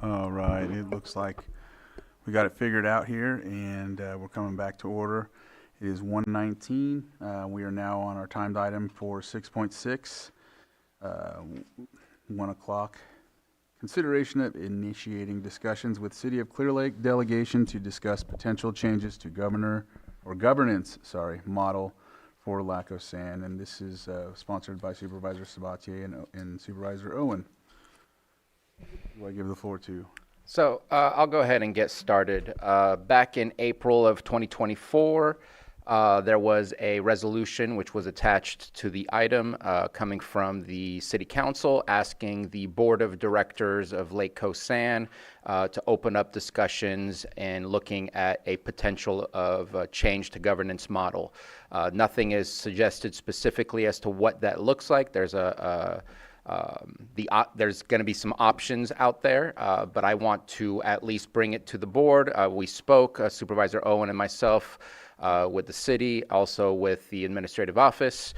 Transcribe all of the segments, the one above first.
All right, it looks like we got it figured out here, and we're coming back to order. It is 1:19. We are now on our timed item for 6.6, 1 o'clock. Consideration of initiating discussions with City of Clear Lake delegation to discuss potential changes to governance model for Lacosan, and this is sponsored by Supervisor Sabatier and Supervisor Owen. Who do I give the floor to? So I'll go ahead and get started. Back in April of 2024, there was a resolution which was attached to the item coming from the City Council asking the Board of Directors of Lake Cosan to open up discussions and looking at a potential of a change to governance model. Nothing is suggested specifically as to what that looks like. There's there's going to be some options out there, but I want to at least bring it to the board. We spoke, Supervisor Owen and myself, with the city, also with the administrative office,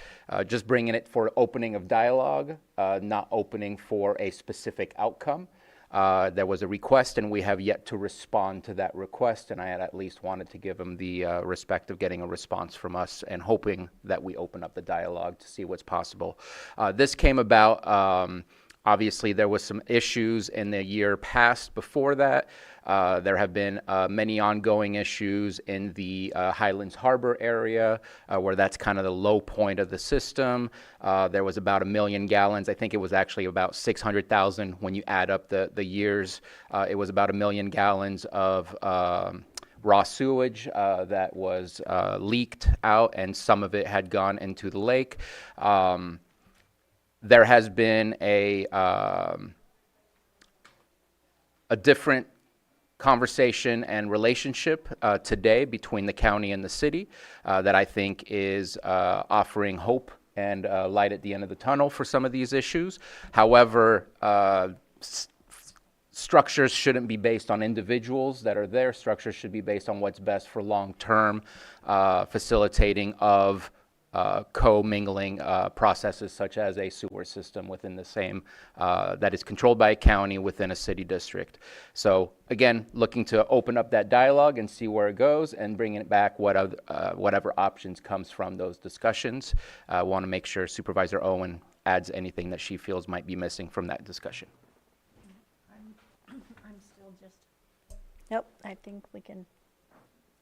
just bringing it for opening of dialogue, not opening for a specific outcome. There was a request, and we have yet to respond to that request, and I had at least wanted to give them the respect of getting a response from us and hoping that we open up the dialogue to see what's possible. This came about, obviously there was some issues in the year past before that. There have been many ongoing issues in the Highlands Harbor area where that's kind of the low point of the system. There was about 1 million gallons. I think it was actually about 600,000 when you add up the years. It was about 1 million gallons of raw sewage that was leaked out, and some of it had gone into the lake. There has been a different conversation and relationship today between the county and the city that I think is offering hope and light at the end of the tunnel for some of these issues. However, structures shouldn't be based on individuals that are there. Structures should be based on what's best for long-term facilitating of co-mingling processes such as a sewer system within the same, that is controlled by a county within a city district. So again, looking to open up that dialogue and see where it goes and bringing it back whatever options comes from those discussions. I want to make sure Supervisor Owen adds anything that she feels might be missing from that discussion. I'm still just, nope, I think we can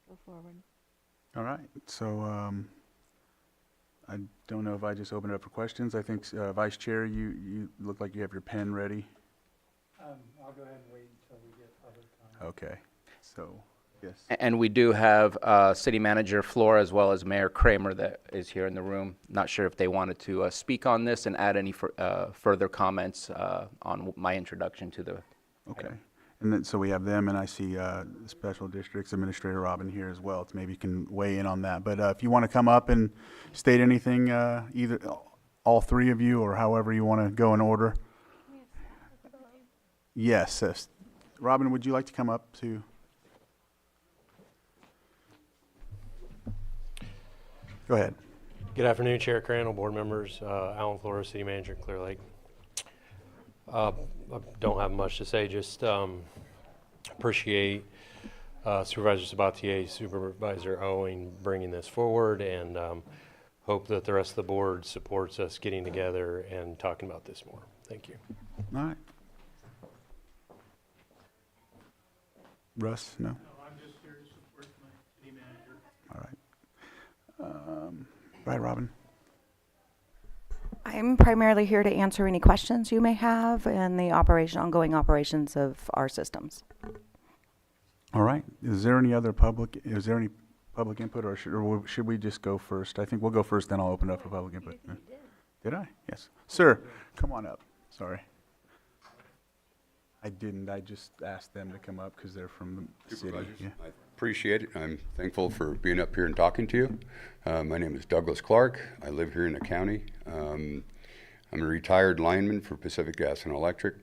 go forward. All right, so I don't know if I just opened it up for questions. I think, Vice Chair, you look like you have your pen ready. I'll go ahead and wait until we get other time. Okay, so, yes. And we do have City Manager Flora as well as Mayor Kramer that is here in the room. Not sure if they wanted to speak on this and add any further comments on my introduction to the Okay. item. And then, so we have them, and I see Special Districts Administrator Robin here as well, so maybe you can weigh in on that. But if you want to come up and state anything, either all three of you, or however you want to go in order. Yes, Robin, would you like to come up to? Go ahead. Good afternoon, Chair Crandall, board members, Alan Flores, City Manager, Clear Lake. I don't have much to say, just appreciate Supervisor Sabatier, Supervisor Owen bringing this forward, and hope that the rest of the board supports us getting together and talking about this more. Thank you. All right. Russ, no? No, I'm just here to support my city manager. All right. Go ahead, Robin. I'm primarily here to answer any questions you may have and the ongoing operations of our systems. All right. Is there any public input, or should we just go first? I think we'll go first, then I'll open up for public input. Did I? Yes. Sir, come on up. Sorry. I didn't. I just asked them to come up because they're from the city. Supervisors, Yeah. I appreciate it. I'm thankful for being up here and talking to you. My name is Douglas Clark. I live here in the county. I'm a retired lineman for Pacific Gas and Electric.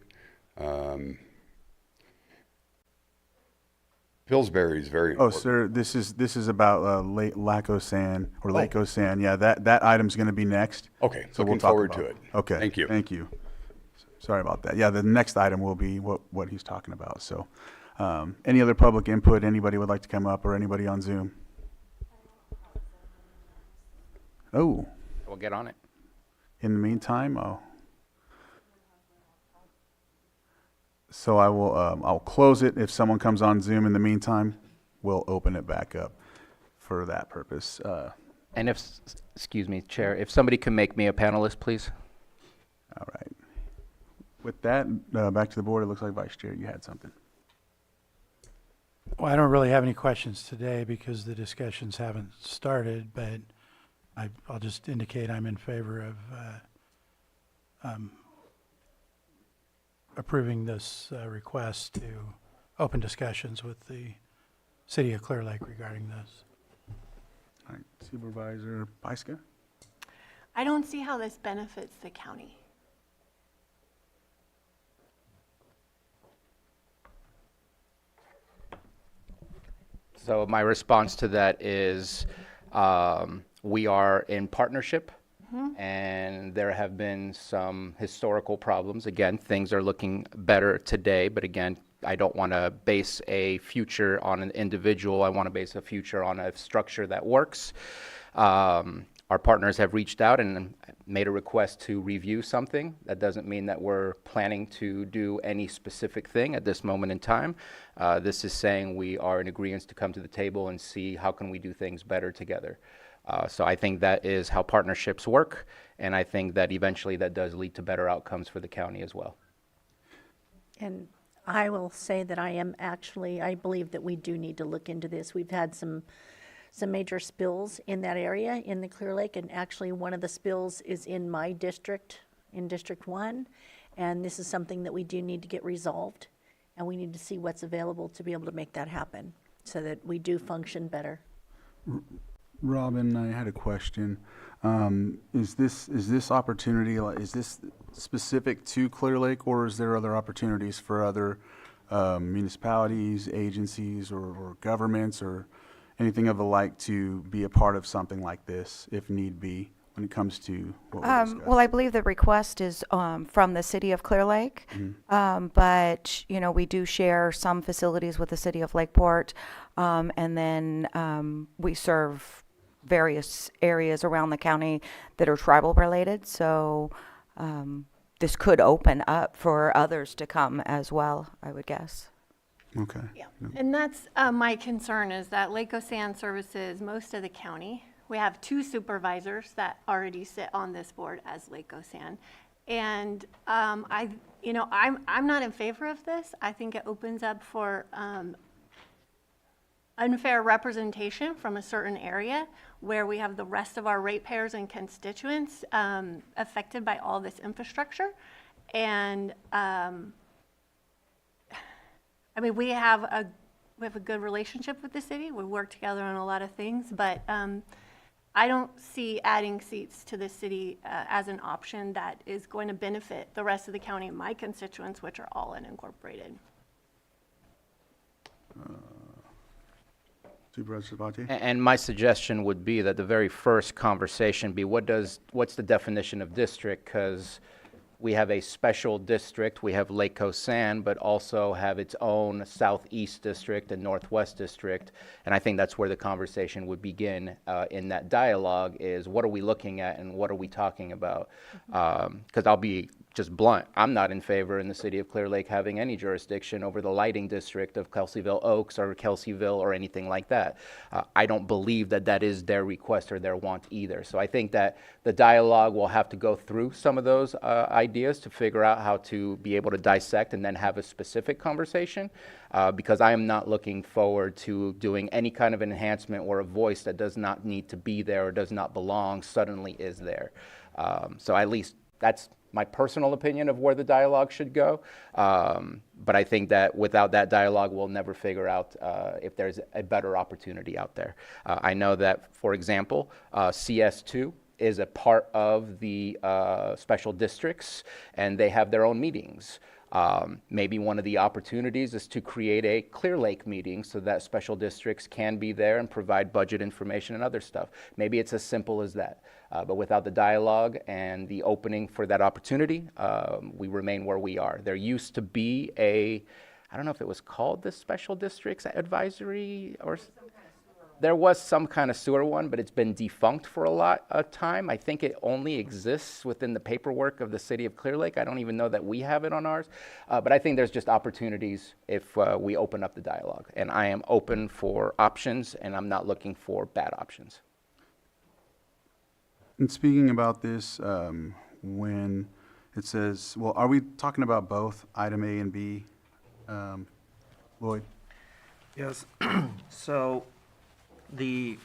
Pillsbury is very Oh, important. sir, this is about Lacosan or Lake Osan. Yeah, that item's going to be next. Okay, So looking we'll talk forward about to it. Okay. Thank you. Thank you. Sorry about that. Yeah, the next item will be what he's talking about. So, any other public input? Anybody would like to come up, or anybody on Zoom? Oh, We'll get on it. in the meantime, so I'll close it. If someone comes on Zoom in the meantime, we'll open it back up for that purpose. And excuse me, Chair, if somebody can make me a panelist, please. All right. With that, back to the board. It looks like Vice Chair, you had something. Well, I don't really have any questions today because the discussions haven't started, but I'll just indicate I'm in favor of approving this request to open discussions with the City of Clear Lake regarding this. All right, Supervisor Pyska? I don't see how this benefits the county. So my response to that is we are in partnership, and there have been some historical problems. Again, things are looking better today, but again, I don't want to base a future on an individual. I want to base a future on a structure that works. Our partners have reached out and made a request to review something. That doesn't mean that we're planning to do any specific thing at this moment in time. This is saying we are in agreement to come to the table and see how can we do things better together. So I think that is how partnerships work, and I think that eventually that does lead to better outcomes for the county as well. And I will say that I believe that we do need to look into this. We've had some major spills in that area in the Clear Lake, and actually one of the spills is in my district, in District 1, and this is something that we do need to get resolved, and we need to see what's available to be able to make that happen so that we do function better. Robin, I had a question. Is this opportunity, is this specific to Clear Lake, or is there other opportunities for other municipalities, agencies, or governments, or anything of the like to be a part of something like this, if need be, when it comes to what we discussed? Well, I believe the request is from the City of Clear Lake, but, you know, we do share some facilities with the City of Lakeport, and then we serve various areas around the county that are tribal related, so this could open up for others to come as well, I would guess. Okay. Yeah, and that's my concern is that Lake Osan services most of the county. We have 2 supervisors that already sit on this board as Lake Osan. And I'm not in favor of this. I think it opens up for unfair representation from a certain area where we have the rest of our ratepayers and constituents affected by all this infrastructure. And I mean, we have a good relationship with the city. We work together on a lot of things, but I don't see adding seats to the city as an option that is going to benefit the rest of the county and my constituents, which are all unincorporated. Supervisor Sabatier? And my suggestion would be that the very first conversation be what's the definition of district? Because we have a special district, we have Lake Osan, but also have its own southeast district and northwest district. And I think that's where the conversation would begin in that dialogue is what are we looking at and what are we talking about? Because I'll be just blunt, I'm not in favor in the city of Clear Lake having any jurisdiction over the lighting district of Kelseyville Oaks or Kelseyville or anything like that. I don't believe that that is their request or their want either. So I think that the dialogue will have to go through some of those ideas to figure out how to be able to dissect and then have a specific conversation because I am not looking forward to doing any kind of enhancement where a voice that does not need to be there or does not belong suddenly is there. So at least that's my personal opinion of where the dialogue should go. But I think that without that dialogue, we'll never figure out if there's a better opportunity out there. I know that, for example, CS2 is a part of the special districts, and they have their own meetings. Maybe one of the opportunities is to create a Clear Lake meeting so that special districts can be there and provide budget information and other stuff. Maybe it's as simple as that. But without the dialogue and the opening for that opportunity, we remain where we are. There used to be I don't know if it was called the Special Districts Advisory or there was some kind of sewer one, but it's been defunct for a lot of time. I think it only exists within the paperwork of the city of Clear Lake. I don't even know that we have it on ours. But I think there's just opportunities if we open up the dialogue. And I am open for options, and I'm not looking for bad options. And speaking about this, when it says, well, are we talking about both item A and B? Lloyd? Yes, so the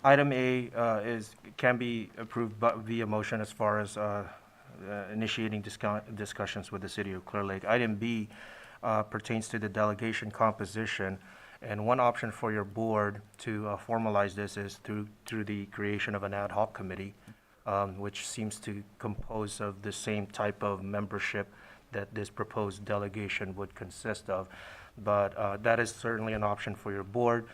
item A can be approved via motion as far as initiating discussions with the city of Clear Lake. Item B pertains to the delegation composition, and one option for your board to formalize this is through the creation of an ad hoc committee, which seems to compose of the same type of membership that this proposed delegation would consist of. But that is certainly an option for your board.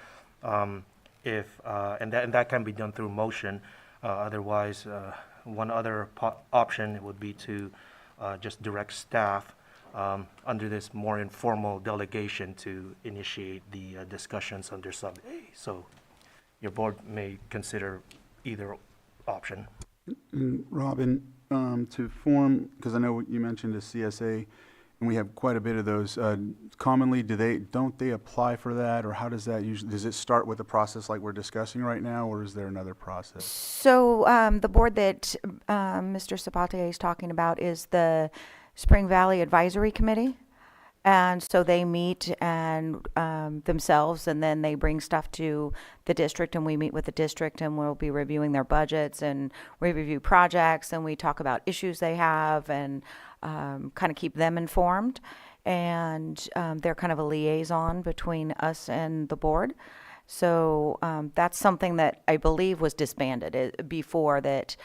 And that can be done through motion. Otherwise, one other option would be to just direct staff under this more informal delegation to initiate the discussions under sub A. So your board may consider either option. And Robin, to form, because I know you mentioned a CSA, and we have quite a bit of those. Commonly, don't they apply for that, or how does that usually, does it start with a process like we're discussing right now, or is there another process? So the board that Mr. Sabatier is talking about is the Spring Valley Advisory Committee. And so they meet and themselves, and then they bring stuff to the district, and we meet with the district, and we'll be reviewing their budgets, and we review projects, and we talk about issues they have, and kind of keep them informed. And they're kind of a liaison between us and the board. So that's something that I believe was disbanded before, that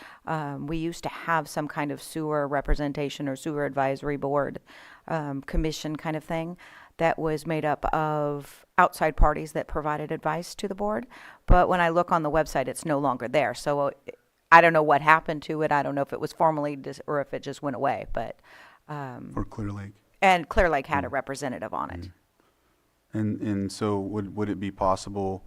we used to have some kind of sewer representation or sewer advisory board commission kind of thing that was made up of outside parties that provided advice to the board. But when I look on the website, it's no longer there. So I don't know what happened to it. I don't know if it was formally or if it just went away. But For Clear Lake? and Clear Lake had a representative on it. And so would it be possible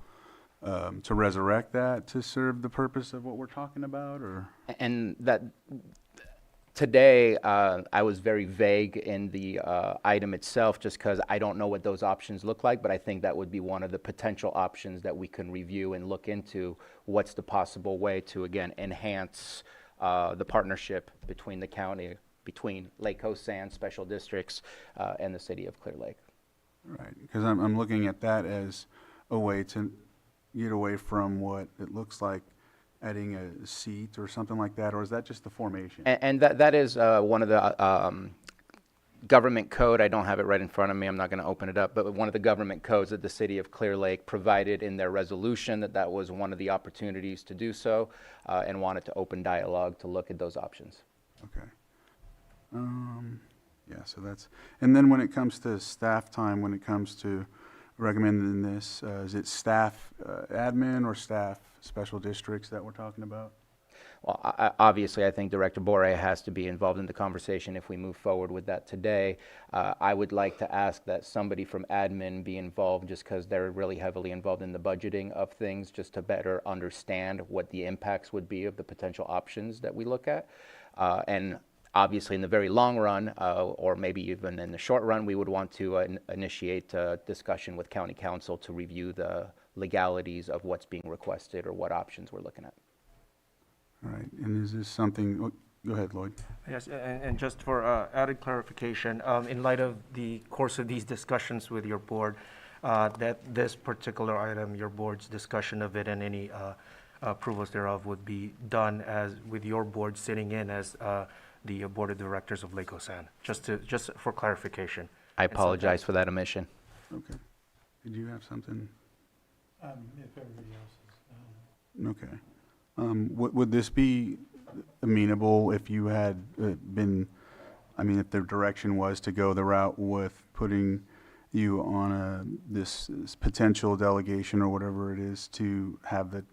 to resurrect that to serve the purpose of what we're talking about, or? And that today, I was very vague in the item itself, just because I don't know what those options look like, but I think that would be one of the potential options that we can review and look into. What's the possible way to, again, enhance the partnership between the county, between Lake Coast Sand Special Districts and the city of Clear Lake. Right, because I'm looking at that as a way to get away from what it looks like adding a seat or something like that, or is that just the formation? And that is one of the government code. I don't have it right in front of me. I'm not going to open it up, but one of the government codes that the city of Clear Lake provided in their resolution that was one of the opportunities to do so, and wanted to open dialogue to look at those options. Okay. Yeah, so that's, and then when it comes to staff time, when it comes to recommending this, is it staff admin or staff special districts that we're talking about? Well, obviously, I think Director Bore has to be involved in the conversation if we move forward with that today. I would like to ask that somebody from admin be involved, just because they're really heavily involved in the budgeting of things, just to better understand what the impacts would be of the potential options that we look at. And obviously, in the very long run, or maybe even in the short run, we would want to initiate a discussion with County Council to review the legalities of what's being requested or what options we're looking at. All right, and is this something, oh, go ahead, Lloyd. Yes, and just for added clarification, in light of the course of these discussions with your board, that this particular item, your board's discussion of it and any approvals thereof would be done as with your board sitting in as the board of directors of Lake Osan, just for clarification. I apologize for that omission. Okay. Did you have something? If everybody else is. Okay. Would this be amenable if you had been I mean, if their direction was to go the route with putting you on this potential delegation or whatever it is to have the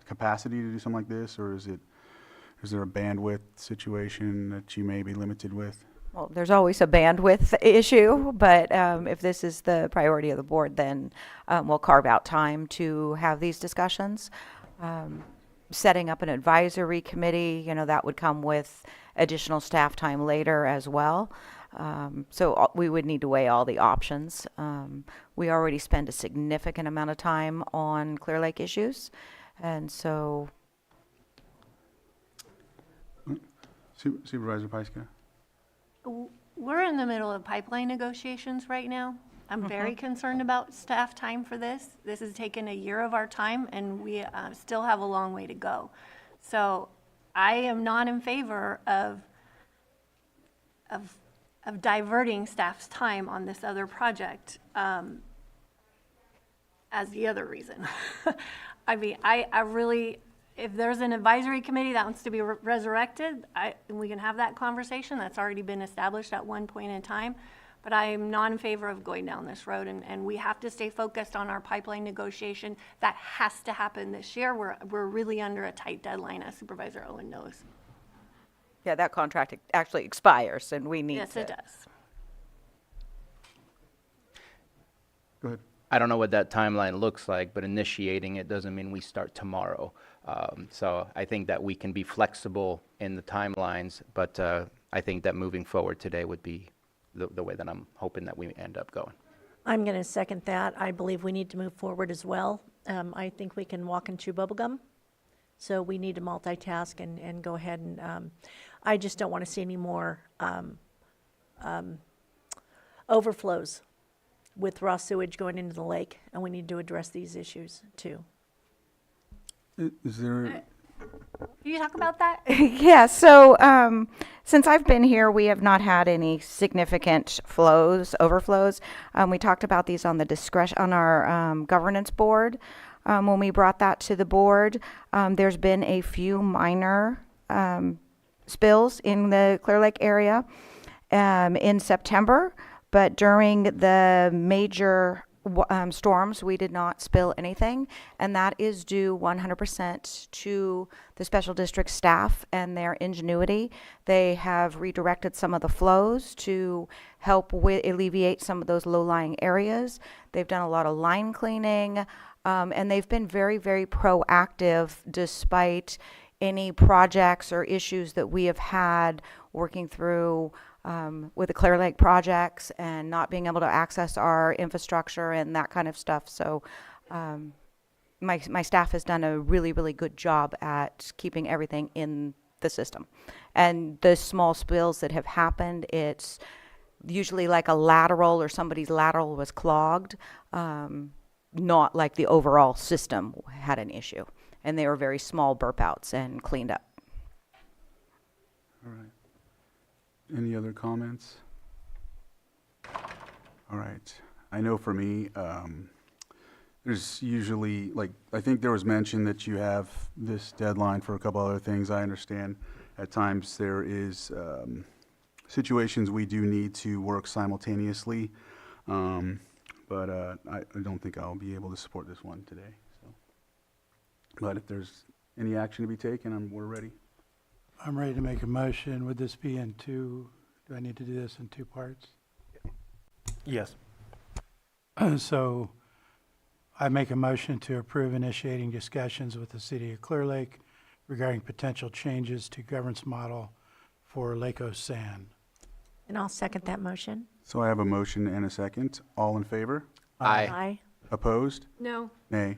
capacity to do something like this, or is there a bandwidth situation that you may be limited with? Well, there's always a bandwidth issue, but if this is the priority of the board, then we'll carve out time to have these discussions. Setting up an advisory committee, that would come with additional staff time later as well. So we would need to weigh all the options. We already spend a significant amount of time on Clear Lake issues, and so Supervisor Pyska? We're in the middle of pipeline negotiations right now. I'm very concerned about staff time for this. This has taken a year of our time, and we still have a long way to go. So I am not in favor of diverting staff's time on this other project as the other reason. I mean, I really, if there's an advisory committee that wants to be resurrected, we can have that conversation. That's already been established at one point in time. But I am not in favor of going down this road, and we have to stay focused on our pipeline negotiation. That has to happen this year. We're really under a tight deadline, as Supervisor Owen knows. yeah, that contract actually expires, and we need Yes, to. it does. Go ahead. I don't know what that timeline looks like, but initiating it doesn't mean we start tomorrow. So I think that we can be flexible in the timelines, but I think that moving forward today would be the way that I'm hoping that we end up going. I'm going to second that. I believe we need to move forward as well. I think we can walk and chew bubblegum. So we need to multitask and go ahead and, I just don't want to see any more overflows with raw sewage going into the lake, and we need to address these issues too. Is there, Can you talk about that? Yeah, so since I've been here, we have not had any significant overflows. We talked about these on our governance board. When we brought that to the board, there's been a few minor spills in the Clear Lake area in September, but during the major storms, we did not spill anything, and that is due 100% to the special district staff and their ingenuity. They have redirected some of the flows to help alleviate some of those low-lying areas. They've done a lot of line cleaning, and they've been very, very proactive despite any projects or issues that we have had working through with the Clear Lake projects and not being able to access our infrastructure and that kind of stuff. So my staff has done a really, really good job at keeping everything in the system. And the small spills that have happened, it's usually like a lateral or somebody's lateral was clogged, not like the overall system had an issue. And they were very small burp outs and cleaned up. all right. Any other comments? All right. I know for me, there's usually, I think there was mention that you have this deadline for a couple other things. I understand at times there is situations we do need to work simultaneously, but I don't think I'll be able to support this one today. So, but if there's any action to be taken, we're ready. I'm ready to make a motion. Would this be do I need to do this in two parts? Yes. So I make a motion to approve initiating discussions with the City of Clear Lake regarding potential changes to governance model for Lake Osan. And I'll second that motion. So I have a motion and a second. All in favor? Aye. Aye. Opposed? No. Nay.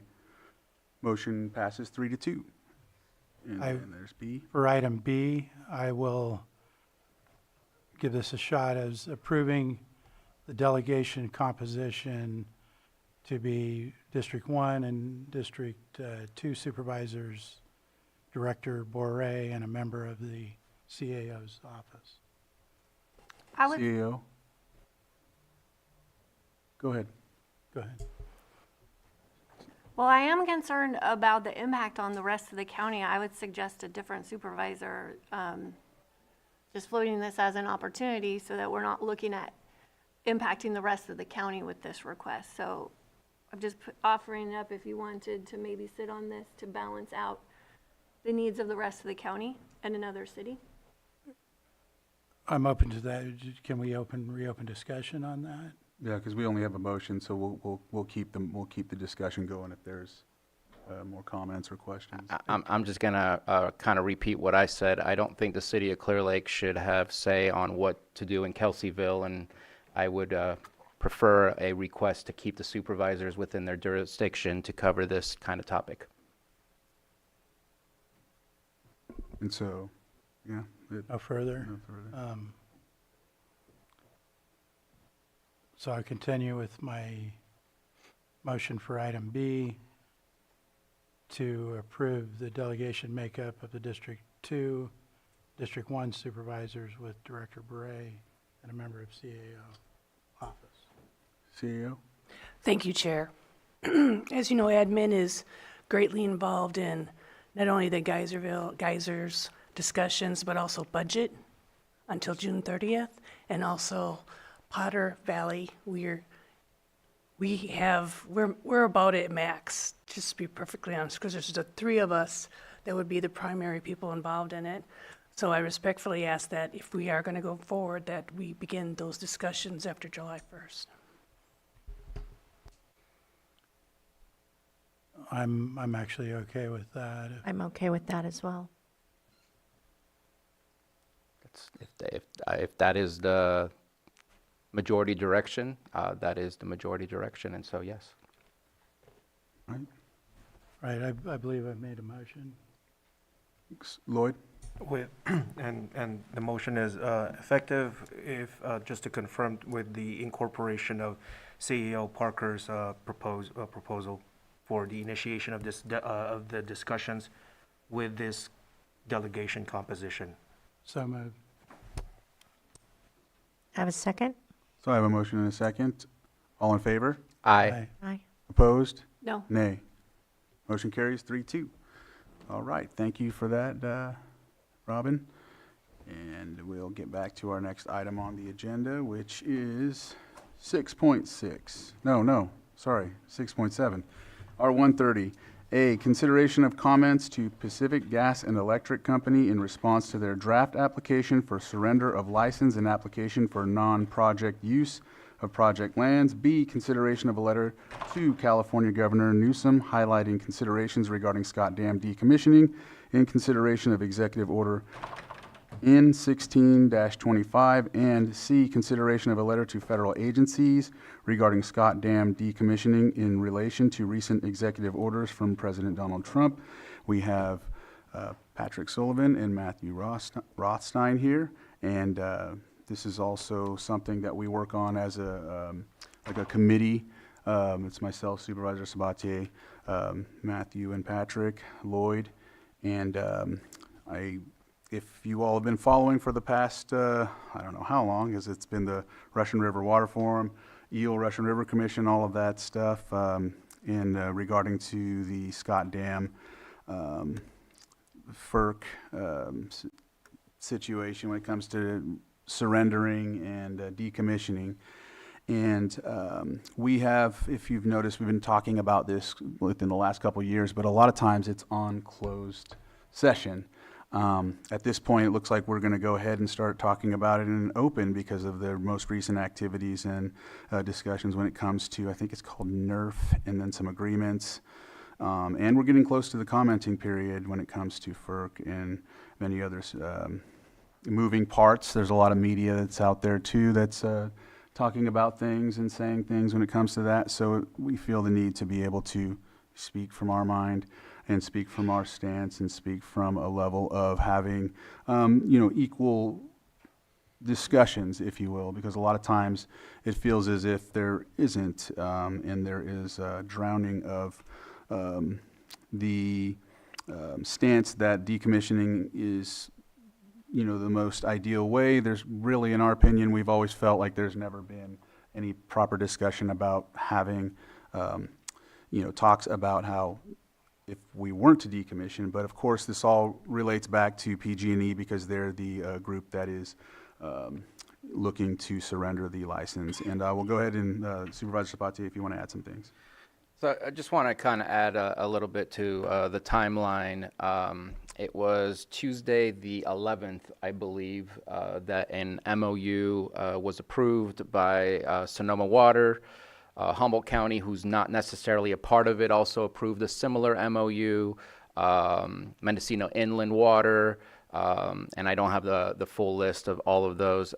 Motion passes 3-2. And then there's B. For item B, I will give this a shot as approving the delegation composition to be District 1 and District 2 Supervisors, Director Boré, and a member of the CAO's office. I would, CAO. Go ahead. Go ahead. well, I am concerned about the impact on the rest of the county. I would suggest a different supervisor just floating this as an opportunity so that we're not looking at impacting the rest of the county with this request. So I'm just offering it up if you wanted to maybe sit on this to balance out the needs of the rest of the county and another city. I'm open to that. Can we reopen discussion on that? Yeah, because we only have a motion, so we'll keep the discussion going if there's more comments or questions. I'm just gonna kind of repeat what I said. I don't think the city of Clear Lake should have say on what to do in Kelseyville, and I would prefer a request to keep the supervisors within their jurisdiction to cover this kind of topic. And so, yeah. No further? No further. So I continue with my motion for item B to approve the delegation makeup of the District 2, District 1 supervisors with Director Bray and a member of CAO office. CEO? Thank you, Chair. As you know, admin is greatly involved in not only the geysers discussions, but also budget until June 30th, and also Potter Valley. We're about at max, just to be perfectly honest, because there's the three of us that would be the primary people involved in it. So I respectfully ask that if we are going to go forward, that we begin those discussions after July 1st. I'm actually okay with that. I'm okay with that as well. If that is the majority direction, that is the majority direction, and so yes. Right, I believe I've made a motion. Lloyd? And the motion is effective if, just to confirm with the incorporation of CEO Parker's proposal for the initiation of of the discussions with this delegation composition. So moved. Have a second? So I have a motion and a second. All in favor? Aye. Aye. Opposed? No. Nay. Motion carries 3-2. All right, thank you for that, Robin. And we'll get back to our next item on the agenda, which is 6.6. No, sorry, 6.7. R130. A, consideration of comments to Pacific Gas and Electric Company in response to their draft application for surrender of license and application for non-project use of project lands. B, consideration of a letter to California Governor Newsom highlighting considerations regarding Scott Dam decommissioning in consideration of Executive Order N16-25, and C, consideration of a letter to federal agencies regarding Scott Dam decommissioning in relation to recent executive orders from President Donald Trump. We have Patrick Sullivan and Matthew Rothstein here, and this is also something that we work on as a committee. It's myself, Supervisor Sabatier, Matthew and Patrick, Lloyd, and if you all have been following for the past, I don't know how long, as it's been the Russian River Water Forum, EEL Russian River Commission, all of that stuff, in regarding to the Scott Dam FERC situation when it comes to surrendering and decommissioning. And we have, if you've noticed, we've been talking about this within the last couple of years, but a lot of times it's on closed session. At this point, it looks like we're going to go ahead and start talking about it in an open because of the most recent activities and discussions when it comes to, I think it's called NERF, and then some agreements. And we're getting close to the commenting period when it comes to FERC and many others moving parts. There's a lot of media that's out there too that's talking about things and saying things when it comes to that. So we feel the need to be able to speak from our mind and speak from our stance and speak from a level of having, equal discussions, if you will, because a lot of times it feels as if there isn't, and there is a drowning of the stance that decommissioning is, the most ideal way. There's really, in our opinion, we've always felt like there's never been any proper discussion about having, talks about how if we weren't to decommission, but of course, this all relates back to PG&E because they're the group that is looking to surrender the license. And we'll go ahead and Supervisor Sabatier, if you want to add some things. So I just want to kind of add a little bit to the timeline. It was Tuesday, the 11th, I believe, that an MOU was approved by Sonoma Water. Humboldt County, who's not necessarily a part of it, also approved a similar MOU. Mendocino Inland Water, and I don't have the full list of all of those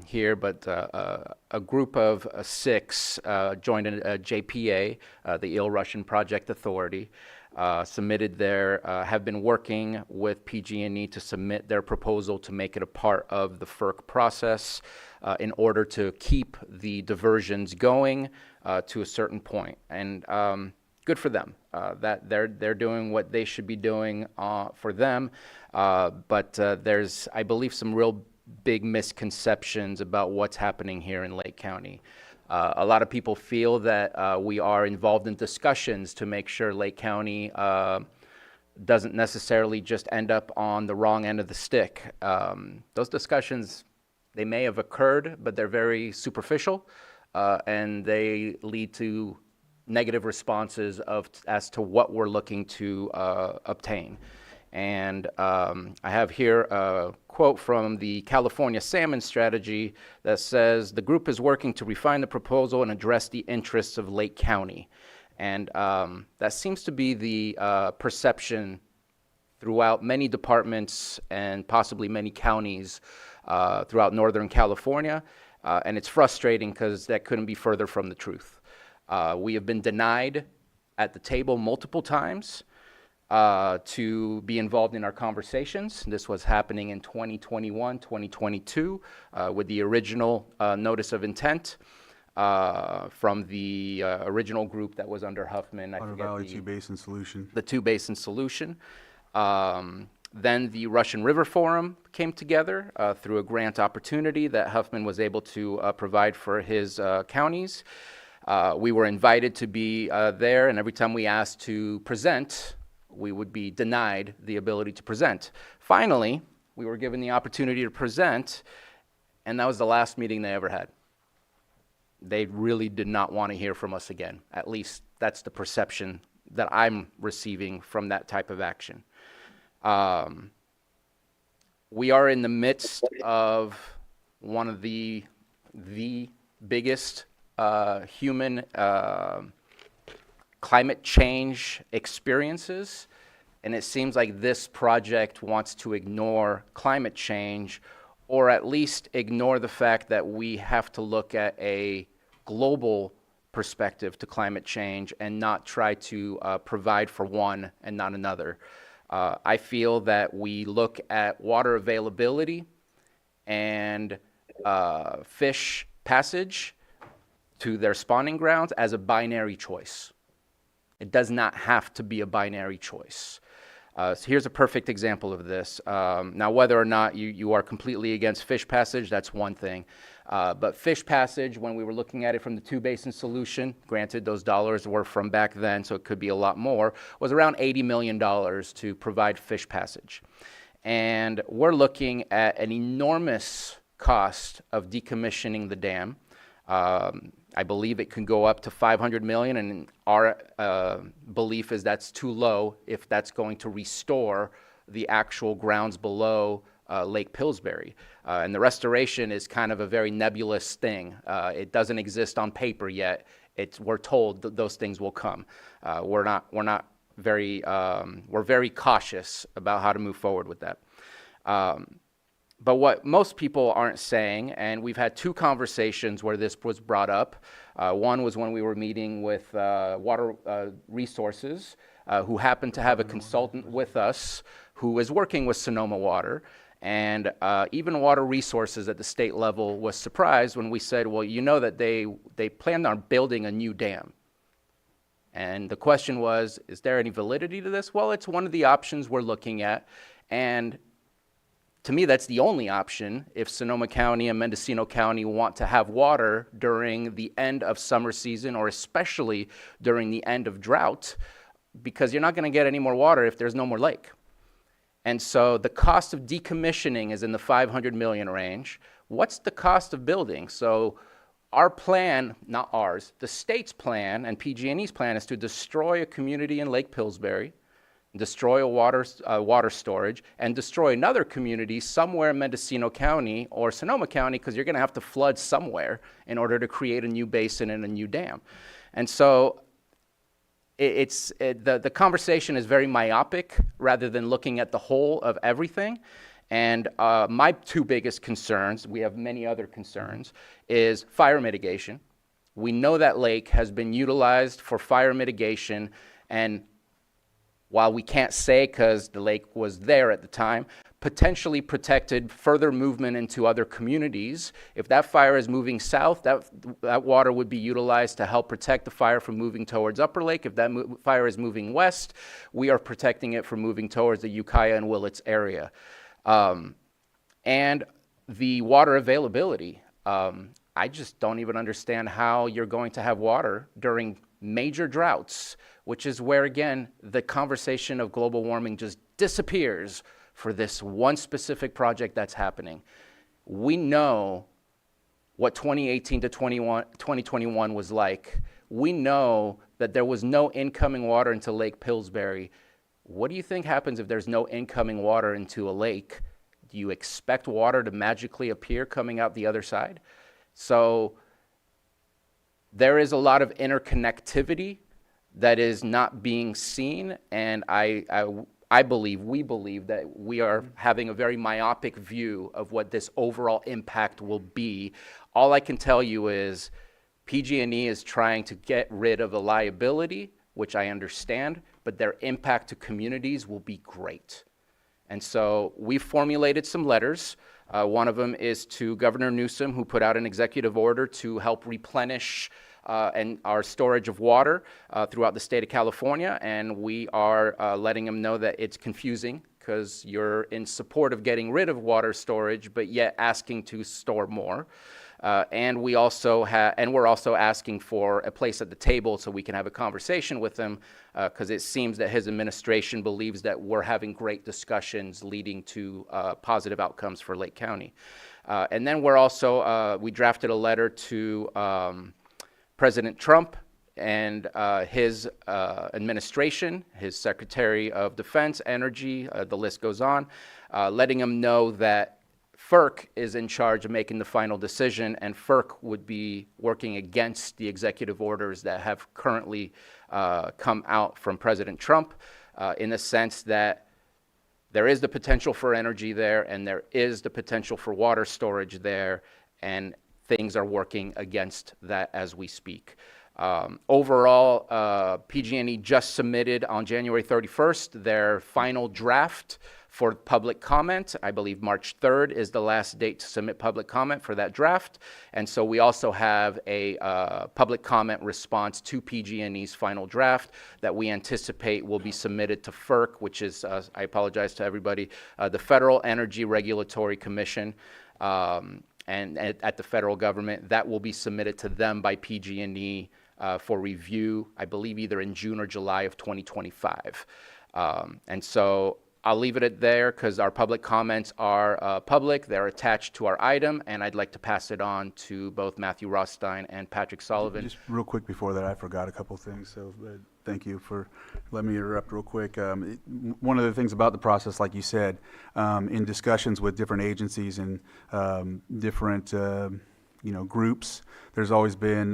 here, but a group of 6 joined a JPA, the Il Russian Project Authority, submitted have been working with PG&E to submit their proposal to make it a part of the FERC process in order to keep the diversions going to a certain point. And good for them. That they're doing what they should be doing for them. But there's, I believe, some real big misconceptions about what's happening here in Lake County. A lot of people feel that we are involved in discussions to make sure Lake County doesn't necessarily just end up on the wrong end of the stick. Those discussions, they may have occurred, but they're very superficial, and they lead to negative responses as to what we're looking to obtain. And I have here a quote from the California Salmon Strategy that says, "The group is working to refine the proposal and address the interests of Lake County." And that seems to be the perception throughout many departments and possibly many counties throughout Northern California. And it's frustrating because that couldn't be further from the truth. We have been denied at the table multiple times to be involved in our conversations. This was happening in 2021, 2022, with the original notice of intent from the original group that was under Huffman. Otter Valley Two-Basin Solution. The Two-Basin Solution. Then the Russian River Forum came together through a grant opportunity that Huffman was able to provide for his counties. We were invited to be there, and every time we asked to present, we would be denied the ability to present. Finally, we were given the opportunity to present, and that was the last meeting they ever had. They really did not want to hear from us again. At least that's the perception that I'm receiving from that type of action. We are in the midst of one of the biggest human climate change experiences, and it seems like this project wants to ignore climate change, or at least ignore the fact that we have to look at a global perspective to climate change and not try to provide for one and not another. I feel that we look at water availability and fish passage to their spawning grounds as a binary choice. It does not have to be a binary choice. So here's a perfect example of this. Now, whether or not you are completely against fish passage, that's one thing. But fish passage, when we were looking at it from the Two-Basin Solution, granted those dollars were from back then, so it could be a lot more, was around $80 million to provide fish passage. And we're looking at an enormous cost of decommissioning the dam. I believe it can go up to $500 million, and our belief is that's too low if that's going to restore the actual grounds below Lake Pillsbury. And the restoration is kind of a very nebulous thing. It doesn't exist on paper yet. We're told that those things will come. We're very cautious about how to move forward with that. But what most people aren't saying, and we've had 2 conversations where this was brought up. One was when we were meeting with Water Resources, who happened to have a consultant with us who is working with Sonoma Water. And even Water Resources at the state level was surprised when we said, well, you know that they planned on building a new dam. And the question was, is there any validity to this? Well, it's one of the options we're looking at. And to me, that's the only option if Sonoma County and Mendocino County want to have water during the end of summer season, or especially during the end of drought. because you're not going to get any more water if there's no more lake. And so the cost of decommissioning is in the 500 million range. What's the cost of building? So our plan, not ours, the state's plan and PG&E's plan is to destroy a community in Lake Pillsbury, destroy a water storage, and destroy another community somewhere in Mendocino County or Sonoma County, because you're going to have to flood somewhere in order to create a new basin and a new dam. And so the conversation is very myopic rather than looking at the whole of everything. And my two biggest concerns, we have many other concerns, is fire mitigation. We know that lake has been utilized for fire mitigation, and while we can't say because the lake was there at the time, potentially protected further movement into other communities. If that fire is moving south, that water would be utilized to help protect the fire from moving towards Upper Lake. If that fire is moving west, we are protecting it from moving towards the Ukiah and Willits area. And the water availability. I just don't even understand how you're going to have water during major droughts, which is where, again, the conversation of global warming just disappears for this one specific project that's happening. We know what 2018 to 2021 was like. We know that there was no incoming water into Lake Pillsbury. What do you think happens if there's no incoming water into a lake? Do you expect water to magically appear coming out the other side? So there is a lot of interconnectivity that is not being seen, and we believe that we are having a very myopic view of what this overall impact will be. All I can tell you is PG&E is trying to get rid of the liability, which I understand, but their impact to communities will be great. And so we formulated some letters. One of them is to Governor Newsom, who put out an executive order to help replenish and our storage of water throughout the state of California, and we are letting them know that it's confusing because you're in support of getting rid of water storage, but yet asking to store more. And we're also asking for a place at the table so we can have a conversation with them, because it seems that his administration believes that we're having great discussions leading to positive outcomes for Lake County. And then we drafted a letter to President Trump and his administration, his Secretary of Defense, Energy, the list goes on, letting him know that FERC is in charge of making the final decision, and FERC would be working against the executive orders that have currently come out from President Trump, in the sense that there is the potential for energy there, and there is the potential for water storage there, and things are working against that as we speak. Overall, PG&E just submitted on January 31st their final draft for public comment. I believe March 3rd is the last date to submit public comment for that draft. And so we also have a public comment response to PG&E's final draft that we anticipate will be submitted to FERC, which is, I apologize to everybody, the Federal Energy Regulatory Commission. And at the federal government, that will be submitted to them by PG&E for review, I believe either in June or July of 2025. And so I'll leave it at there because our public comments are public. They're attached to our item, and I'd like to pass it on to both Matthew Rothstein and Patrick Sullivan. Just real quick before that, I forgot a couple things, so thank you for letting me interrupt real quick. One of the things about the process, like you said, in discussions with different agencies and different groups, there's always been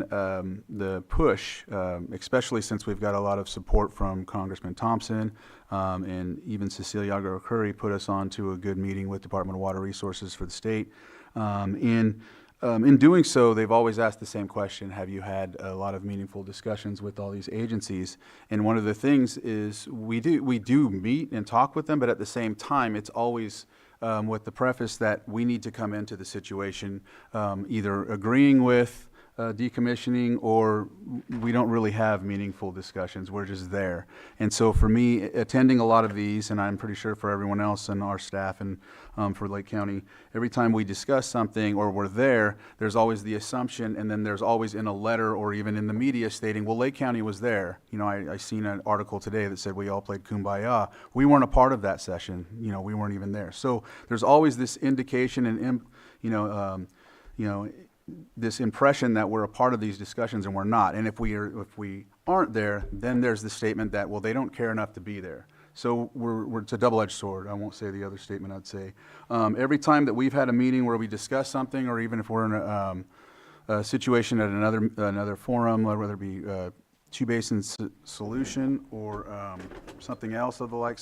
the push, especially since we've got a lot of support from Congressman Thompson, and even Cecilia Agaro-Curry put us on to a good meeting with Department of Water Resources for the state. In doing so, they've always asked the same question: have you had a lot of meaningful discussions with all these agencies? And one of the things is we do meet and talk with them, but at the same time, it's always with the preface that we need to come into the situation either agreeing with decommissioning, or we don't really have meaningful discussions. We're just there. And so for me, attending a lot of these, and I'm pretty sure for everyone else and our staff and for Lake County, every time we discuss something or we're there, there's always the assumption, and then there's always in a letter or even in the media stating, well, Lake County was there. You know, I seen an article today that said we all played Kumbaya. We weren't a part of that session. You know, we weren't even there. So there's always this indication and, this impression that we're a part of these discussions, and we're not. And if we aren't there, then there's the statement that, well, they don't care enough to be there. So it's a double-edged sword. I won't say the other statement I'd say. Every time that we've had a meeting where we discuss something, or even if we're in a situation at another forum, whether it be two basin solution or something else of the like,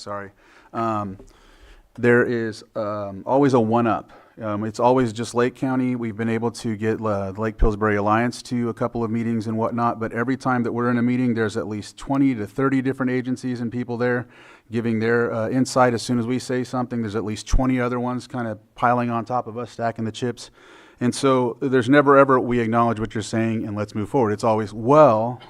there is always a one-up. It's always just Lake County. We've been able to get Lake Pillsbury Alliance to a couple of meetings and whatnot, but every time that we're in a meeting, there's at least 20 to 30 different agencies and people there giving their insight. As soon as we say something, there's at least 20 other ones kind of piling on top of us, stacking the chips. And so there's never ever, we acknowledge what you're saying and let's move forward. It's always, well,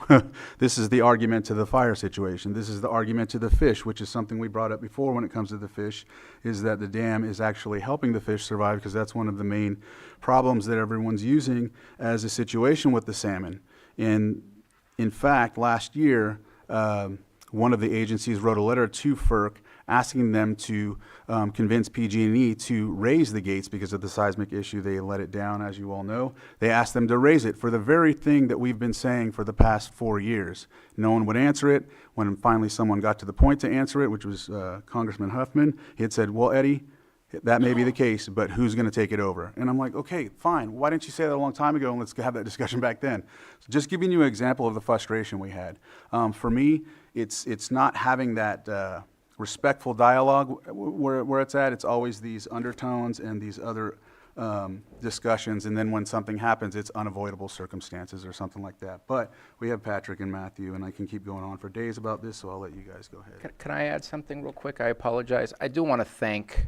this is the argument to the fire situation. This is the argument to the fish, which is something we brought up before when it comes to the fish, is that the dam is actually helping the fish survive, because that's one of the main problems that everyone's using as a situation with the salmon. And in fact, last year, one of the agencies wrote a letter to FERC asking them to convince PG&E to raise the gates because of the seismic issue. They let it down, as you all know. They asked them to raise it for the very thing that we've been saying for the past 4 years. No one would answer it. When finally someone got to the point to answer it, which was Congressman Huffman, he had said, well, Eddie, that may be the case, but who's going to take it over? And I'm like, okay, fine. Why didn't you say that a long time ago, and let's have that discussion back then? So just giving you an example of the frustration we had. For me, it's not having that respectful dialogue where it's at. It's always these undertones and these other discussions, and then when something happens, it's unavoidable circumstances or something like that. But we have Patrick and Matthew, and I can keep going on for days about this, so I'll let you guys go ahead. Can I add something real quick? I apologize. I do want to thank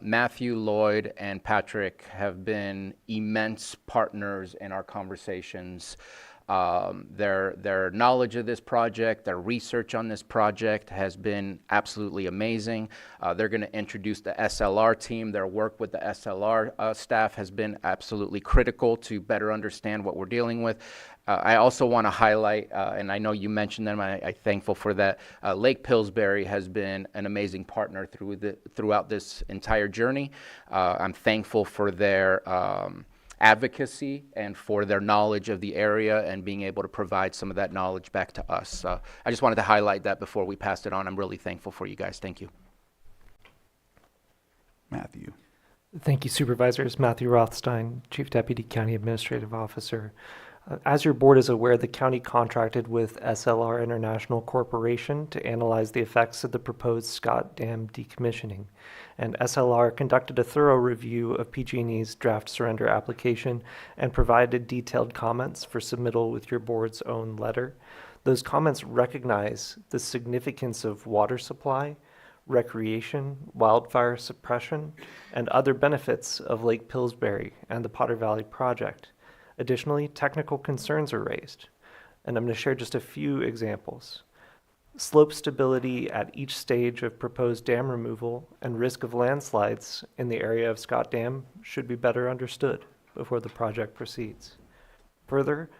Matthew, Lloyd, and Patrick have been immense partners in our conversations. Their knowledge of this project, their research on this project has been absolutely amazing. They're going to introduce the SLR team. Their work with the SLR staff has been absolutely critical to better understand what we're dealing with. I also want to highlight, and I know you mentioned them, I'm thankful for that, Lake Pillsbury has been an amazing partner throughout this entire journey. I'm thankful for their advocacy and for their knowledge of the area and being able to provide some of that knowledge back to us. I just wanted to highlight that before we passed it on. I'm really thankful for you guys. Thank you. Matthew. Thank you, Supervisors. Matthew Rothstein, Chief Deputy County Administrative Officer. As your board is aware, the county contracted with SLR International Corporation to analyze the effects of the proposed Scott Dam decommissioning. And SLR conducted a thorough review of PG&E's draft surrender application and provided detailed comments for submittal with your board's own letter. Those comments recognize the significance of water supply, recreation, wildfire suppression, and other benefits of Lake Pillsbury and the Potter Valley project. Additionally, technical concerns are raised, and I'm going to share just a few examples. Slope stability at each stage of proposed dam removal and risk of landslides in the area of Scott Dam should be better understood before the project proceeds. Further,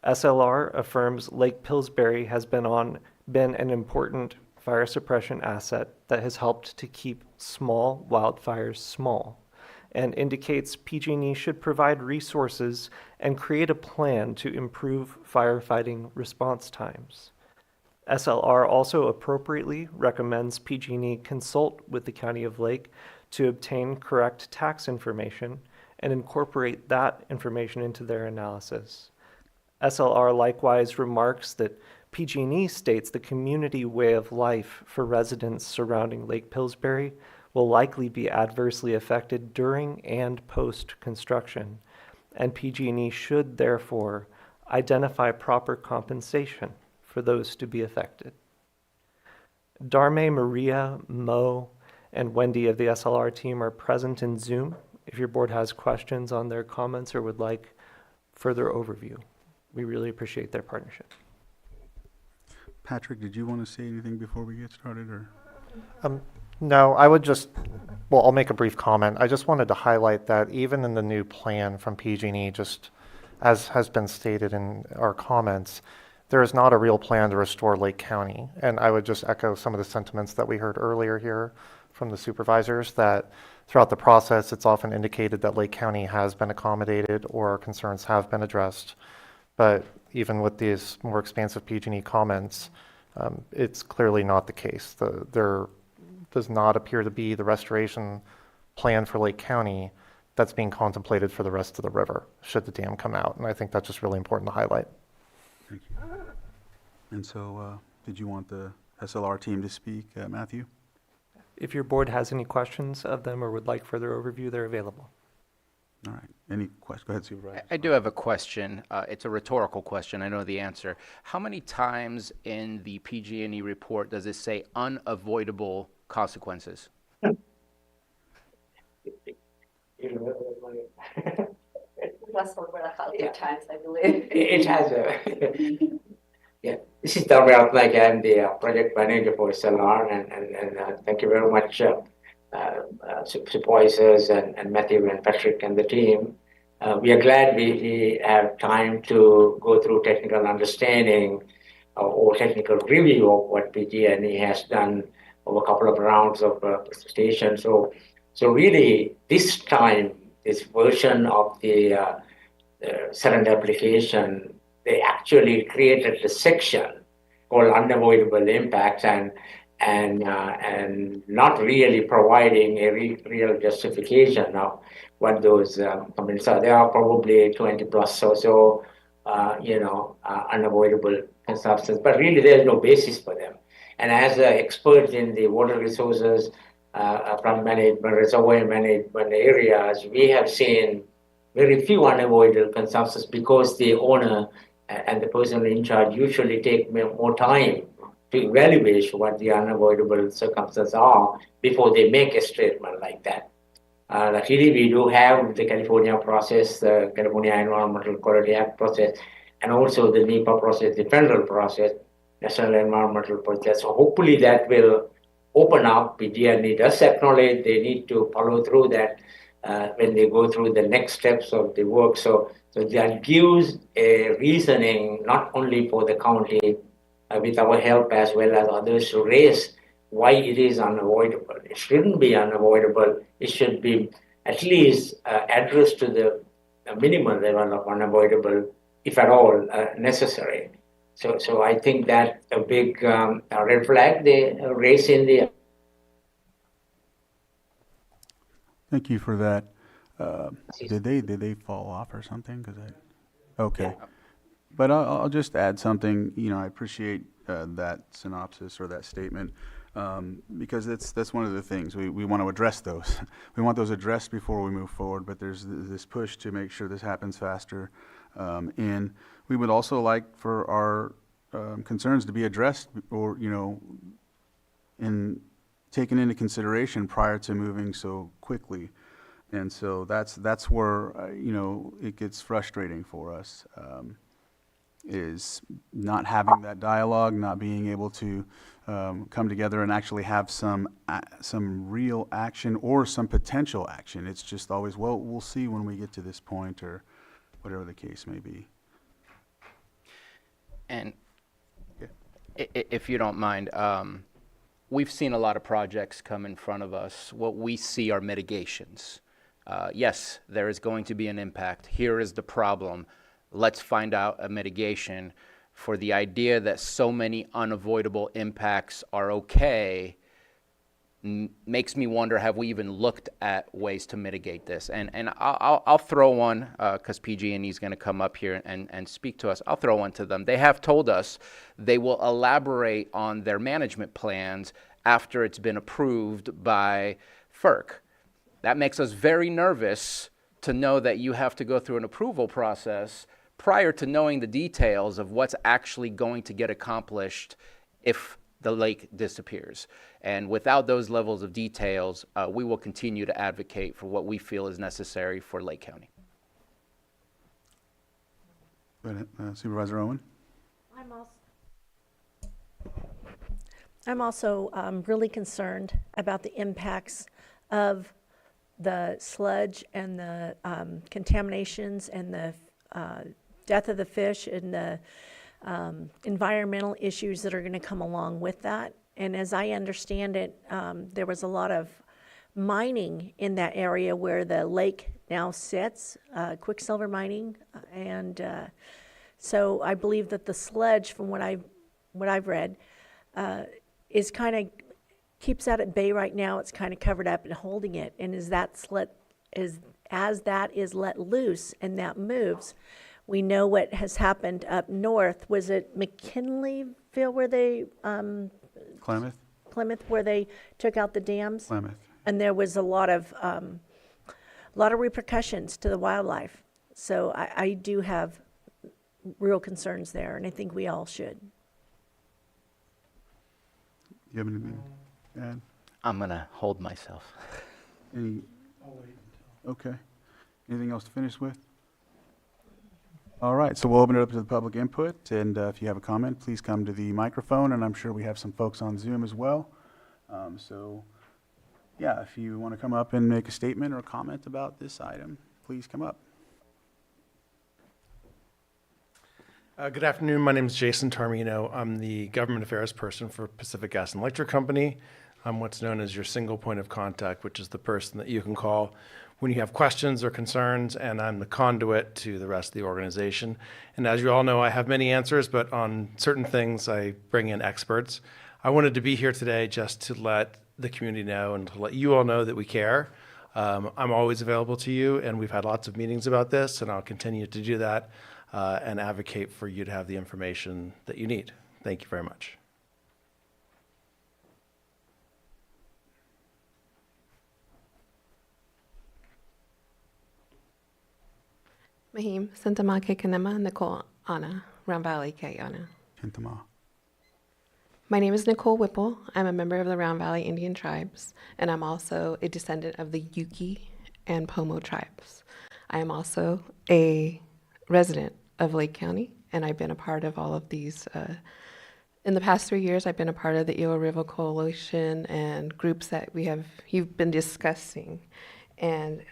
SLR affirms Lake Pillsbury has been an important fire suppression asset that has helped to keep small wildfires small, and indicates PG&E should provide resources and create a plan to improve firefighting response times. SLR also appropriately recommends PG&E consult with the County of Lake to obtain correct tax information and incorporate that information into their analysis. SLR likewise remarks that PG&E states the community way of life for residents surrounding Lake Pillsbury will likely be adversely affected during and post-construction, and PG&E should therefore identify proper compensation for those to be affected. Darme, Maria, Mo, and Wendy of the SLR team are present in Zoom. If your board has questions on their comments or would like further overview. We really appreciate their partnership. Patrick, did you want to say anything before we get started, or? No, I would just, well, I'll make a brief comment. I just wanted to highlight that even in the new plan from PG&E, just as has been stated in our comments, there is not a real plan to restore Lake County. And I would just echo some of the sentiments that we heard earlier here from the supervisors, that throughout the process, it's often indicated that Lake County has been accommodated or our concerns have been addressed. But even with these more expansive PG&E comments, it's clearly not the case. There does not appear to be the restoration plan for Lake County that's being contemplated for the rest of the river, should the dam come out. And I think that's just really important to highlight. Thank you. And so, did you want the SLR team to speak, Matthew? If your board has any questions of them or would like further overview, they're available. All right. Any questions? Go ahead, Supervisor. I do have a question. It's a rhetorical question. I know the answer. How many times in the PG&E report does it say unavoidable consequences? Less over 100 times, I believe. It has yeah. This is Dharmi Ratnayake. I'm the project manager for SLR, and thank you very much, supervisors and Matthew and Patrick and the team. We are glad we have time to go through technical understanding or technical review of what PG&E has done over a couple of rounds of presentation. So really, this time, this version of the current application, they actually created a section called unavoidable impacts and not really providing a real justification of what those comments are. There are probably 20 plus or so, unavoidable consumptions, but really there's no basis for them. And as experts in the water resources, from management, reservoir management areas, we have seen very few unavoidable consumptions because the owner and the person in charge usually take more time to evaluate what the unavoidable circumstances are before they make a statement like that. Luckily, we do have the California process, the California Environmental Quality Act process, and also the NEPA process, the federal process, National Environmental Process. So hopefully that will open up. PG&E does acknowledge they need to follow through that when they go through the next steps of the work. So that gives a reasoning not only for the county with our help as well as others to raise why it is unavoidable. It shouldn't be unavoidable. It should be at least addressed to the minimum level of unavoidable, if at all necessary. So I think that's a big red flag they raise in the. Thank you for that. Did they fall off or something? Okay. But I'll just add something. I appreciate that synopsis or that statement because that's one of the things we want to address those. We want those addressed before we move forward. But there's this push to make sure this happens faster, and we would also like for our concerns to be addressed or taken into consideration prior to moving so quickly. And so that's where it gets frustrating for us. Is not having that dialogue, not being able to come together and actually have some real action or some potential action. It's just always, well, we'll see when we get to this point or whatever the case may be. And if you don't mind, we've seen a lot of projects come in front of us. What we see are mitigations. Yes, there is going to be an impact. Here is the problem. Let's find out a mitigation. For the idea that so many unavoidable impacts are okay makes me wonder, have we even looked at ways to mitigate this? And I'll throw one, because PG&E is going to come up here and speak to us. I'll throw one to them. They have told us they will elaborate on their management plans after it's been approved by FERC. That makes us very nervous to know that you have to go through an approval process prior to knowing the details of what's actually going to get accomplished if the lake disappears. And without those levels of details, we will continue to advocate for what we feel is necessary for Lake County. Go ahead, Supervisor Owen? I'm also really concerned about the impacts of the sludge and the contaminations and the death of the fish and the environmental issues that are going to come along with that. And as I understand it, there was a lot of mining in that area where the lake now sits, quicksilver mining. And so I believe that the sludge, from what I've read, is kind of keeps that at bay right now. It's kind of covered up and holding it. And as that is let loose and that moves, we know what has happened up north. Was it McKinleyville where they Klamath? Plymouth where they took out the dams? Klamath. And there was a lot of repercussions to the wildlife. So I do have real concerns there, and I think we all should. You have anything to add? I'm going to hold myself. Any? Okay. Anything else to finish with? All right, so we'll open it up to the public input, and if you have a comment, please come to the microphone, and I'm sure we have some folks on Zoom as well. Yeah, if you want to come up and make a statement or a comment about this item, please come up. Good afternoon. My name is Jason Tarmino. I'm the government affairs person for Pacific Gas and Electric Company. I'm what's known as your single point of contact, which is the person that you can call when you have questions or concerns, and I'm the conduit to the rest of the organization. And as you all know, I have many answers, but on certain things, I bring in experts. I wanted to be here today just to let the community know and to let you all know that we care. I'm always available to you, and we've had lots of meetings about this, and I'll continue to do that and advocate for you to have the information that you need. Thank you very much. Mahim, Santama ke Kanema, Nicole Anna, Round Valley ke Anna. Kintama. My name is Nicole Whipple. I'm a member of the Round Valley Indian tribes, and I'm also a descendant of the Yuki and Pomo tribes. I am also a resident of Lake County, and I've been a part of all of these. In the past 3 years, I've been a part of the Eel River Coalition and groups that you've been discussing. And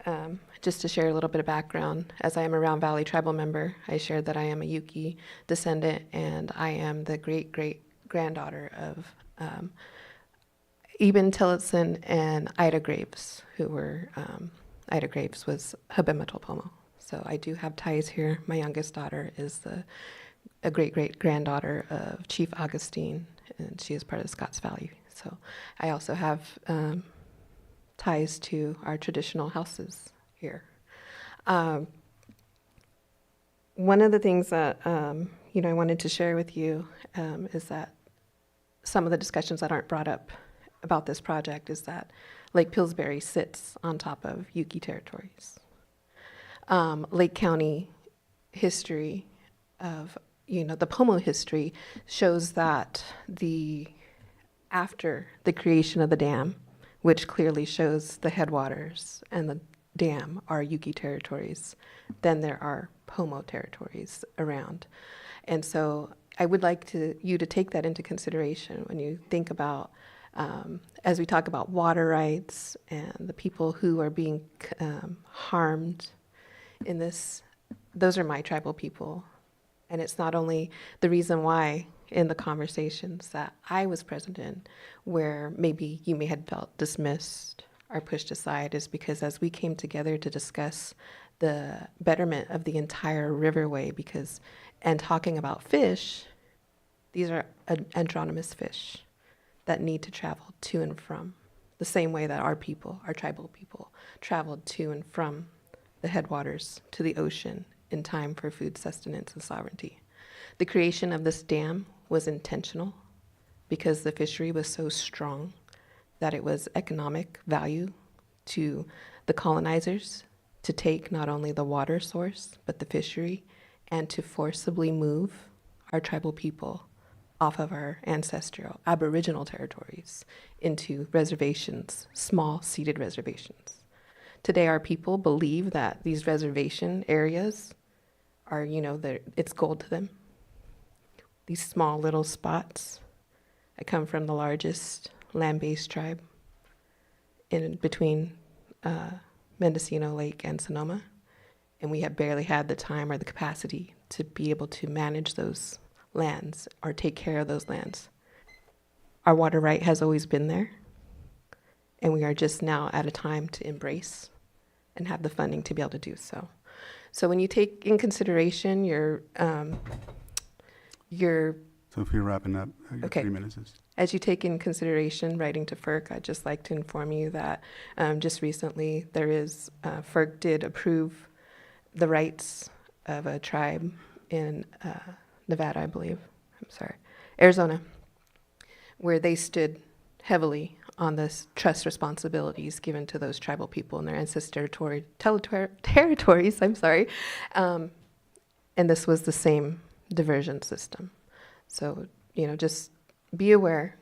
just to share a little bit of background, as I am a Round Valley tribal member, I shared that I am a Yuki descendant, and I am the great-great-granddaughter of Eben Tillotson and Ida Graves, who were, Ida Graves was Habematol Pomo. So I do have ties here. My youngest daughter is a great-great-granddaughter of Chief Augustine, and she is part of the Scotts Valley. So I also have ties to our traditional houses here. One of the things that I wanted to share with you is that some of the discussions that aren't brought up about this project is that Lake Pillsbury sits on top of Yuki territories. Lake County history of, the Pomo history shows that after the creation of the dam, which clearly shows the headwaters and the dam are Yuki territories, then there are Pomo territories around. And so I would like you to take that into consideration when you think about, as we talk about water rights and the people who are being harmed in this. Those are my tribal people. And it's not only the reason why in the conversations that I was present in, where maybe you may have felt dismissed or pushed aside, is because as we came together to discuss the betterment of the entire riverway, and talking about fish, these are andronymous fish that need to travel to and from, the same way that our people, our tribal people, traveled to and from the headwaters to the ocean in time for food sustenance and sovereignty. The creation of this dam was intentional because the fishery was so strong that it was economic value to the colonizers to take not only the water source, but the fishery, and to forcibly move our tribal people off of our ancestral Aboriginal territories into reservations, small ceded reservations. Today, our people believe that these reservation areas are, it's gold to them. These small little spots. I come from the largest land-based tribe in between Mendocino Lake and Sonoma, and we have barely had the time or the capacity to be able to manage those lands or take care of those lands. Our water right has always been there, and we are just now at a time to embrace and have the funding to be able to do so. So when you take in consideration your So if you're wrapping up, your Okay. 3 minutes is. As you take in consideration writing to FERC, I'd just like to inform you that just recently FERC did approve the rights of a tribe in Nevada, I believe. Arizona, where they stood heavily on the trust responsibilities given to those tribal people in their ancestral territories. And this was the same diversion system. So, just be aware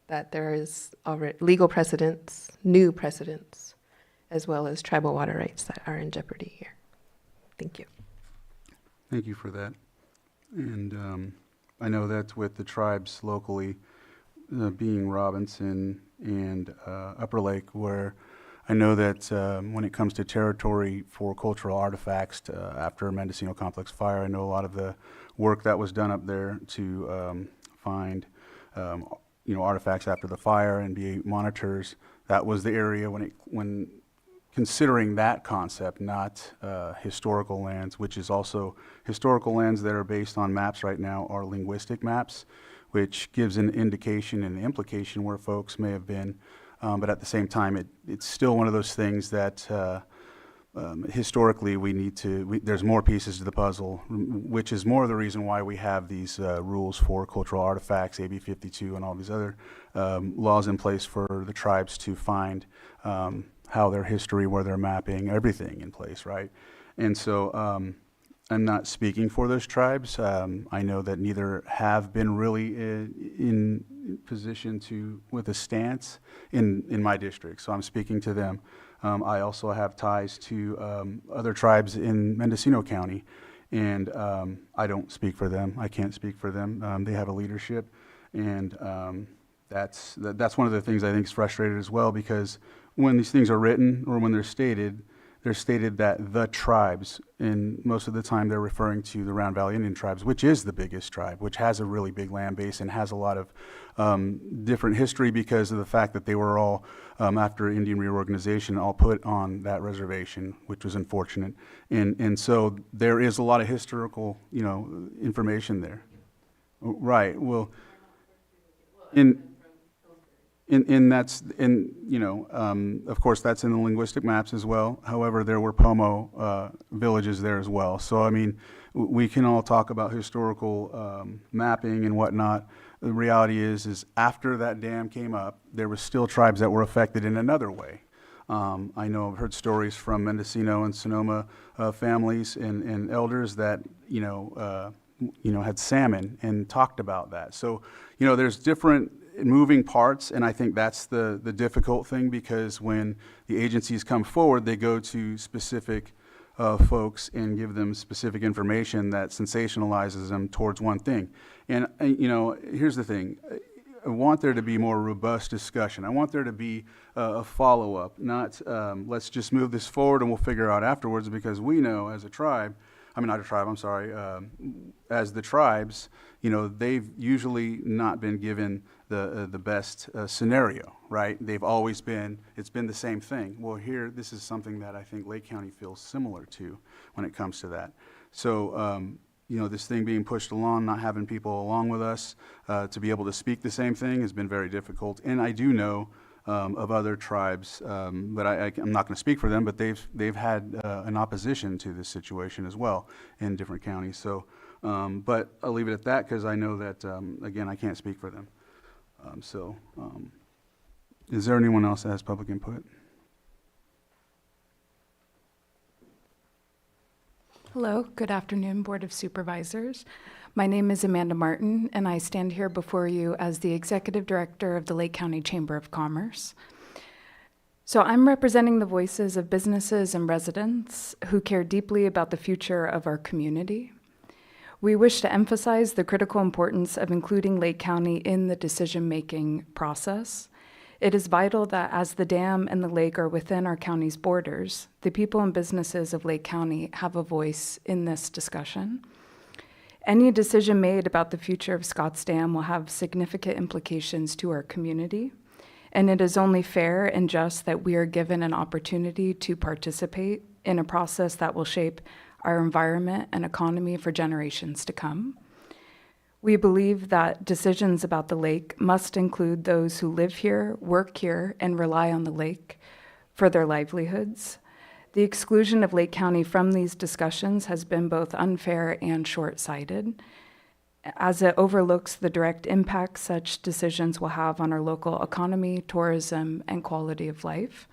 that there is already legal precedents, new precedents, as well as tribal water rights that are in jeopardy here. Thank you. Thank you for that. And I know that's with the tribes locally, being Robinson and Upper Lake, where I know that when it comes to territory for cultural artifacts after Mendocino Complex fire, I know a lot of the work that was done up there to find artifacts after the fire and be monitors. That was the area when considering that concept, not historical lands, which is also historical lands that are based on maps right now are linguistic maps, which gives an indication and implication where folks may have been. But at the same time, it's still one of those things that historically there's more pieces to the puzzle, which is more of the reason why we have these rules for cultural artifacts, AB 52, and all these other laws in place for the tribes to find how their history, where they're mapping, everything in place, right? And so I'm not speaking for those tribes. I know that neither have been really in position with a stance in my district, so I'm speaking to them. I also have ties to other tribes in Mendocino County, and I don't speak for them. I can't speak for them. They have a leadership, and that's one of the things I think is frustrating as well, because when these things are written or when they're stated that the tribes, and most of the time they're referring to the Round Valley Indian tribes, which is the biggest tribe, which has a really big land base and has a lot of different history because of the fact that they were all, after Indian reorganization, all put on that reservation, which was unfortunate. And so there is a lot of historical, information there. Right, well, of course, that's in the linguistic maps as well. However, there were Pomo villages there as well. So, I mean, we can all talk about historical mapping and whatnot. The reality is after that dam came up, there were still tribes that were affected in another way. I know I've heard stories from Mendocino and Sonoma families and elders that, had salmon and talked about that. So, there's different moving parts, and I think that's the difficult thing, because when the agencies come forward, they go to specific folks and give them specific information that sensationalizes them towards one thing. And, here's the thing. I want there to be more robust discussion. I want there to be a follow-up, not let's just move this forward and we'll figure out afterwards, because we know as a tribe, as the tribes, they've usually not been given the best scenario, right? It's been the same thing. Well, here, this is something that I think Lake County feels similar to when it comes to that. So, this thing being pushed along, not having people along with us to be able to speak the same thing has been very difficult. And I do know of other tribes, but I'm not going to speak for them, but they've had an opposition to this situation as well in different counties. So, but I'll leave it at that, because I know that, again, I can't speak for them. Is there anyone else that has public input? Hello, good afternoon, Board of Supervisors. My name is Amanda Martin, and I stand here before you as the Executive Director of the Lake County Chamber of Commerce. So I'm representing the voices of businesses and residents who care deeply about the future of our community. We wish to emphasize the critical importance of including Lake County in the decision-making process. It is vital that as the dam and the lake are within our county's borders, the people and businesses of Lake County have a voice in this discussion. Any decision made about the future of Scotts Dam will have significant implications to our community, and it is only fair and just that we are given an opportunity to participate in a process that will shape our environment and economy for generations to come. We believe that decisions about the lake must include those who live here, work here, and rely on the lake for their livelihoods. The exclusion of Lake County from these discussions has been both unfair and short-sighted, as it overlooks the direct impact such decisions will have on our local economy, tourism, and quality of life.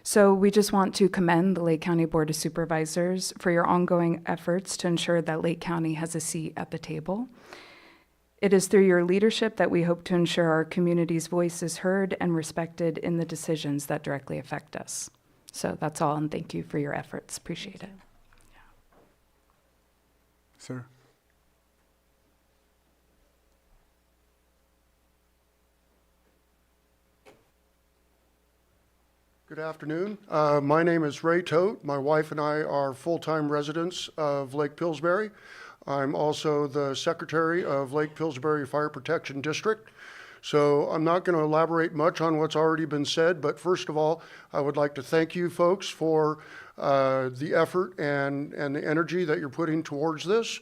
So we just want to commend the Lake County Board of Supervisors for your ongoing efforts to ensure that Lake County has a seat at the table. It is through your leadership that we hope to ensure our community's voice is heard and respected in the decisions that directly affect us. So that's all, and thank you for your efforts. Appreciate it. Sir? Good afternoon. My name is Ray Tote. My wife and I are full-time residents of Lake Pillsbury. I'm also the secretary of Lake Pillsbury Fire Protection District. So I'm not going to elaborate much on what's already been said, but first of all, I would like to thank you folks for the effort and the energy that you're putting towards this.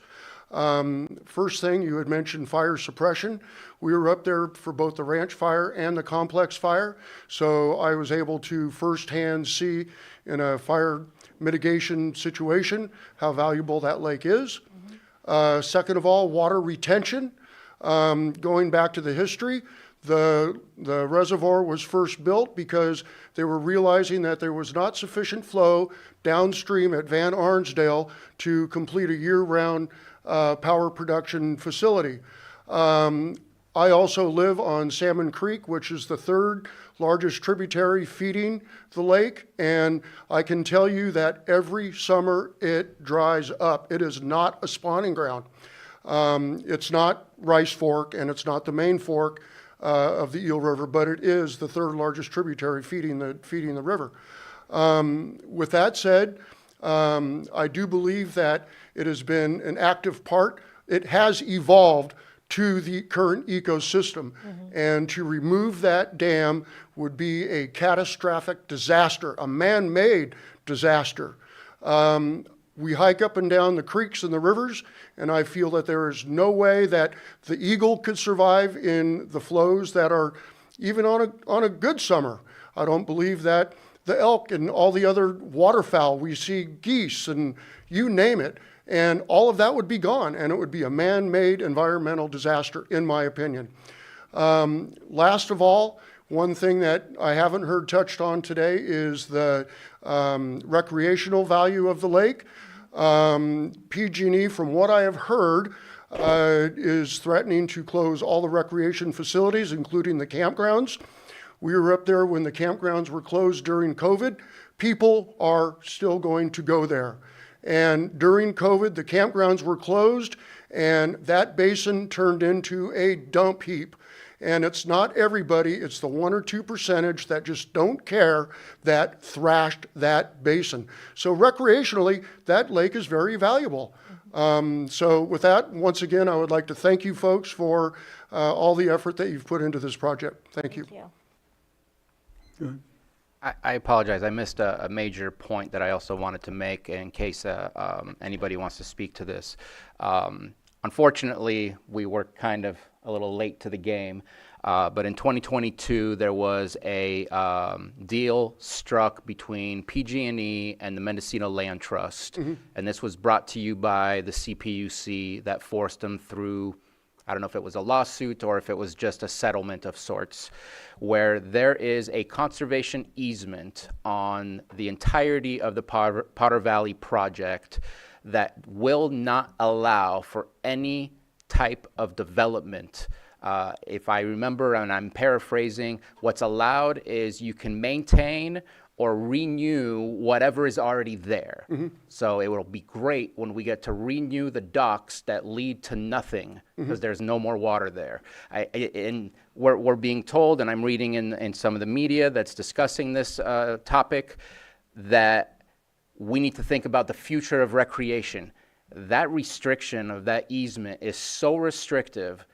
First thing, you had mentioned fire suppression. We were up there for both the ranch fire and the complex fire, so I was able to firsthand see in a fire mitigation situation how valuable that lake is. Second of all, water retention. Going back to the history, the reservoir was first built because they were realizing that there was not sufficient flow downstream at Van Arnsdale to complete a year-round power production facility. I also live on Salmon Creek, which is the third largest tributary feeding the lake, and I can tell you that every summer it dries up. It is not a spawning ground. It's not Rice Fork and it's not the main fork of the Eel River, but it is the third largest tributary feeding the river. With that said, I do believe that it has been an active part. It has evolved to the current ecosystem, and to remove that dam would be a catastrophic disaster, a man-made disaster. We hike up and down the creeks and the rivers, and I feel that there is no way that the eagle could survive in the flows that are even on a good summer. I don't believe that the elk and all the other waterfowl, we see geese and you name it, and all of that would be gone, and it would be a man-made environmental disaster, in my opinion. Last of all, one thing that I haven't heard touched on today is the recreational value of the lake. PG&E, from what I have heard, is threatening to close all the recreation facilities, including the campgrounds. We were up there when the campgrounds were closed during COVID. People are still going to go there. And during COVID, the campgrounds were closed, and that basin turned into a dump heap. And it's not everybody, it's the 1 or 2% that just don't care that thrashed that basin. So recreationally, that lake is very valuable. So with that, once again, I would like to thank you folks for all the effort that you've put into this project. Thank you. Go ahead. I apologize. I missed a major point that I also wanted to make in case anybody wants to speak to this. Unfortunately, we were kind of a little late to the game, but in 2022, there was a deal struck between PG&E and the Mendocino Land Trust, and this was brought to you by the CPUC that forced them through, I don't know if it was a lawsuit or if it was just a settlement of sorts, where there is a conservation easement on the entirety of the Potter Valley project that will not allow for any type of development If I remember, and I'm paraphrasing, what's allowed is you can maintain or renew whatever is already there. So it will be great when we get to renew the docks that lead to nothing because there's no more water there. And we're being told, and I'm reading in some of the media that's discussing this topic, that we need to think about the future of recreation. That restriction of that easement is so restrictive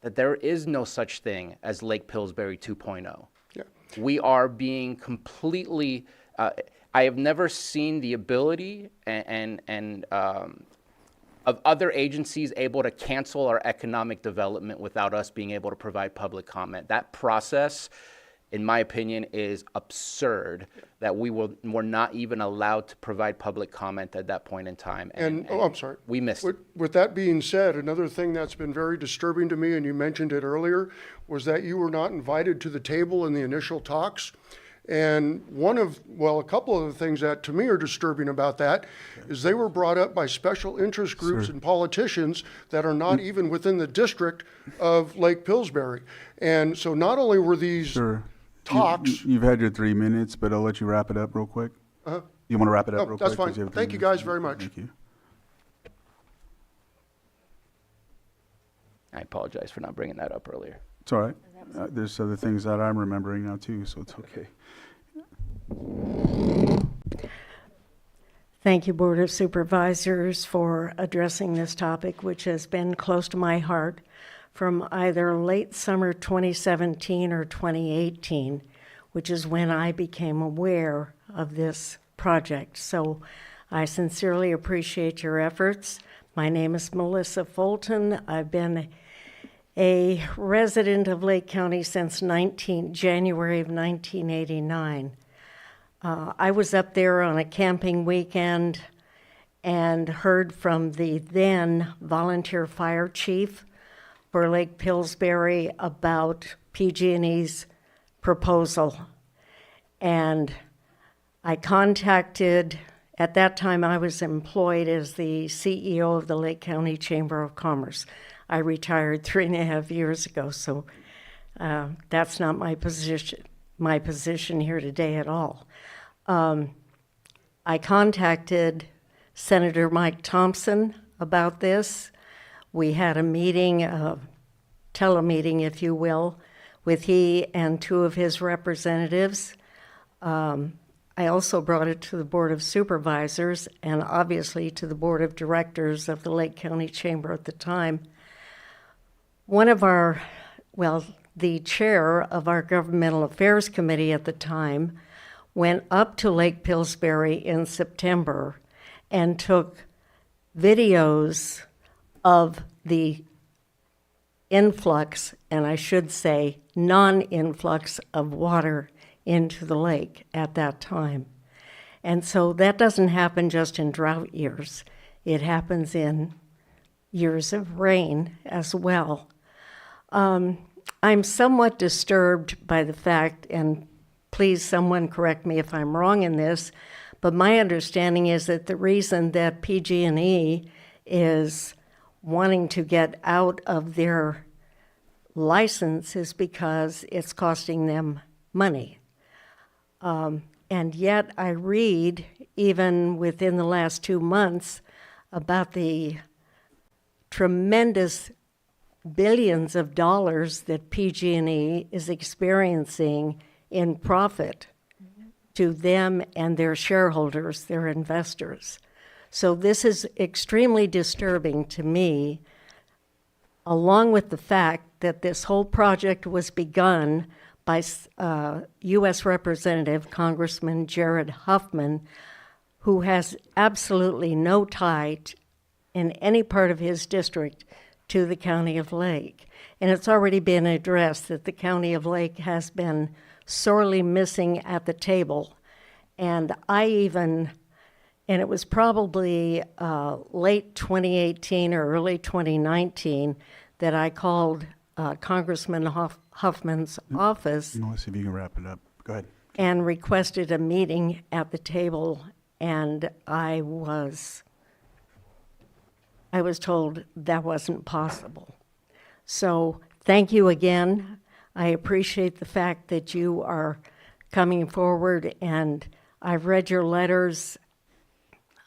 that there is no such thing as Lake Pillsbury 2.0. Yeah. We are being completely, I have never seen the ability of other agencies able to cancel our economic development without us being able to provide public comment. That process, in my opinion, is absurd that we're not even allowed to provide public comment at that point in time. And I'm sorry. We missed it. With that being said, another thing that's been very disturbing to me, and you mentioned it earlier, was that you were not invited to the table in the initial talks. And a couple of the things that to me are disturbing about that is they were brought up by special interest groups and politicians that are not even within the district of Lake Pillsbury. And so not only were these talks. You've had your 3 minutes, but I'll let you wrap it up real quick. You want to wrap it up real quick? That's fine. 'Cause you have 3 Thank you minutes. guys very much. Thank you. I apologize for not bringing that up earlier. It's all right. There's other things that I'm remembering now too, so it's okay. Thank you, Board of Supervisors, for addressing this topic, which has been close to my heart from either late summer 2017 or 2018, which is when I became aware of this project. So I sincerely appreciate your efforts. My name is Melissa Fulton. I've been a resident of Lake County since January of 1989. I was up there on a camping weekend and heard from the then volunteer fire chief for Lake Pillsbury about PG&E's proposal. And I contacted, at that time I was employed as the CEO of the Lake County Chamber of Commerce. I retired 3.5 years ago, so that's not my position here today at all. I contacted Senator Mike Thompson about this. We had a meeting, telemeeting, if you will, with he and 2 of his representatives. I also brought it to the Board of Supervisors and obviously to the Board of Directors of the Lake County Chamber at the time. The chair of our Governmental Affairs Committee at the time went up to Lake Pillsbury in September and took videos of the influx, and I should say non-influx of water into the lake at that time. And so that doesn't happen just in drought years. It happens in years of rain as well. I'm somewhat disturbed by the fact, and please someone correct me if I'm wrong in this, but my understanding is that the reason that PG&E is wanting to get out of their license is because it's costing them money. And yet I read, even within the last 2 months, about the tremendous billions of dollars that PG&E is experiencing in profit to them and their shareholders, their investors. So this is extremely disturbing to me, along with the fact that this whole project was begun by U.S. Representative Congressman Jared Huffman, who has absolutely no tie in any part of his district to the County of Lake. And it's already been addressed that the County of Lake has been sorely missing at the table. And and it was probably late 2018 or early 2019 that I called Congressman Huffman's office. Let's see if you can wrap it up. Go ahead. And requested a meeting at the table, and I was told that wasn't possible. So thank you again. I appreciate the fact that you are coming forward, and I've read your letters.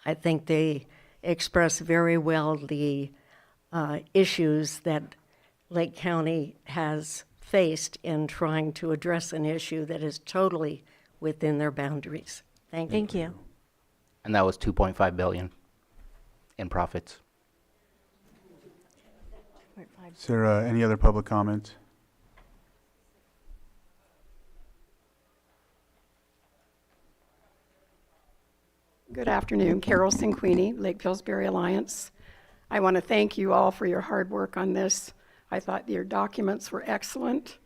I think they express very well the issues that Lake County has faced in trying to address an issue that is totally within their boundaries. Thank you. Thank you. And that was 2.5 billion in profits. Is there any other public comment? Good afternoon, Carol Cinquini, Lake Pillsbury Alliance. I want to thank you all for your hard work on this. I thought your documents were excellent.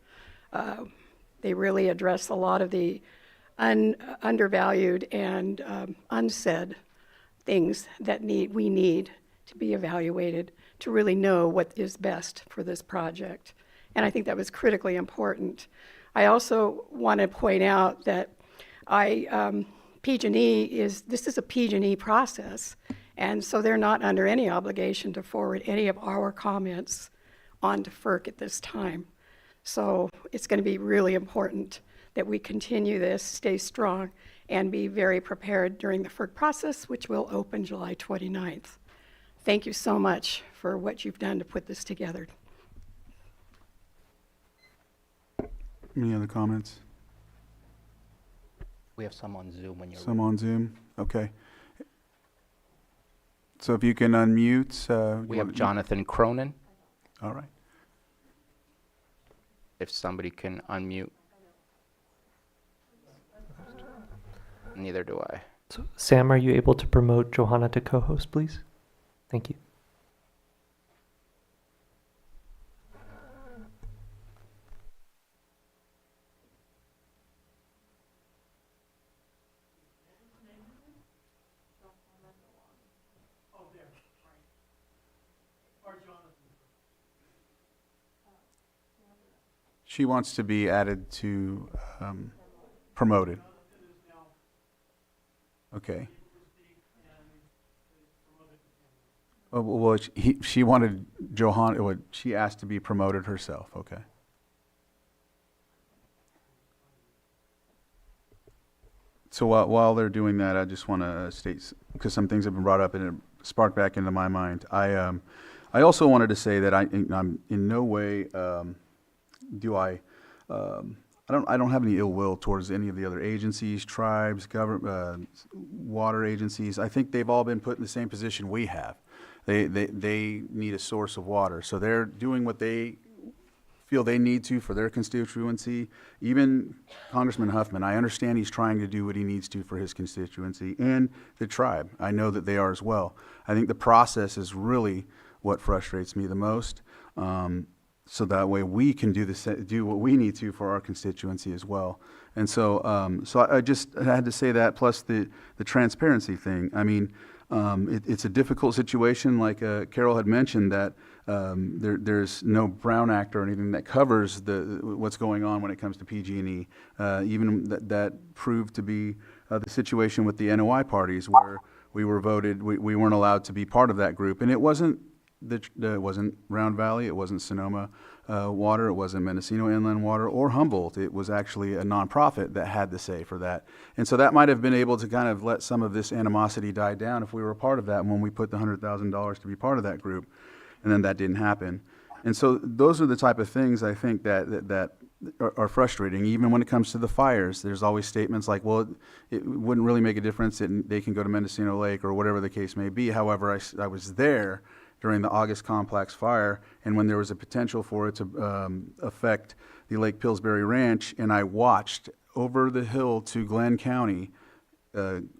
They really address a lot of the undervalued and unsaid things that we need to be evaluated to really know what is best for this project. And I think that was critically important. I also want to point out that PG&E this is a PG&E process, and so they're not under any obligation to forward any of our comments on to FERC at this time. So it's going to be really important that we continue this, stay strong, and be very prepared during the FERC process, which will open July 29th. Thank you so much for what you've done to put this together. Any other comments? We have some on Zoom when you're Some on Zoom? Okay. So if you can unmute. We have Jonathan Cronin, All right. if somebody can unmute. Neither do I. So, Sam, are you able to promote Johanna to co-host, please? Thank you. She wants to be added to promoted. Okay. Oh, well, she wanted Johanna, she asked to be promoted herself, okay. So while they're doing that, I just want to state, because some things have been brought up and it sparked back into my mind. I also wanted to say that I'm in no way do I don't have any ill will towards any of the other agencies, tribes, government, water agencies. I think they've all been put in the same position we have. They need a source of water, so they're doing what they feel they need to for their constituency. Even Congressman Huffman, I understand he's trying to do what he needs to for his constituency and the tribe. I know that they are as well. I think the process is really what frustrates me the most. So that way we can do what we need to for our constituency as well. And so, I just had to say that, plus the transparency thing. I mean, it's a difficult situation, like Carol had mentioned, that there's no Brown Act or anything that covers what's going on when it comes to PG&E. Even that proved to be the situation with the NOI parties, where we weren't allowed to be part of that group, and it wasn't Round Valley, it wasn't Sonoma Water, it wasn't Mendocino Inland Water or Humboldt. It was actually a nonprofit that had the say for that. And so that might have been able to kind of let some of this animosity die down if we were a part of that when we put the $100,000 to be part of that group. And then that didn't happen. And so those are the type of things I think that are frustrating. Even when it comes to the fires, there's always statements like, well, it wouldn't really make a difference, they can go to Mendocino Lake or whatever the case may be. However, I was there during the August Complex fire, and when there was a potential for it to affect the Lake Pillsbury Ranch, and I watched over the hill to Glenn County,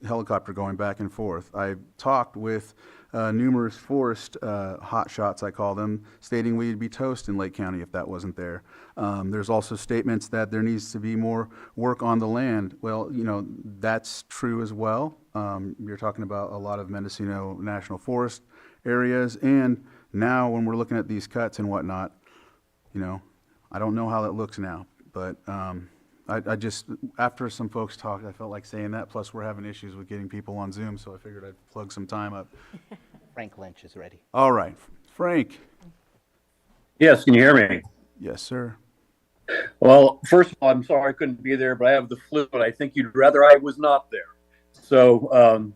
helicopter going back and forth. I talked with numerous forest hotshots, I call them, stating we'd be toast in Lake County if that wasn't there. There's also statements that there needs to be more work on the land. Well, that's true as well. You're talking about a lot of Mendocino National Forest areas, and now when we're looking at these cuts and whatnot, I don't know how that looks now, but I just, after some folks talked, I felt like saying that, plus we're having issues with getting people on Zoom, so I figured I'd plug some time up. Frank Lynch is ready. All right, Frank. Yes, can you hear me? Yes, sir. Well, first of all, I'm sorry I couldn't be there, but I have the flu, and I think you'd rather I was not there. So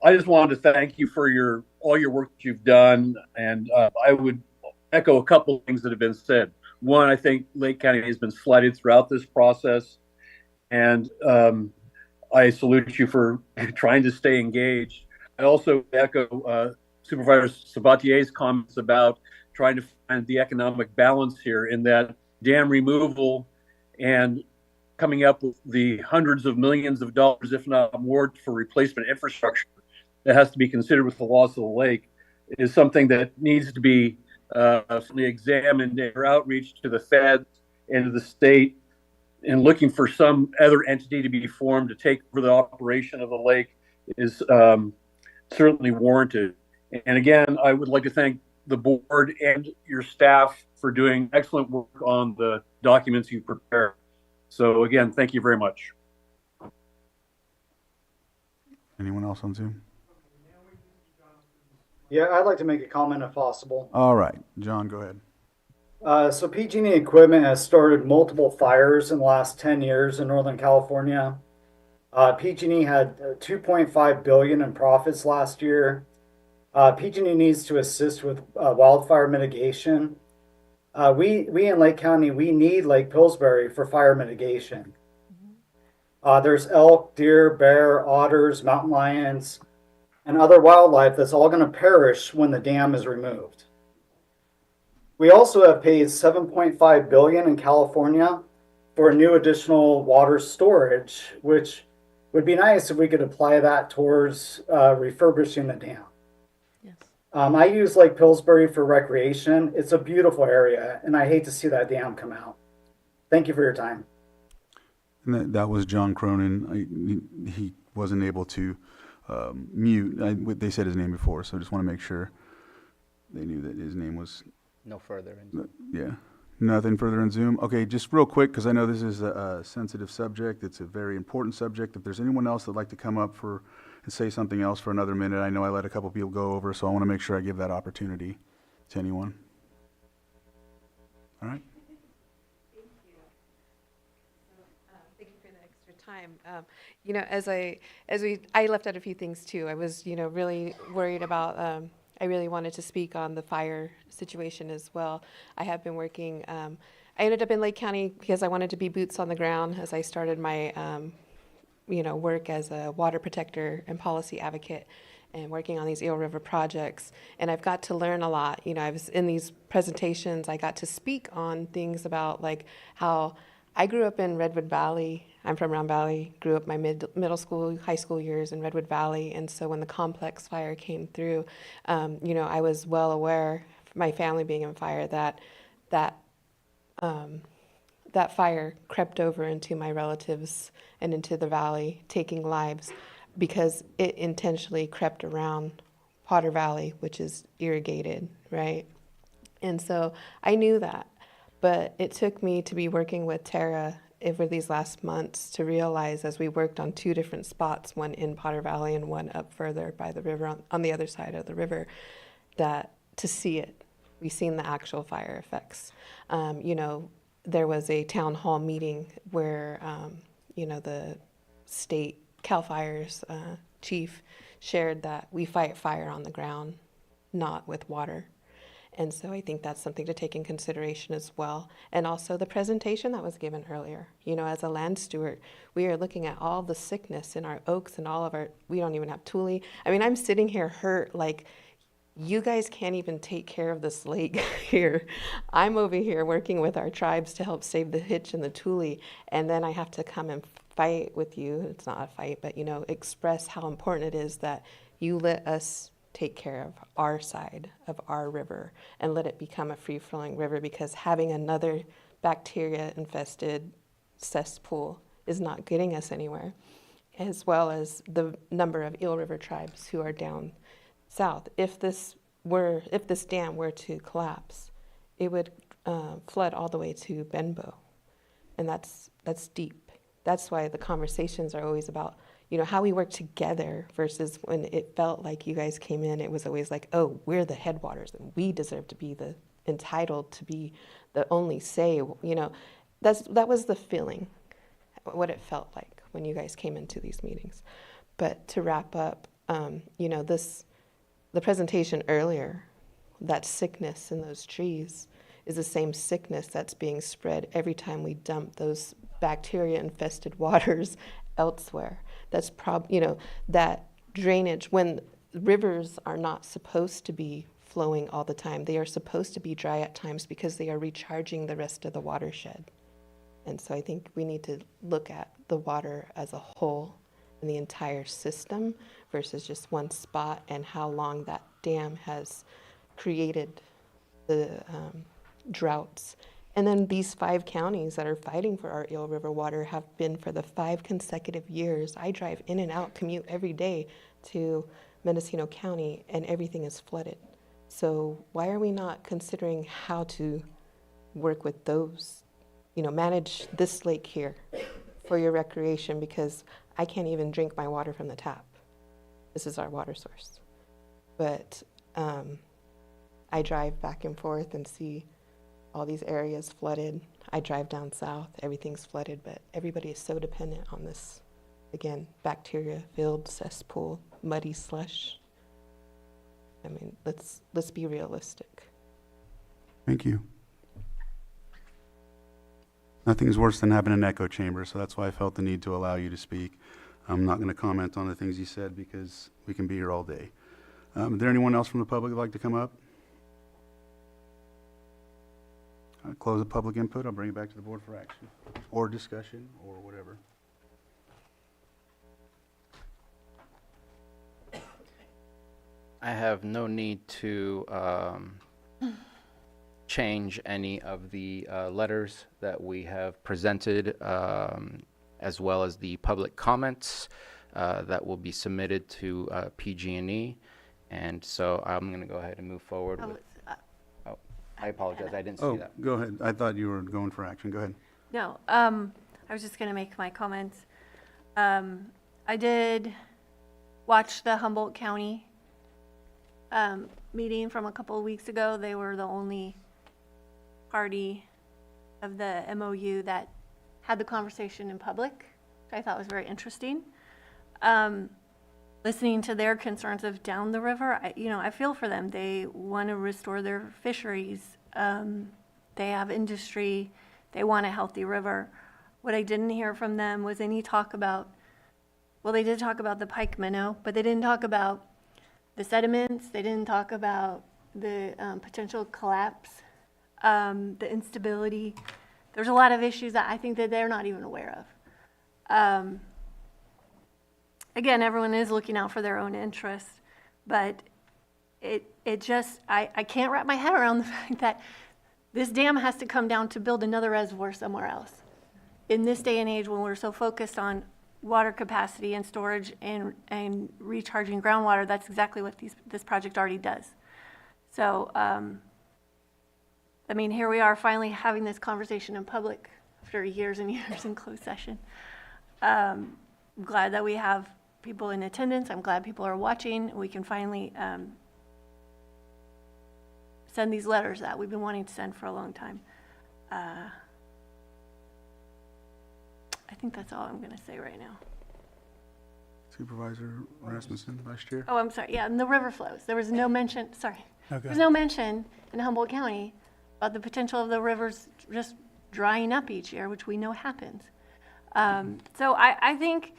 I just wanted to thank you for all your work that you've done, and I would echo a couple of things that have been said. One, I think Lake County has been slighted throughout this process, and I salute you for trying to stay engaged. I also echo Supervisor Sabatier's comments about trying to find the economic balance here in that dam removal and coming up with the hundreds of millions of dollars, if not more, for replacement infrastructure that has to be considered with the loss of the lake is something that needs to be examined in our outreach to the feds and to the state and looking for some other entity to be formed to take over the operation of the lake is certainly warranted. And again, I would like to thank the board and your staff for doing excellent work on the documents you prepared. So again, thank you very much. Anyone else on Zoom? Yeah, I'd like to make a comment if possible. All right, John, go ahead. So PG&E Equipment has started multiple fires in the last 10 years in Northern California. PG&E had $2.5 billion in profits last year. PG&E needs to assist with wildfire mitigation. We in Lake County, we need Lake Pillsbury for fire mitigation. There's elk, deer, bear, otters, mountain lions, and other wildlife that's all going to perish when the dam is removed. We also have paid $7.5 billion in California for new additional water storage, which would be nice if we could apply that towards refurbishing the dam. Yes. I use Lake Pillsbury for recreation. It's a beautiful area, and I hate to see that dam come out. Thank you for your time. And that was John Cronin. He wasn't able to mute. They said his name before, so I just want to make sure they knew that his name was... No further. Yeah. Nothing further in Zoom. Okay, just real quick, because I know this is a sensitive subject. It's a very important subject. If there's anyone else that'd like to come up and say something else for another minute, I know I let a couple people go over, so I want to make sure I give that opportunity to anyone. All right. Thank you for the extra time. I left out a few things too. I was, really worried about. I really wanted to speak on the fire situation as well. I have been working. I ended up in Lake County because I wanted to be boots on the ground as I started my, work as a water protector and policy advocate, and working on these Eel River projects. And I've got to learn a lot. I was in these presentations. I got to speak on things about like how I grew up in Redwood Valley. I'm from Round Valley, grew up my middle school, high school years in Redwood Valley. And so when the complex fire came through, I was well aware, my family being in fire, that fire crept over into my relatives and into the valley, taking lives because it intentionally crept around Potter Valley, which is irrigated, right? And so I knew that. But it took me to be working with Tara over these last months to realize, as we worked on two different spots, one in Potter Valley and one up further by the river on the other side of the river, that to see it, we've seen the actual fire effects. There was a town hall meeting where, the state CAL FIRE's chief shared that we fight fire on the ground, not with water. And so I think that's something to take in consideration as well. And also the presentation that was given earlier. As a land steward, we are looking at all the sickness in our oaks and all of we don't even have tule. I mean, I'm sitting here hurt, like, you guys can't even take care of this lake here. I'm over here working with our tribes to help save the hitch and the tule. And then I have to come and fight with you. It's not a fight, but, express how important it is that you let us take care of our side of our river and let it become a free-flowing river, because having another bacteria-infested cesspool is not getting us anywhere, as well as the number of Eel River tribes who are down south. If this dam were to collapse, it would flood all the way to Benbow, and that's deep. That's why the conversations are always about how we work together, versus when it felt like you guys came in, it was always like, oh, we're the headwaters and we deserve to be the entitled to be the only say, you know, that was the feeling, what it felt like when you guys came into these meetings. But to wrap up, you know, the presentation earlier, that sickness in those trees is the same sickness that's being spread every time we dump those bacteria-infested waters elsewhere. That's you know, that drainage, when rivers are not supposed to be flowing all the time, they are supposed to be dry at times because they are recharging the rest of the watershed. And so I think we need to look at the water as a whole and the entire system versus just one spot, and how long that dam has created the droughts. And then these 5 counties that are fighting for our Eel River water have been for the 5 consecutive years. I drive in and out, commute every day to Mendocino County, and everything is flooded. So why are we not considering how to work with those, you know, manage this lake here for your recreation? Because I can't even drink my water from the tap. This is our water source. But I drive back and forth and see all these areas flooded. I drive down south, everything's flooded, but everybody is so dependent on this, again, bacteria-filled cesspool, muddy slush. I mean, let's be realistic. Thank you. Nothing's worse than having an echo chamber, so that's why I felt the need to allow you to speak. I'm not going to comment on the things you said because we can be here all day. Is there anyone else from the public who'd like to come up? I'll close the public input. I'll bring it back to the board for action or discussion or whatever. I have no need to change any of the letters that we have presented, as well as the public comments that will be submitted to PG&E. And so I'm going to go ahead and move forward with... Oh, I apologize. I didn't see that. Go ahead. I thought you were going for action. Go ahead. No, I was just going to make my comments. I did watch the Humboldt County meeting from a couple of weeks ago. They were the only party of the MOU that had the conversation in public, which I thought was very interesting. Listening to their concerns of down the river, I feel for them. They want to restore their fisheries. They have industry. They want a healthy river. What I didn't hear from them was any talk about, well, they did talk about the pike minnow, but they didn't talk about the sediments. They didn't talk about the potential collapse, the instability. There's a lot of issues that I think that they're not even aware of. Again, everyone is looking out for their own interests, but it just, I can't wrap my head around the fact that this dam has to come down to build another reservoir somewhere else. In this day and age when we're so focused on water capacity and storage and recharging groundwater, that's exactly what this project already does. So, I mean, here we are finally having this conversation in public after years and years in closed session. I'm glad that we have people in attendance. I'm glad people are watching. We can finally send these letters that we've been wanting to send for a long time. I think that's all I'm going to say right now. Supervisor Rasmussen, Vice Chair. Oh, I'm sorry. Yeah, and the river flows. There was no mention, sorry. Okay. There was no mention in Humboldt County about the potential of the rivers just drying up each year, which we know happens. So I think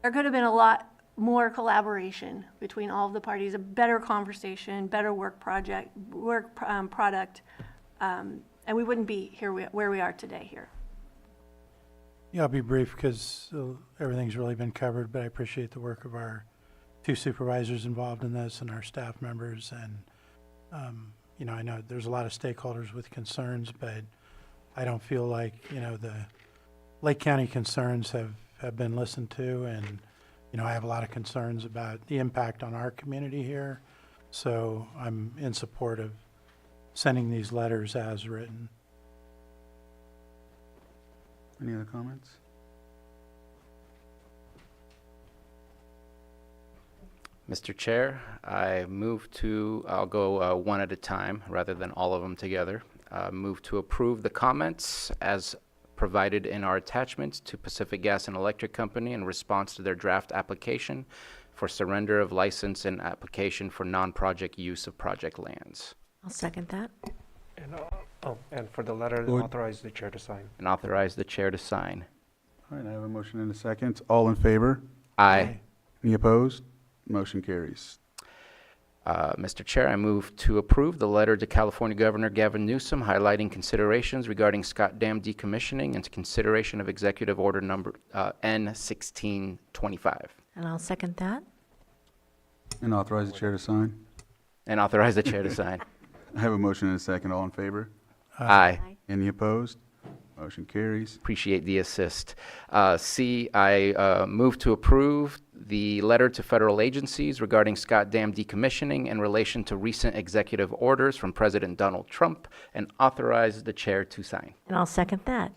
there could have been a lot more collaboration between all of the parties, a better conversation, better product, and we wouldn't be here where we are today here. Yeah, I'll be brief because everything's really been covered, but I appreciate the work of our 2 supervisors involved in this and our staff members. And, I know there's a lot of stakeholders with concerns, but I don't feel like, the Lake County concerns have been listened to. And, I have a lot of concerns about the impact on our community here. So I'm in support of sending these letters as written. Any other comments? Mr. Chair, I'll go one at a time rather than all of them together. Move to approve the comments as provided in our attachments to Pacific Gas and Electric Company in response to their draft application for surrender of license and application for non-project use of project lands. I'll second that. And for the letter, Lloyd. authorize the chair to sign. And authorize the chair to sign. All right, I have a motion and a second. All in favor? Aye. Any opposed? Motion carries. Mr. Chair, I move to approve the letter to California Governor Gavin Newsom highlighting considerations regarding Scott Dam decommissioning and consideration of Executive Order number N1625. And I'll second that. And authorize the chair to sign. And authorize the chair to sign. I have a motion and a second. All in favor? Aye. Any opposed? Motion carries. Appreciate the assist. C, I move to approve the letter to federal agencies regarding Scott Dam decommissioning in relation to recent executive orders from President Donald Trump and authorize the chair to sign. And I'll second that.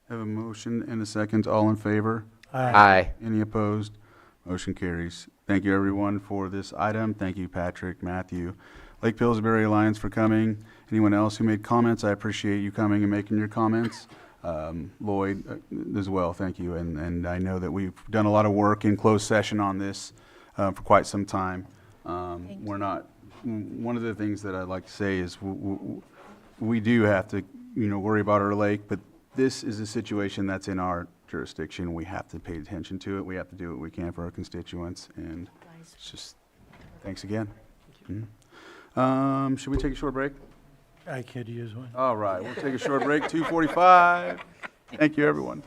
I have a motion and a second. All in favor? Aye. Any opposed? Motion carries. Thank you, everyone, for this item. Thank you, Patrick, Matthew, Lake Pillsbury Alliance for coming. Anyone else who made comments, I appreciate you coming and making your comments. Lloyd as well, thank you. And I know that we've done a lot of work in closed session on this for quite some time. We're not, one of the things that I'd like to say is we do have to, worry about our lake, but this is a situation that's in our jurisdiction. We have to pay attention to it. We have to do what we can for our constituents. And it's just, thanks again. Should we take a short break? I could use one. All right, we'll take a short break, 2:45. Thank you, everyone.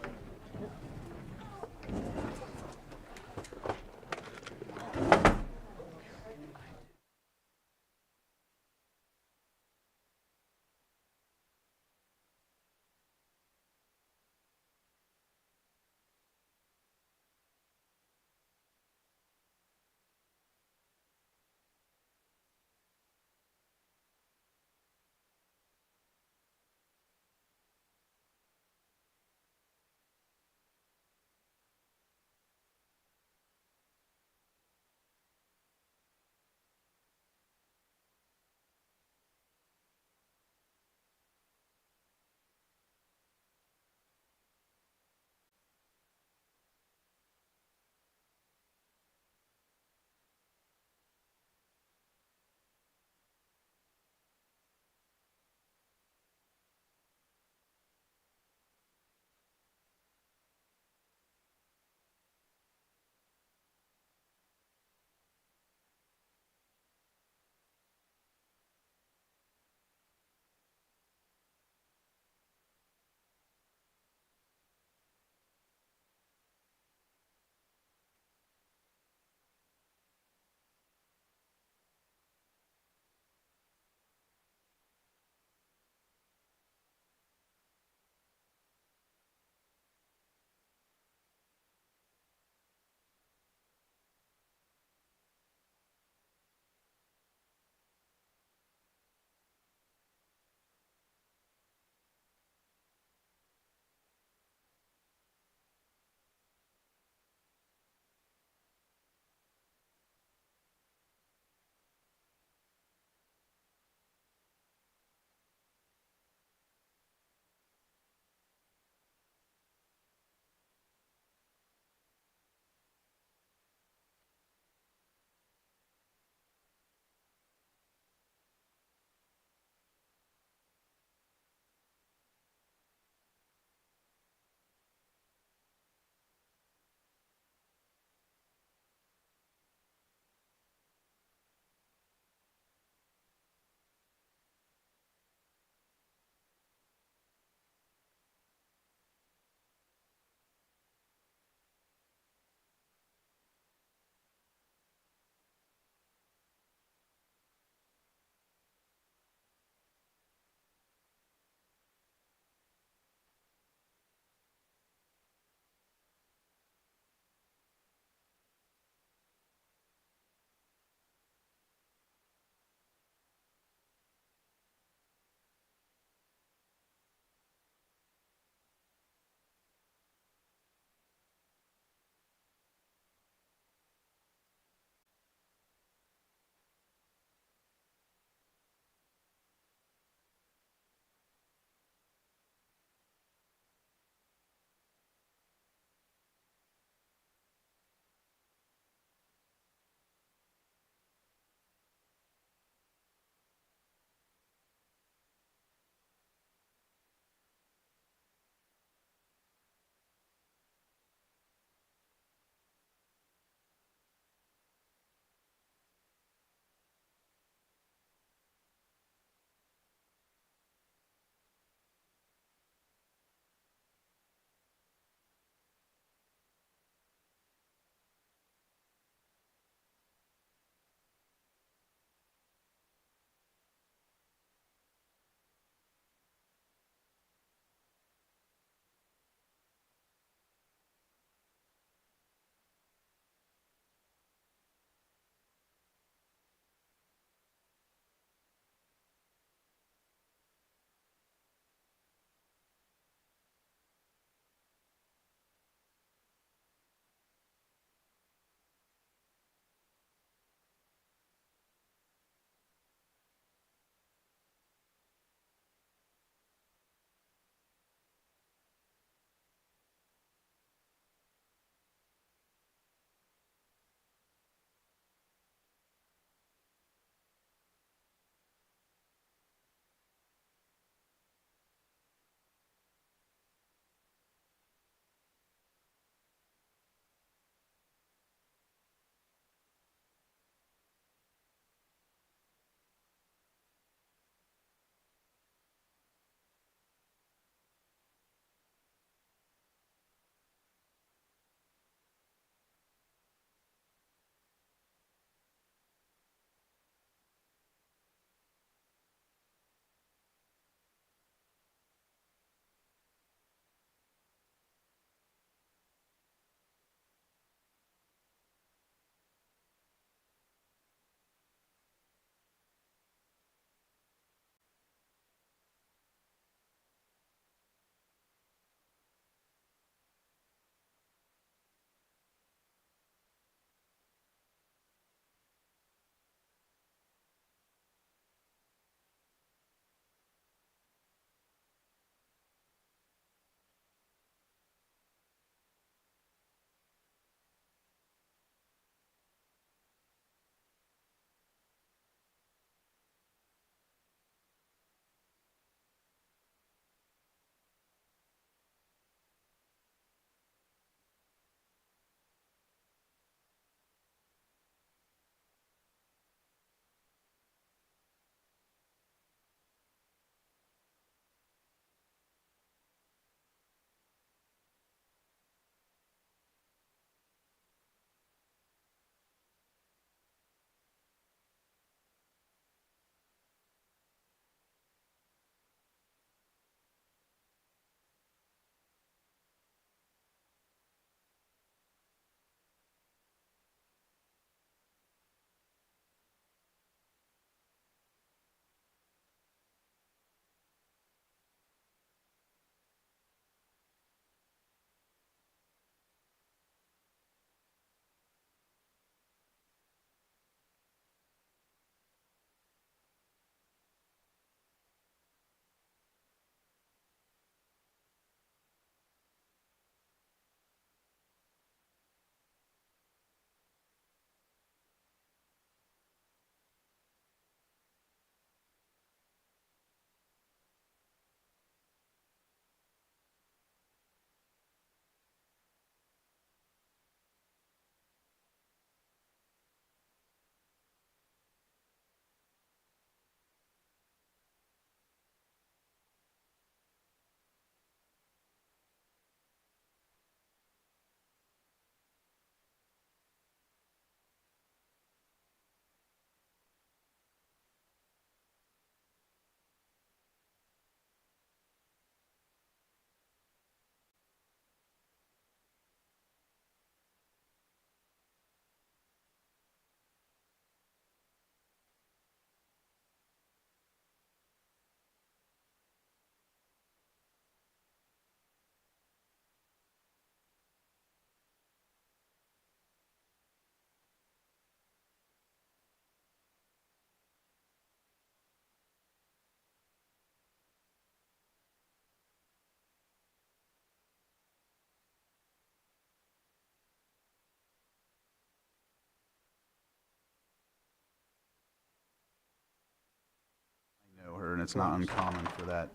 and it's not uncommon for that.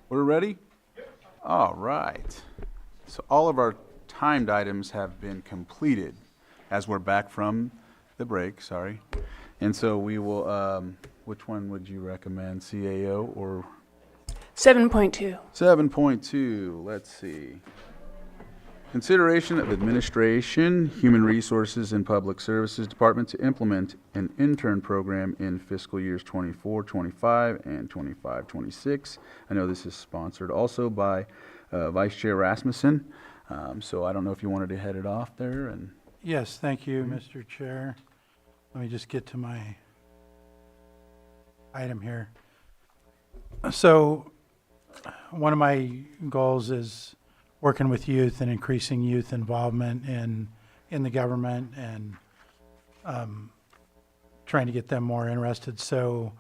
We're ready? All right. So all of our timed items have been completed as we're back from the break, sorry. And so we will, which one would you recommend, CAO or? 7.2. 7.2, let's see. Consideration of Administration, Human Resources, and Public Services Department to implement an intern program in fiscal years 24, 25, and 25, 26. I know this is sponsored also by Vice Chair Rasmussen. So I don't know if you wanted to head it off there and. Yes, thank you, Mr. Chair. Let me just get to my item here. So one of my goals is working with youth and increasing youth involvement in the government and trying to get them more interested. So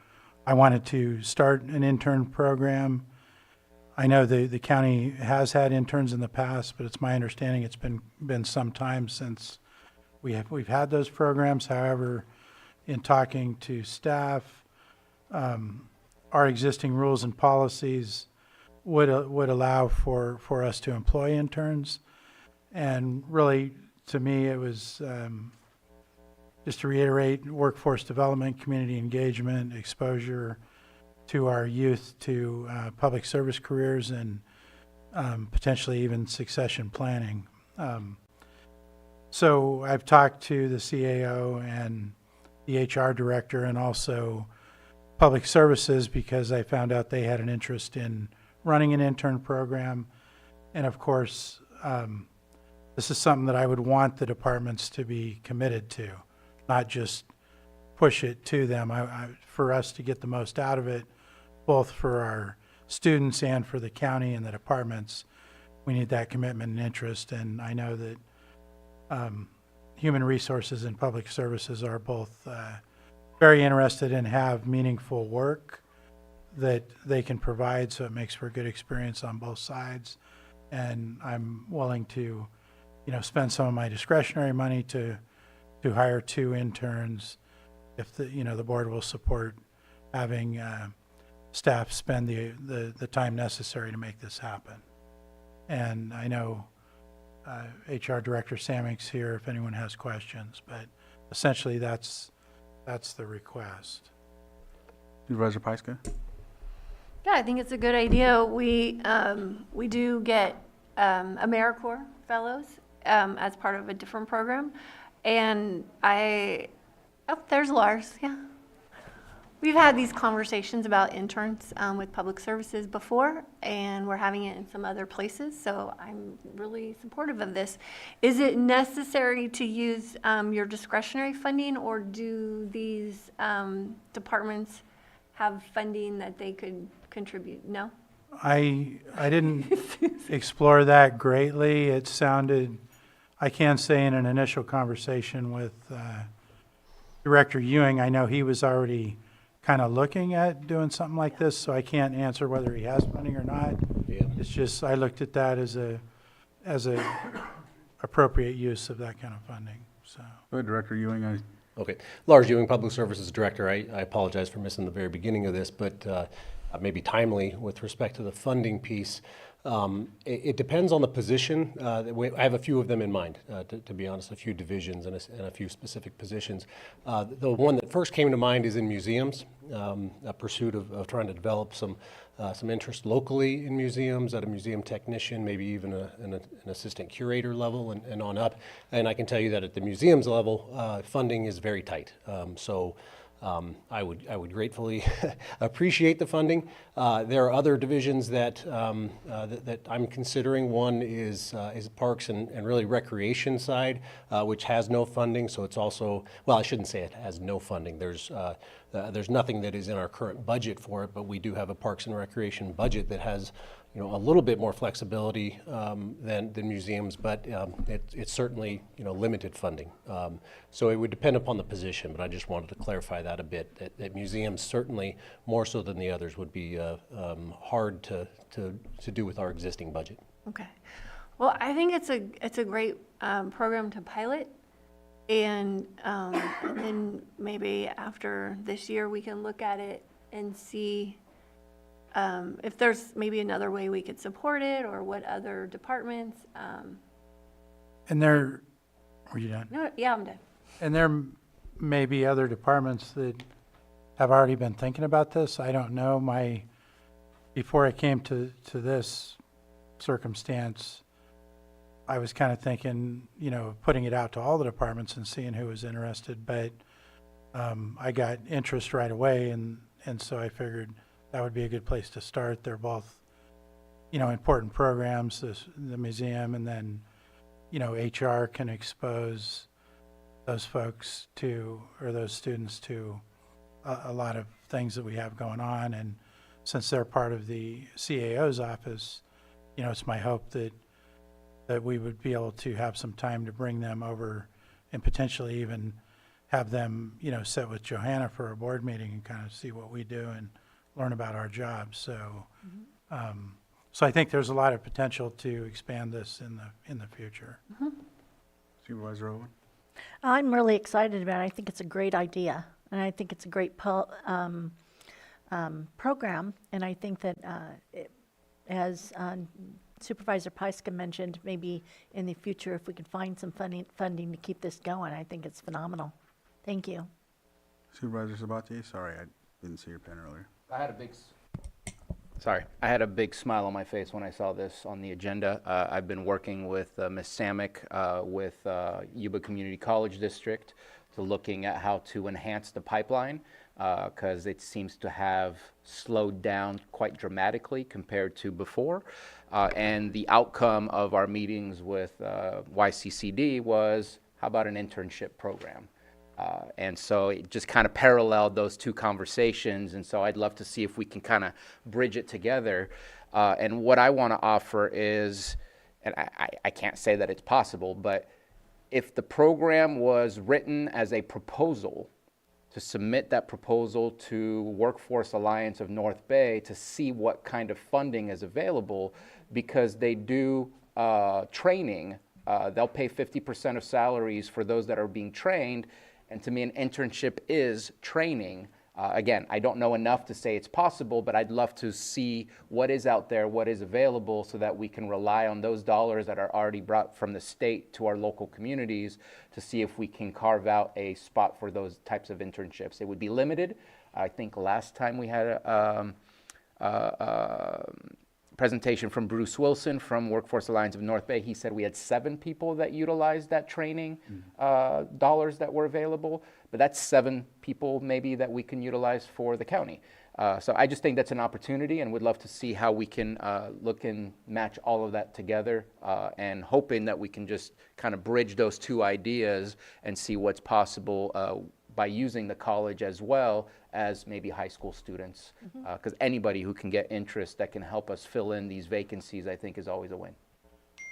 I wanted to start an intern program. I know the county has had interns in the past, but it's my understanding it's been some time since we've had those programs. However, in talking to staff, our existing rules and policies would allow for us to employ interns. And really, to me, it was just to reiterate, workforce development, community engagement, exposure to our youth to public service careers, and potentially even succession planning. So I've talked to the CAO and the HR director and also Public Services because I found out they had an interest in running an intern program. And of course, this is something that I would want the departments to be committed to, not just push it to them. For us to get the most out of it, both for our students and for the county and the departments, we need that commitment and interest. And I know that Human Resources and Public Services are both very interested and have meaningful work that they can provide, so it makes for a good experience on both sides. And I'm willing to, spend some of my discretionary money to hire 2 interns if the board will support having staff spend the time necessary to make this happen. And I know HR Director Samick's here if anyone has questions, but essentially that's the request. Supervisor Pyska? Yeah, I think it's a good idea. We do get AmeriCorps fellows as part of a different program. And there's Lars, yeah. We've had these conversations about interns with Public Services before, and we're having it in some other places, so I'm really supportive of this. Is it necessary to use your discretionary funding, or do these departments have funding that they could contribute? No? I didn't explore that greatly. It sounded, I can say in an initial conversation with Director Ewing, I know he was already kind of looking at doing something like this, so I can't answer whether he has funding or not. Yeah. It's just, I looked at that as a appropriate use of that kind of funding, so. Go ahead, Director Ewing. Okay. Lars Ewing, Public Services Director. I apologize for missing the very beginning of this, but maybe timely with respect to the funding piece. It depends on the position. I have a few of them in mind, to be honest, a few divisions and a few specific positions. The one that first came to mind is in museums, a pursuit of trying to develop some interest locally in museums at a museum technician, maybe even an assistant curator level and on up. And I can tell you that at the museums level, funding is very tight. I would gratefully appreciate the funding. There are other divisions that I'm considering. One is parks and really recreation side, which has no funding. So it's also, well, I shouldn't say it has no funding. There's nothing that is in our current budget for it, but we do have a parks and recreation budget that has a little bit more flexibility than museums, but it's certainly limited funding. So it would depend upon the position, but I just wanted to clarify that a bit. That museums certainly more so than the others would be hard to do with our existing budget. Okay. Well, I think it's a great program to pilot. And then maybe after this year, we can look at it and see if there's maybe another way we could support it or what other departments. And there, were you done? No, yeah, I'm done. And there may be other departments that have already been thinking about this. I don't know. Before I came to this circumstance, I was kind of thinking, putting it out to all the departments and seeing who was interested, but I got interest right away, and so I figured that would be a good place to start. They're both, important programs, the museum, and then, HR can expose those folks or those students to a lot of things that we have going on. And since they're part of the CAO's office, it's my hope that we would be able to have some time to bring them over and potentially even have them, sit with Johanna for a board meeting and kind of see what we do and learn about our jobs. So, so I think there's a lot of potential to expand this in the future. Supervisor Owen? I'm really excited about it. I think it's a great idea, and I think it's a great program, and I think that as Supervisor Pyska mentioned, maybe in the future, if we could find some funding to keep this going, I think it's phenomenal. Thank you. Supervisor Sabatier? Sorry, I didn't see your pen earlier. I had a big smile on my face when I saw this on the agenda. I've been working with Ms. Samick with Yuba Community College District to looking at how to enhance the pipeline because it seems to have slowed down quite dramatically compared to before. And the outcome of our meetings with YCCD was, how about an internship program? And so it just kind of paralleled those two conversations. And so I'd love to see if we can kind of bridge it together. And what I want to offer is, and I can't say that it's possible, but if the program was written as a proposal, to submit that proposal to Workforce Alliance of North Bay to see what kind of funding is available, because they do training. They'll pay 50% of salaries for those that are being trained. And to me, an internship is training. Again, I don't know enough to say it's possible, but I'd love to see what is out there, what is available, so that we can rely on those dollars that are already brought from the state to our local communities to see if we can carve out a spot for those types of internships. It would be limited. I think last time we had a presentation from Bruce Wilson from Workforce Alliance of North Bay. He said we had 7 people that utilized that training dollars that were available, but that's 7 people maybe that we can utilize for the county. So I just think that's an opportunity, and would love to see how we can look and match all of that together, and hoping that we can just kind of bridge those two ideas and see what's possible by using the college as well as maybe high school students, because anybody who can get interest that can help us fill in these vacancies, I think, is always a win.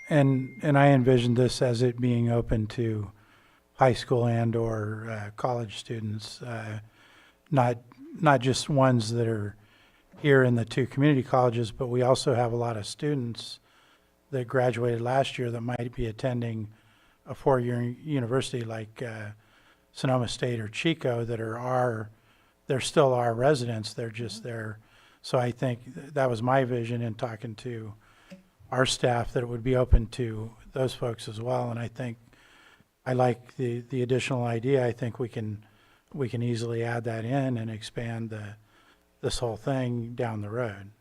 And I envision this as it being open to high school and or college students, not just ones that are here in the 2 community colleges, but we also have a lot of students that graduated last year that might be attending a 4-year university like Sonoma State or Chico that they're still our residents. They're just there. So I think that was my vision in talking to our staff, that it would be open to those folks as well. And I think I like the additional idea. I think we can easily add that in and expand this whole thing down the road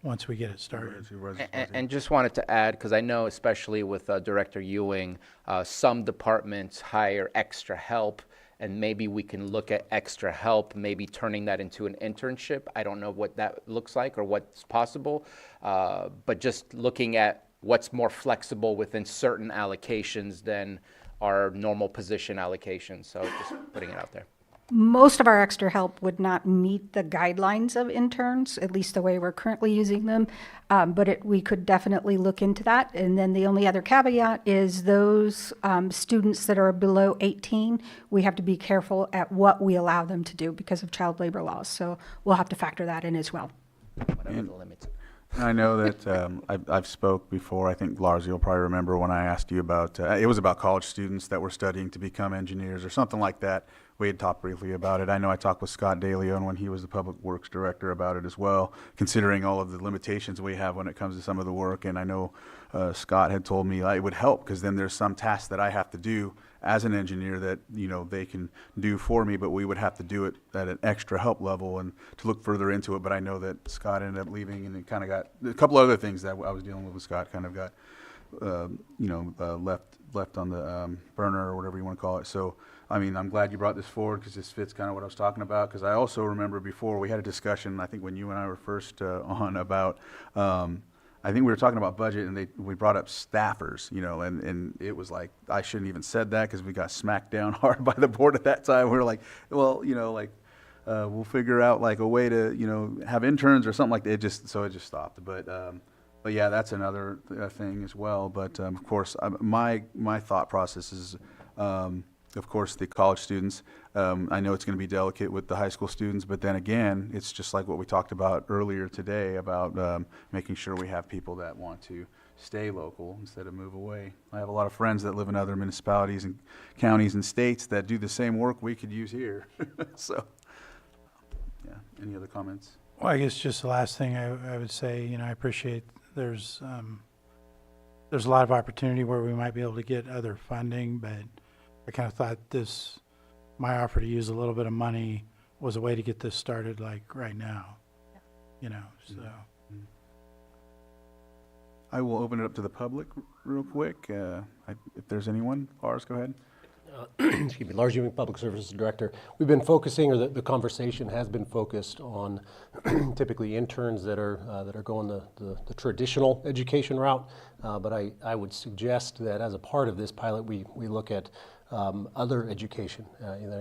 once we get it started. And just wanted to add, because I know especially with Director Ewing, some departments hire extra help, and maybe we can look at extra help, maybe turning that into an internship. I don't know what that looks like or what's possible, but just looking at what's more flexible within certain allocations than our normal position allocations. So just putting it out there. Most of our extra help would not meet the guidelines of interns, at least the way we're currently using them, but we could definitely look into that. And then the only other caveat is those students that are below 18, we have to be careful at what we allow them to do because of child labor laws. So we'll have to factor that in as well. Whatever the limits. I know that I've spoke before. I think Lars, you'll probably remember when I asked you about it was about college students that were studying to become engineers or something like that. We had talked briefly about it. I know I talked with Scott DeLeon when he was the Public Works Director about it as well, considering all of the limitations we have when it comes to some of the work. And I know Scott had told me it would help because then there's some tasks that I have to do as an engineer that they can do for me, but we would have to do it at an extra help level and to look further into it. But I know that Scott ended up leaving, and it kind of got a couple other things that I was dealing with Scott kind of got left on the burner or whatever you want to call it. So I mean, I'm glad you brought this forward because this fits kind of what I was talking about. Because I also remember before we had a discussion, I think when you and I were first on about. I think we were talking about budget, and we brought up staffers, and it was like, I shouldn't even said that because we got smacked down hard by the board at that time. We were like, well, we'll figure out like a way to, have interns or something like that. It just stopped. But yeah, that's another thing as well. But of course, my thought process is, of course, the college students. I know it's going to be delicate with the high school students, but then again, it's just like what we talked about earlier today about making sure we have people that want to stay local instead of move away. I have a lot of friends that live in other municipalities and counties and states that do the same work we could use here. So, yeah. Any other comments? Well, I guess just the last thing I would say, I appreciate there's a lot of opportunity where we might be able to get other funding, but I kind of thought my offer to use a little bit of money was a way to get this started like right now, so. I will open it up to the public real quick. If there's anyone, Lars, go ahead. Excuse me, Lars Ewing, Public Services Director. We've been focusing, or the conversation has been focused on typically interns that are going the traditional education route. But I would suggest that as a part of this pilot, we look at other education.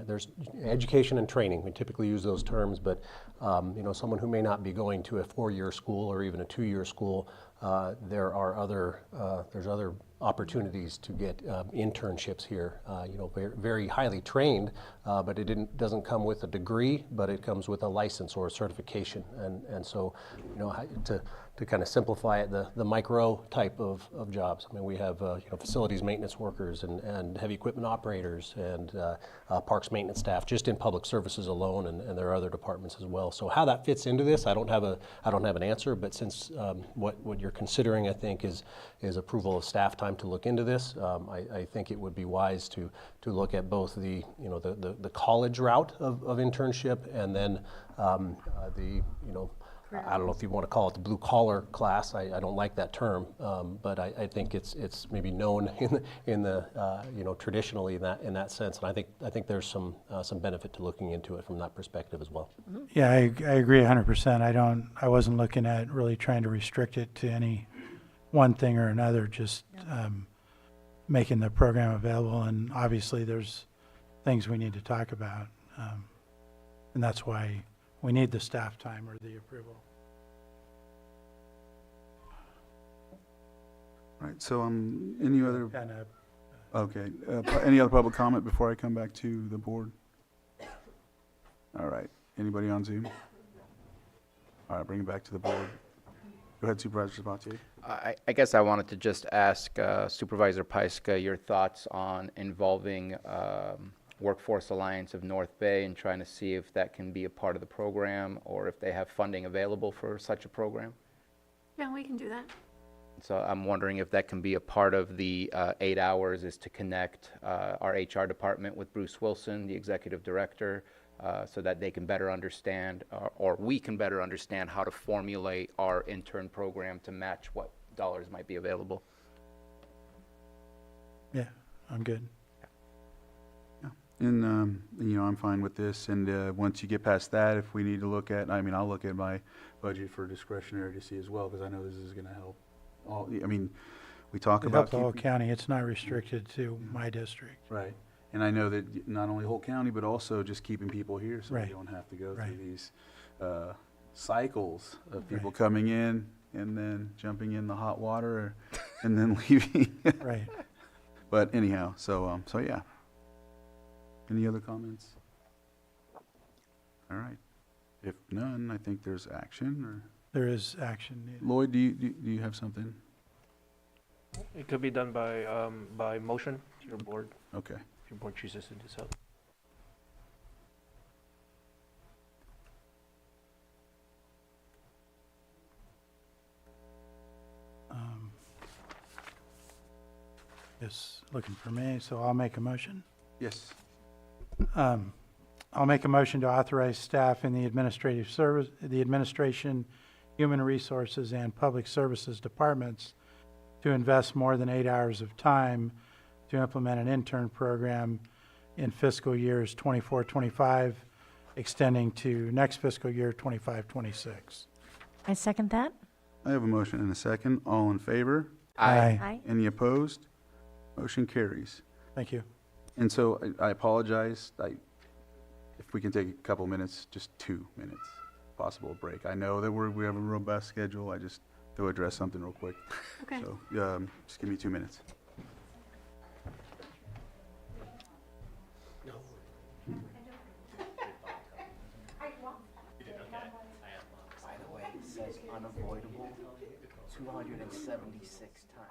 There's education and training. We typically use those terms, but someone who may not be going to a 4-year school or even a 2-year school, there's other opportunities to get internships here. Very, very highly trained, but it doesn't come with a degree, but it comes with a license or a certification. And so, to kind of simplify it, the micro type of jobs. I mean, we have facilities maintenance workers and heavy equipment operators and parks maintenance staff just in public services alone, and there are other departments as well. So how that fits into this, I don't have an answer. But since what you're considering, I think, is approval of staff time to look into this, I think it would be wise to look at both the college route of internship and then I don't know if you want to call it the blue collar class. I don't like that term, but I think it's maybe known in the traditionally in that sense, and I think there's some benefit to looking into it from that perspective as well. Yeah, I agree 100%. I wasn't looking at really trying to restrict it to any one thing or another, just making the program available. And obviously there's things we need to talk about, and that's why we need the staff time or the approval. All right, so any other? Okay, any other public comment before I come back to the board? All right, anybody on Zoom? All right, bring it back to the board. Go ahead, Supervisor Sabatier. I guess I wanted to just ask Supervisor Pyska your thoughts on involving Workforce Alliance of North Bay and trying to see if that can be a part of the program or if they have funding available for such a program. Yeah, we can do that. So I'm wondering if that can be a part of the 8 hours is to connect our HR department with Bruce Wilson, the executive director, so that they can better understand or we can better understand how to formulate our intern program to match what dollars might be available. Yeah, I'm good. And, I'm fine with this. And once you get past that, if we need to look at, I'll look at my budget for discretionary to see as well, because I know this is going to help. We talk about the whole county. It's not restricted to my district. Right. And I know that not only whole county, but also just keeping people here so we don't have to go through these cycles of people coming in and then jumping in the hot water and then leaving. Right. But anyhow, so yeah. Any other comments? All right. If none, I think there's action. there is action needed. Lloyd, do you have something? It could be done by motion to your board, Okay. if your board chooses to do so. Just looking for me, so I'll make a motion. Yes. I'll make a motion to authorize staff in the administrative service, the administration, human resources, and public services departments to invest more than 8 hours of time to implement an intern program in fiscal years 24-25, extending to next fiscal year 25-26. I second that. I have a motion and a second. All in favor? Aye. Aye. Any opposed? Motion carries. Thank you. And so I apologize. If we can take a couple minutes, just 2 minutes, possible break. I know that we have a robust schedule. I just to address something real quick. Okay. So just give me 2 minutes. By the way, it says unavoidable 276 times.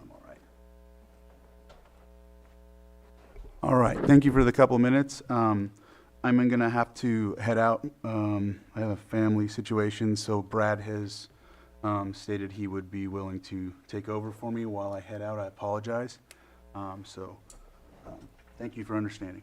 I'm all right. All right. Thank you for the couple minutes. I'm going to have to head out. I have a family situation, so Brad has stated he would be willing to take over for me while I head out. I apologize. Thank you for understanding.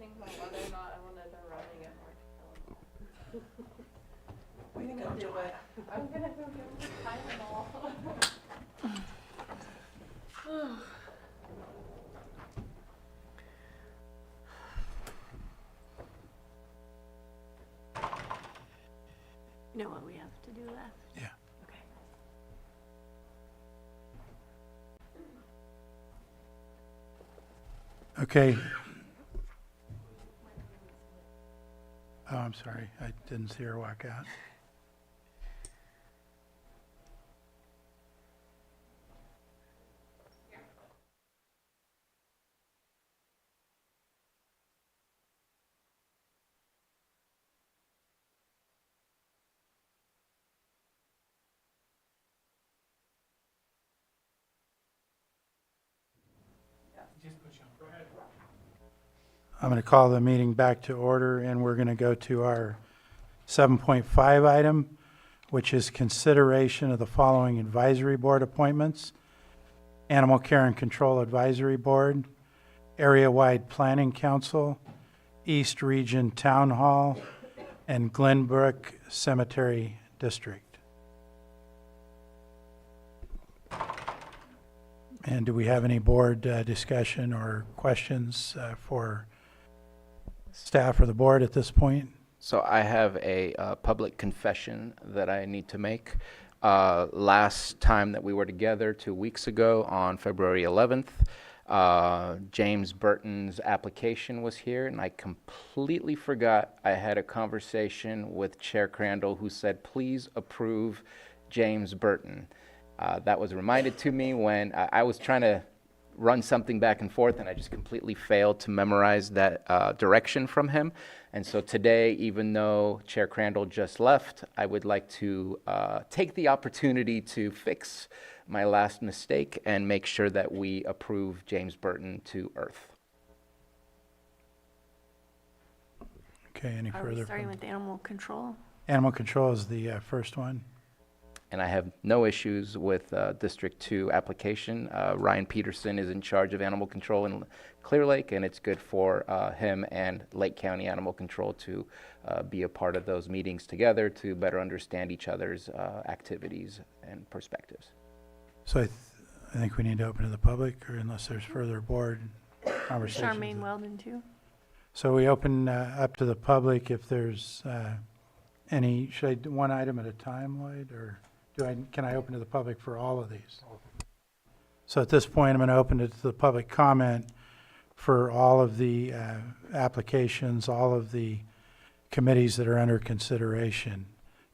debating about whether or not I wanted to run again. Way to go, Joanna. I'm gonna go get Tylenol. You know what we have to do left? Yeah. Okay. Okay. Oh, I'm sorry. I didn't see her walk out. I'm going to call the meeting back to order, and we're going to go to our 7.5 item, which is consideration of the following advisory board appointments: Animal Care and Control Advisory Board, Area-Wide Planning Council, East Region Town Hall, and Glenbrook Cemetery District. And do we have any board discussion or questions for staff or the board at this point? So I have a public confession that I need to make. Last time that we were together 2 weeks ago on February 11th, James Burton's application was here, and I completely forgot I had a conversation with Chair Crandall, who said, please approve James Burton. That was reminded to me when I was trying to run something back and forth, and I just completely failed to memorize that direction from him. And so today, even though Chair Crandall just left, I would like to take the opportunity to fix my last mistake and make sure that we approve James Burton to Earth. Okay, any Are we further? starting with animal control? Animal Control is the first one. And I have no issues with District 2 application. Ryan Peterson is in charge of animal control in Clear Lake, and it's good for him and Lake County Animal Control to be a part of those meetings together to better understand each other's activities and perspectives. So I think we need to open to the public, or unless there's further board conversations. Charmaine Weldon, too. So we open up to the public if there's any, should I do one item at a time, Lloyd, or can I open to the public for all of these? So at this point, I'm going to open it to the public comment for all of the applications, all of the committees that are under consideration.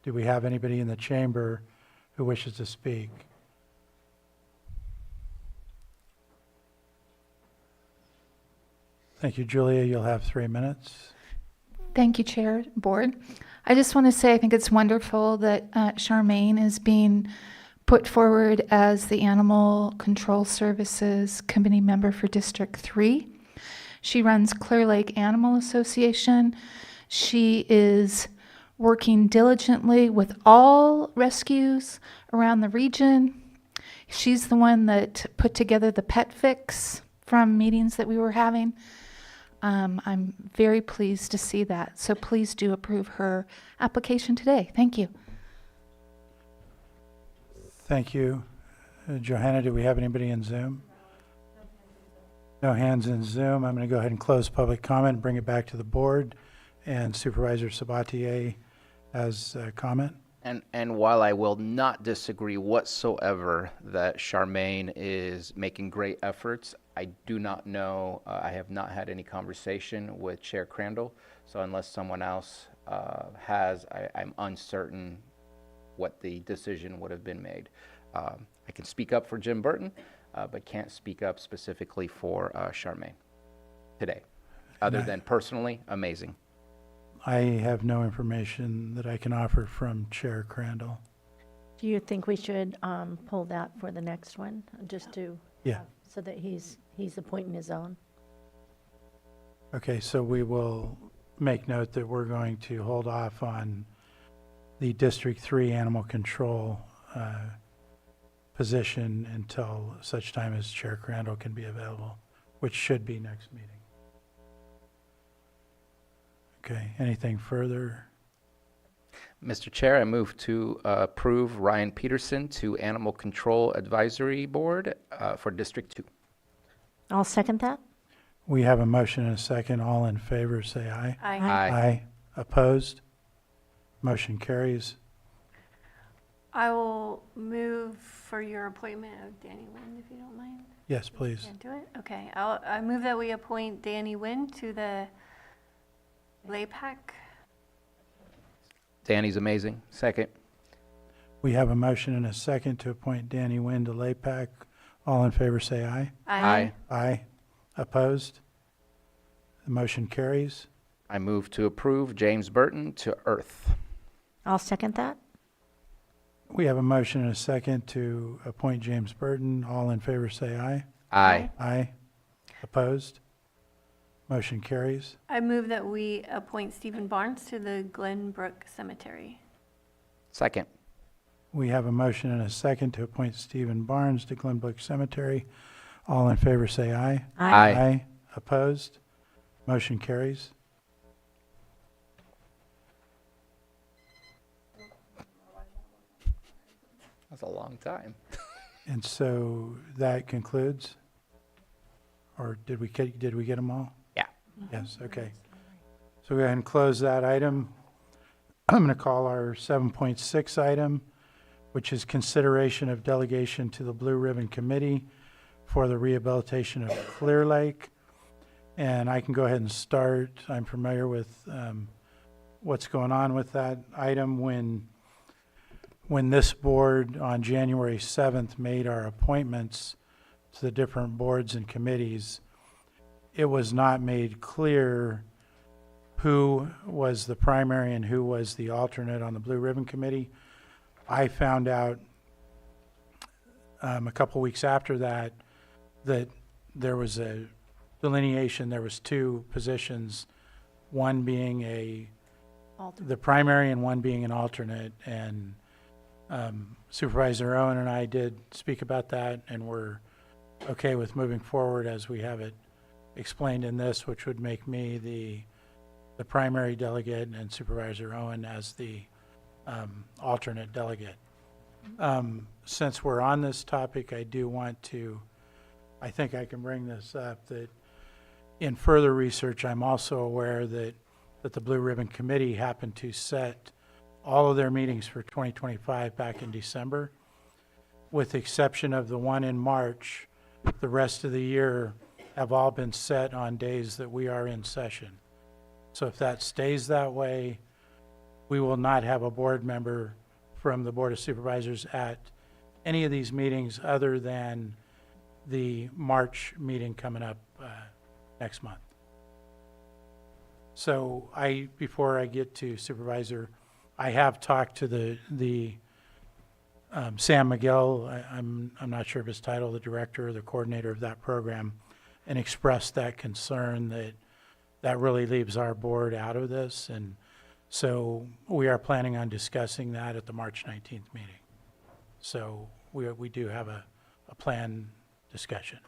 Do we have anybody in the chamber who wishes to speak? Thank you, Julia. You'll have 3 minutes. Thank you, Chair, Board. I just want to say I think it's wonderful that Charmaine is being put forward as the Animal Control Services Committee member for District 3. She runs Clear Lake Animal Association. She is working diligently with all rescues around the region. She's the one that put together the pet fix from meetings that we were having. I'm very pleased to see that. So please do approve her application today. Thank you. Thank you. Johanna, do we have anybody in Zoom? No hands in Zoom. I'm going to go ahead and close public comment and bring it back to the board. And Supervisor Sabatier has a comment. And while I will not disagree whatsoever that Charmaine is making great efforts, I do not know, I have not had any conversation with Chair Crandall, so unless someone else has, I'm uncertain what the decision would have been made. I can speak up for Jim Burton, but can't speak up specifically for Charmaine today, other than personally amazing. I have no information that I can offer from Chair Crandall. Do you think we should pull that for the next one, just to, Yeah. so that he's appointing his own? Okay, so we will make note that we're going to hold off on the District 3 Animal Control position until such time as Chair Crandall can be available, which should be next meeting. Okay, anything further? Mr. Chair, I move to approve Ryan Peterson to Animal Control Advisory Board for District 2. I'll second that. We have a motion and a second. All in favor, say aye. Aye. Aye. Opposed? Motion carries. I will move for your appointment of Danny Wynn, if you don't mind. Yes, please. Can't do it? Okay, I move that we appoint Danny Wynn to the LAPAC. Danny's amazing. Second. We have a motion and a second to appoint Danny Wynn to LAPAC. All in favor, say aye. Aye. Aye. Opposed? The motion carries. I move to approve James Burton to Earth. I'll second that. We have a motion and a second to appoint James Burton. All in favor, say aye. Aye. Aye. Opposed? Motion carries. I move that we appoint Stephen Barnes to the Glenbrook Cemetery. Second. We have a motion and a second to appoint Stephen Barnes to Glenbrook Cemetery. All in favor, say aye. Aye. Aye. Opposed? Motion carries. That's a long time. And so that concludes? Or did we get them all? Yeah. Yes, okay. So go ahead and close that item. I'm going to call our 7.6 item, which is consideration of delegation to the Blue Ribbon Committee for the rehabilitation of Clear Lake. And I can go ahead and start. I'm familiar with what's going on with that item. When this board on January 7th made our appointments to the different boards and committees, it was not made clear who was the primary and who was the alternate on the Blue Ribbon Committee. I found out a couple weeks after that there was a delineation. There was two positions, one being the primary and one being an alternate. And Supervisor Owen and I did speak about that, and we're okay with moving forward as we have it explained in this, which would make me the primary delegate and Supervisor Owen as the alternate delegate. Since we're on this topic, I do want to, I think I can bring this up, that in further research, I'm also aware that the Blue Ribbon Committee happened to set all of their meetings for 2025 back in December, with the exception of the one in March. The rest of the year have all been set on days that we are in session. So if that stays that way, we will not have a board member from the Board of Supervisors at any of these meetings other than the March meeting coming up next month. So before I get to Supervisor, I have talked to the Sam Miguel, I'm not sure of his title, the director or the coordinator of that program, and expressed that concern that really leaves our board out of this. And so we are planning on discussing that at the March 19th meeting. So we do have a planned discussion.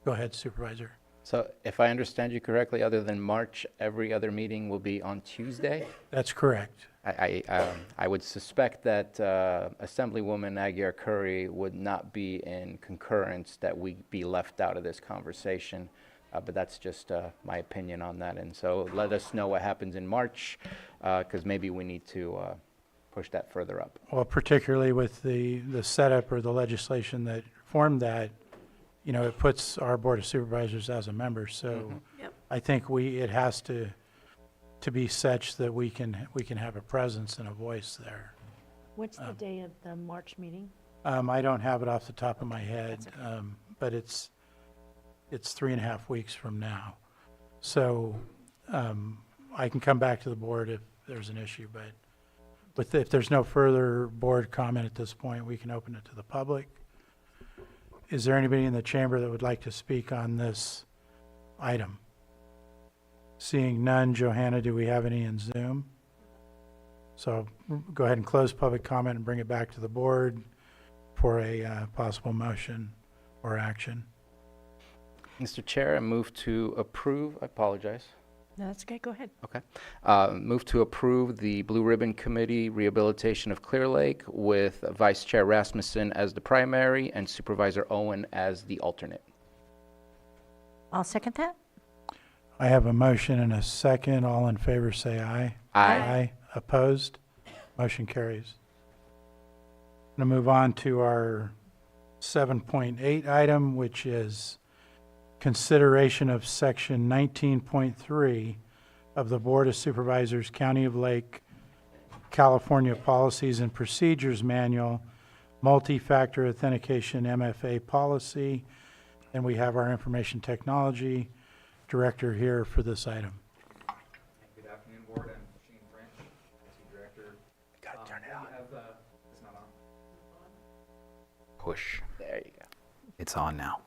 Go ahead, Supervisor. So if I understand you correctly, other than March, every other meeting will be on Tuesday? That's correct. I would suspect that Assemblywoman Aguirre Curry would not be in concurrence, that we be left out of this conversation. But that's just my opinion on that. And so let us know what happens in March, because maybe we need to push that further up. Well, particularly with the setup or the legislation that formed that, it puts our Board of Supervisors as a member. So Yep. I think it has to be such that we can have a presence and a voice there. What's the day of the March meeting? I don't have it off the top of my head, but it's 3.5 weeks from now. So I can come back to the board if there's an issue, but if there's no further board comment at this point, we can open it to the public. Is there anybody in the chamber that would like to speak on this item? Seeing none, Johanna, do we have any in Zoom? So go ahead and close public comment and bring it back to the board for a possible motion or action. Mr. Chair, I move to approve, I apologize. No, that's okay, go ahead. Okay. Move to approve the Blue Ribbon Committee Rehabilitation of Clear Lake with Vice Chair Rasmussen as the primary and Supervisor Owen as the alternate. I'll second that. I have a motion and a second. All in favor say aye. Aye. Aye. Opposed? Motion carries. Going to move on to our 7.8 item, which is consideration of section 19.3 of the Board of Supervisors, County of Lake, California Policies and Procedures Manual, Multi-Factor Authentication MFA Policy. And we have our Information Technology Director here for this item. Good afternoon, Board. I'm Shane French, IT Director. Gotta turn it on. It's not on. Push. There you go. It's on now.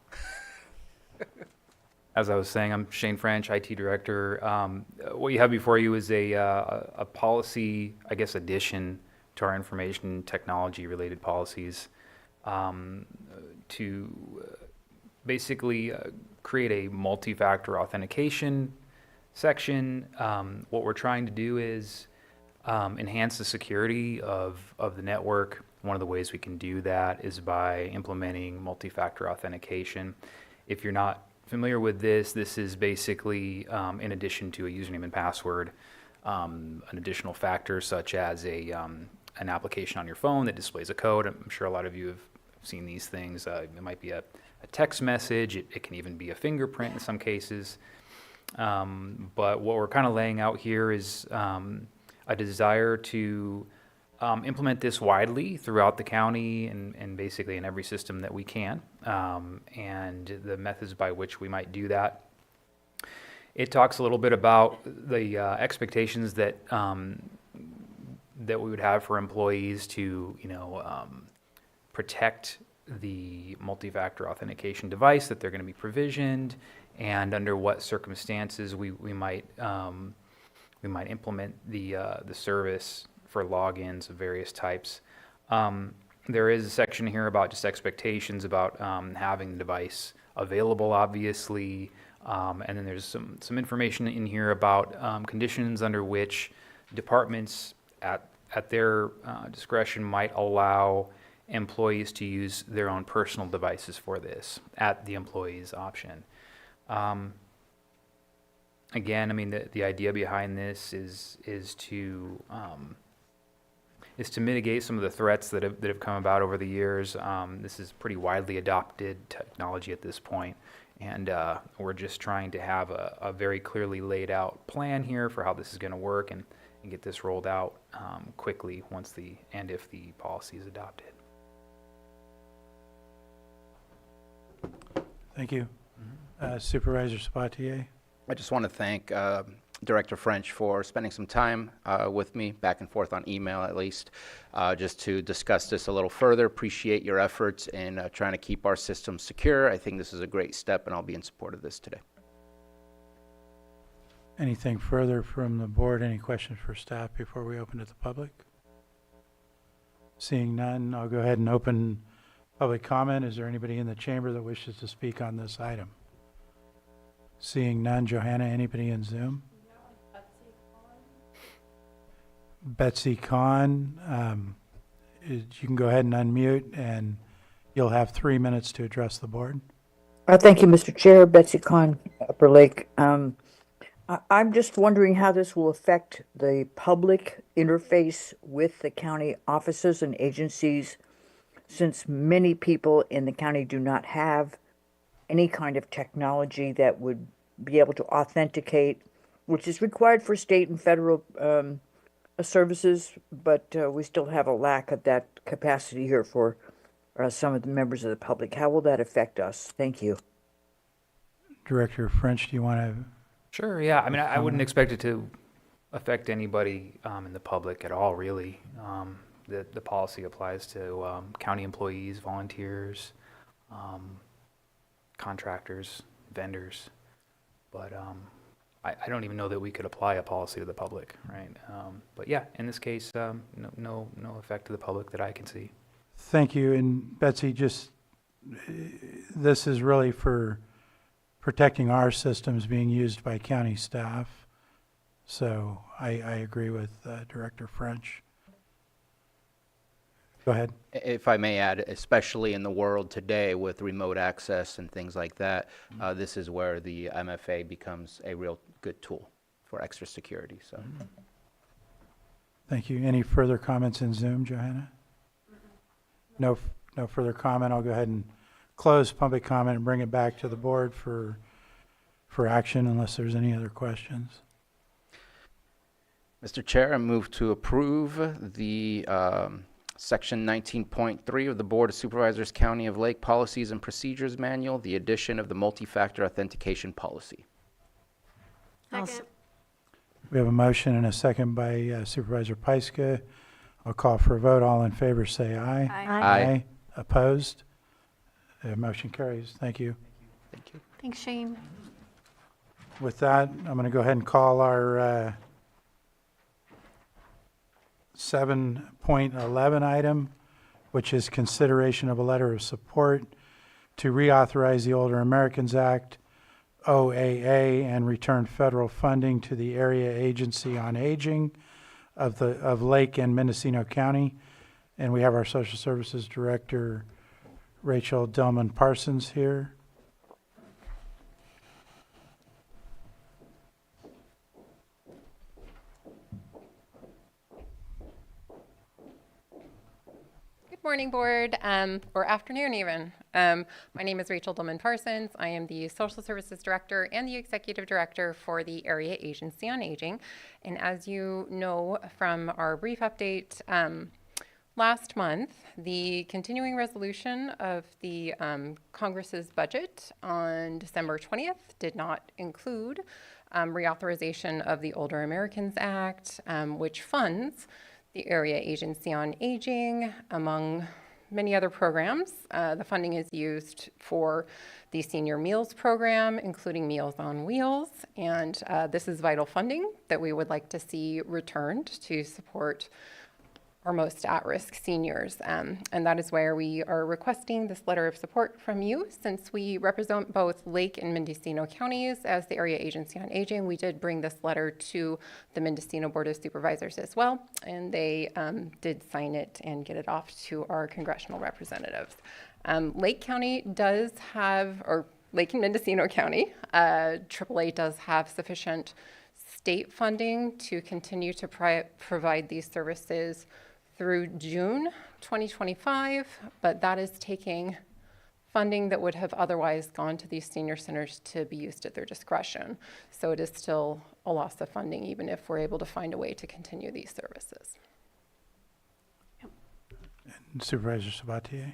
As I was saying, I'm Shane French, IT Director. What you have before you is a policy, I guess, addition to our information technology-related policies to basically create a multi-factor authentication section. What we're trying to do is enhance the security of the network. One of the ways we can do that is by implementing multi-factor authentication. If you're not familiar with this, this is basically, in addition to a username and password, an additional factor such as an application on your phone that displays a code. I'm sure a lot of you have seen these things. It might be a text message. It can even be a fingerprint in some cases. But what we're kind of laying out here is a desire to implement this widely throughout the county and basically in every system that we can, and the methods by which we might do that. It talks a little bit about the expectations that that we would have for employees to, protect the multi-factor authentication device that they're going to be provisioned, and under what circumstances we might implement the service for logins of various types. There is a section here about just expectations about having the device available, obviously, and then there's some information in here about conditions under which departments at their discretion might allow employees to use their own personal devices for this at the employee's option. Again, I mean, the idea behind this is to mitigate some of the threats that have come about over the years. This is pretty widely adopted technology at this point, and we're just trying to have a very clearly laid out plan here for how this is going to work and get this rolled out quickly once if the policy is adopted. Thank you. Supervisor Sabatier? I just want to thank Director French for spending some time with me, back and forth on email at least, just to discuss this a little further. Appreciate your efforts in trying to keep our system secure. I think this is a great step, and I'll be in support of this today. Anything further from the board? Any questions for staff before we open to the public? Seeing none, I'll go ahead and open public comment. Is there anybody in the chamber that wishes to speak on this item? Seeing none, Johanna, anybody in Zoom? Betsy Kahn, you can go ahead and unmute, and you'll have 3 minutes to address the board. Thank you, Mr. Chair. Betsy Kahn, Upper Lake. I'm just wondering how this will affect the public interface with the county offices and agencies, since many people in the county do not have any kind of technology that would be able to authenticate, which is required for state and federal services, but we still have a lack of that capacity here for some of the members of the public. How will that affect us? Thank you. Director French, do you want to? Sure, yeah. I mean, I wouldn't expect it to affect anybody in the public at all, really. The policy applies to county employees, volunteers, contractors, vendors, but I don't even know that we could apply a policy to the public, right? But yeah, in this case, no effect to the public that I can see. Thank you. And Betsy, just this is really for protecting our systems being used by county staff. So I agree with Director French. Go ahead. If I may add, especially in the world today with remote access and things like that, this is where the MFA becomes a real good tool for extra security. So, Thank you. Any further comments in Zoom, Johanna? No further comment. I'll go ahead and close public comment and bring it back to the board for action unless there's any other questions. Mr. Chair, I move to approve the Section 19.3 of the Board of Supervisors County of Lake Policies and Procedures Manual, the addition of the multi-factor authentication policy. Second. We have a motion and a second by Supervisor Pyska. I'll call for a vote. All in favor say aye. Aye. Opposed? Motion carries. Thank you. Thank you. Thanks, Shane. With that, I'm going to go ahead and call our 7.11 item, which is consideration of a letter of support to reauthorize the Older Americans Act, OAA, and return federal funding to the Area Agency on Aging of Lake and Mendocino County. And we have our Social Services Director, Rachel Delman Parsons, here. Good morning, board, or afternoon even. My name is Rachel Dillman Parsons. I am the Social Services Director and the Executive Director for the Area Agency on Aging. And as you know from our brief update last month, the continuing resolution of the Congress's budget on December 20th did not include reauthorization of the Older Americans Act, which funds the Area Agency on Aging, among many other programs. The funding is used for the Senior Meals Program, including Meals on Wheels, and this is vital funding that we would like to see returned to support our most at-risk seniors. And that is where we are requesting this letter of support from you. Since we represent both Lake and Mendocino counties as the Area Agency on Aging, we did bring this letter to the Mendocino Board of Supervisors as well, and they did sign it and get it off to our congressional representatives. Lake County does have, or Lake and Mendocino County, AAA does have sufficient state funding to continue to provide these services through June 2025, but that is taking funding that would have otherwise gone to these senior centers to be used at their discretion. So it is still a loss of funding, even if we're able to find a way to continue these services. And Supervisor Sabatier.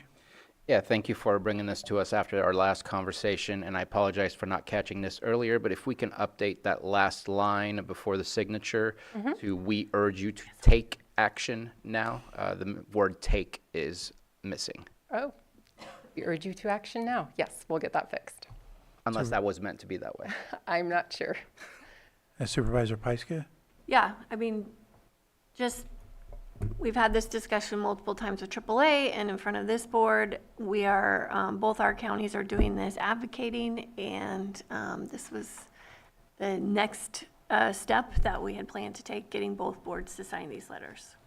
Yeah, thank you for bringing this to us after our last conversation, and I apologize for not catching this earlier, but if we can update that last line before the signature to "we urge you to take action now." The word "take" is missing. Oh, we urge you to action now. Yes, we'll get that fixed. Unless that was meant to be that way. I'm not sure. Supervisor Pyska? Yeah, I mean, we've had this discussion multiple times with AAA and in front of this board. We are, both our counties are doing this advocating, and this was the next step that we had planned to take, getting both boards to sign these letters.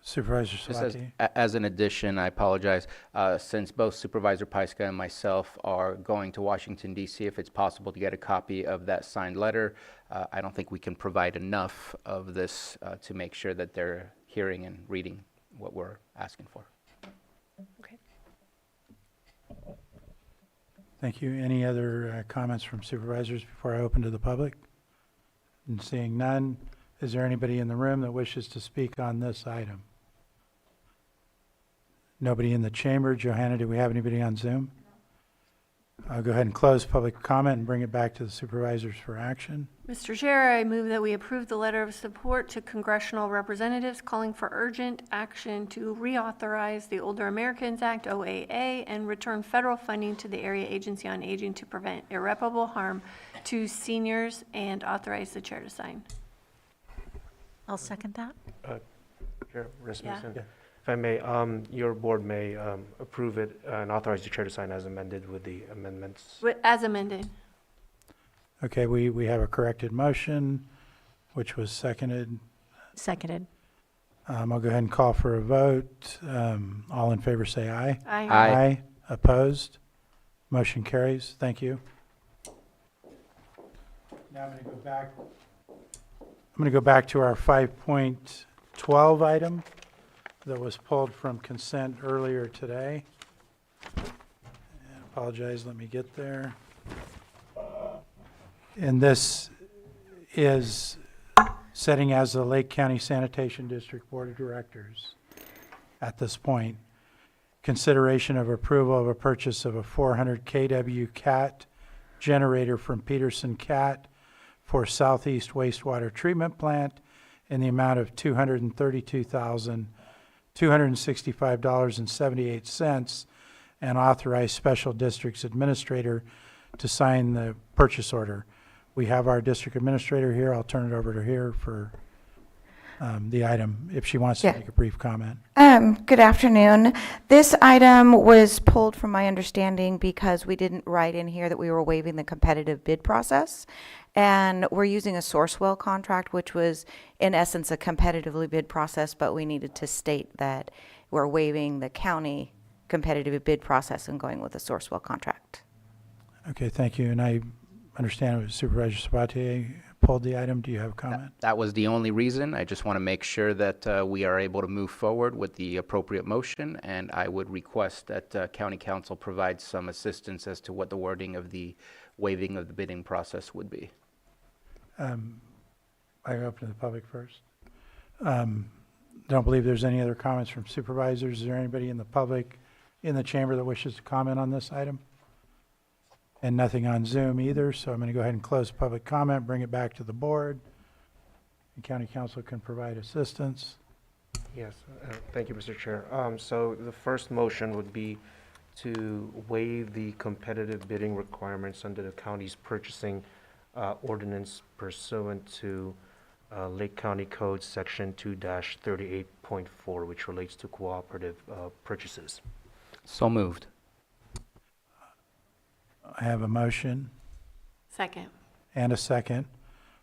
Supervisor Just Sabatier? as an addition, I apologize, since both Supervisor Pyska and myself are going to Washington, D.C., if it's possible to get a copy of that signed letter. I don't think we can provide enough of this to make sure that they're hearing and reading what we're asking for. Okay. Thank you. Any other comments from supervisors before I open to the public? And seeing none, is there anybody in the room that wishes to speak on this item? Nobody in the chamber. Johanna, do we have anybody on Zoom? I'll go ahead and close public comment and bring it back to the supervisors for action. Mr. Chair, I move that we approve the letter of support to congressional representatives calling for urgent action to reauthorize the Older Americans Act, OAA, and return federal funding to the Area Agency on Aging to prevent irreparable harm to seniors, and authorize the chair to sign. I'll second that. Chair Yeah. Rasmussen, if I may, your board may approve it and authorize the chair to sign as amended with the amendments. As amended. Okay, we have a corrected motion, which was seconded. Seconded. I'll go ahead and call for a vote. All in favor say aye. Aye. Aye. Opposed? Motion carries. Thank you. Now I'm going to go back to our 5.12 item that was pulled from consent earlier today. Apologize, let me get there. And this is setting as the Lake County Sanitation District Board of Directors. At this point, consideration of approval of a purchase of a 400 kW CAT generator from Peterson CAT for Southeast Wastewater Treatment Plant in the amount of $232,265.78, and authorize Special Districts Administrator to sign the purchase order. We have our district administrator here. I'll turn it over to her for the item, if she wants to make a brief comment. Good afternoon. This item was pulled from my understanding because we didn't write in here that we were waiving the competitive bid process. And we're using a Sourcewell contract, which was in essence a competitively bid process, but we needed to state that we're waiving the county competitive bid process and going with a Sourcewell contract. Okay, thank you. And I understand it was Supervisor Sabatier pulled the item. Do you have a comment? That was the only reason. I just want to make sure that we are able to move forward with the appropriate motion, and I would request that County Council provide some assistance as to what the wording of the waiving of the bidding process would be. I open to the public first. Don't believe there's any other comments from supervisors. Is there anybody in the public in the chamber that wishes to comment on this item? And nothing on Zoom either, so I'm going to go ahead and close public comment, bring it back to the board. The county council can provide assistance. Yes, thank you, Mr. Chair. So the first motion would be to waive the competitive bidding requirements under the county's purchasing ordinance pursuant to Lake County Code Section 2-38.4, which relates to cooperative purchases. So moved. I have a motion Second. and a second.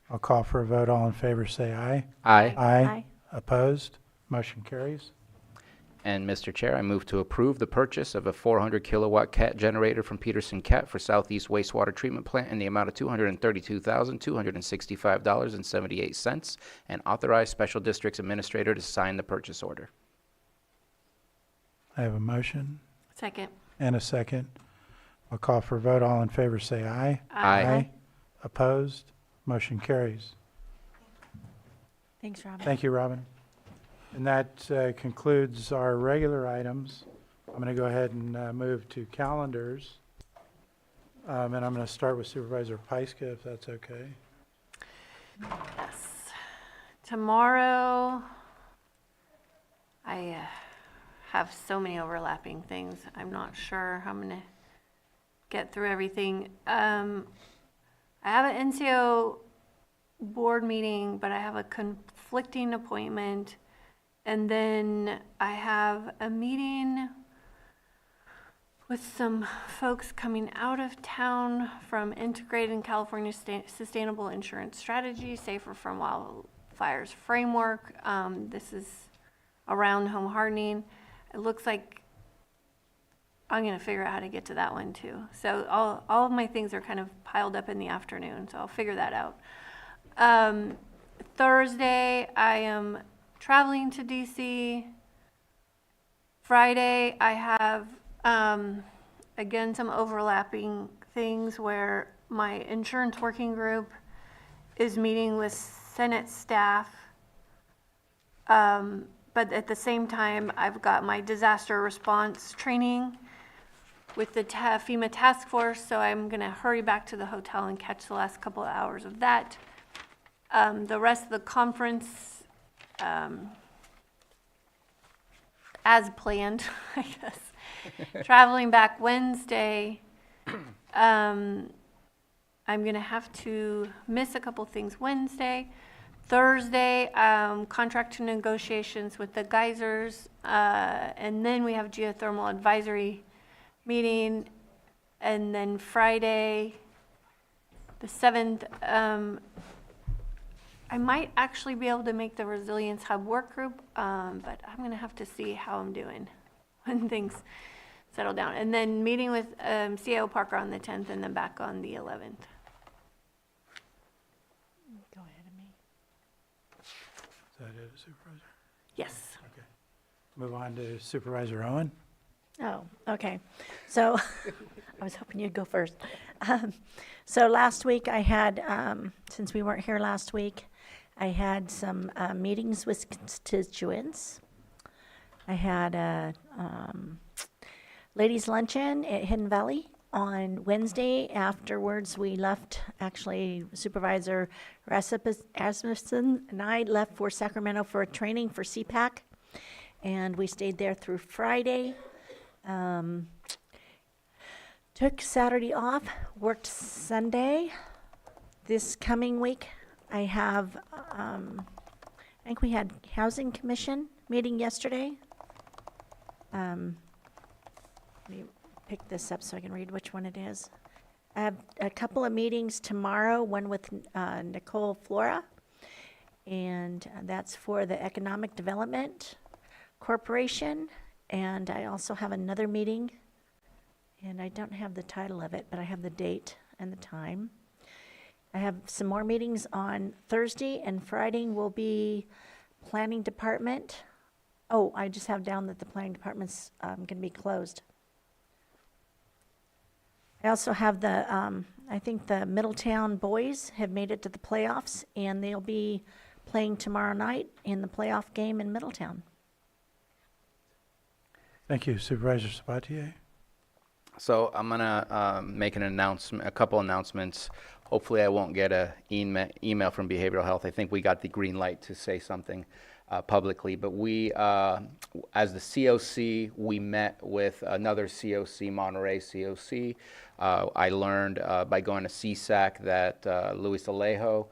I'll call for a vote. All in favor say aye. Aye. Aye. Opposed? Motion carries. And Mr. Chair, I move to approve the purchase of a 400 kilowatt CAT generator from Peterson CAT for Southeast Wastewater Treatment Plant in the amount of $232,265.78, and authorize Special Districts Administrator to sign the purchase order. I have a motion Second. and a second. I'll call for a vote. All in favor say aye. Aye. Opposed? Motion carries. Thanks, Robin. Thank you, Robin. And that concludes our regular items. I'm going to go ahead and move to calendars. And I'm going to start with Supervisor Pyska, if that's okay. Yes. Tomorrow, I have so many overlapping things. I'm not sure how I'm going to get through everything. I have an NCO board meeting, but I have a conflicting appointment. And then I have a meeting with some folks coming out of town from Integrated California Sustainable Insurance Strategy, Safer from Wildfires Framework. This is around home hardening. It looks like I'm going to figure out how to get to that one too. So all of my things are kind of piled up in the afternoon, so I'll figure that out. Thursday, I am traveling to DC. Friday, I have, again, some overlapping things where my insurance working group is meeting with Senate staff. But at the same time, I've got my disaster response training with the FEMA task force, so I'm going to hurry back to the hotel and catch the last couple of hours of that. The rest of the conference, as planned, I guess. Traveling back Wednesday, I'm going to have to miss a couple things Wednesday. Thursday, contract negotiations with the geysers, and then we have geothermal advisory meeting, and then Friday, The 7th, I might actually be able to make the Resilience Hub work group, but I'm going to have to see how I'm doing when things settle down. And then meeting with CAO Parker on the 10th and then back on the 11th. Go ahead of me. Is that it, Supervisor? Yes. Okay. Move on to Supervisor Owen. Oh, okay. So I was hoping you'd go first. So last week I had, since we weren't here last week, I had some meetings with constituents. I had a ladies' luncheon at Hidden Valley on Wednesday. Afterwards, we left, actually Supervisor Rasmussen and I left for Sacramento for a training for CPAC. And we stayed there through Friday. Took Saturday off, worked Sunday. This coming week, I have, I think we had Housing Commission meeting yesterday. Let me pick this up so I can read which one it is. I have a couple of meetings tomorrow, one with Nicole Flora, and that's for the Economic Development Corporation. And I also have another meeting, and I don't have the title of it, but I have the date and the time. I have some more meetings on Thursday, and Friday will be Planning Department. Oh, I just have down that the Planning Department's going to be closed. I also have the, I think the Middletown boys have made it to the playoffs, and they'll be playing tomorrow night in the playoff game in Middletown. Thank you, Supervisor Sabatier. So I'm gonna make an announcement, a couple announcements. Hopefully I won't get a email from Behavioral Health. I think we got the green light to say something publicly, but we, as the COC, we met with another COC, Monterey COC. I learned by going to CSAC that Luis Alejo,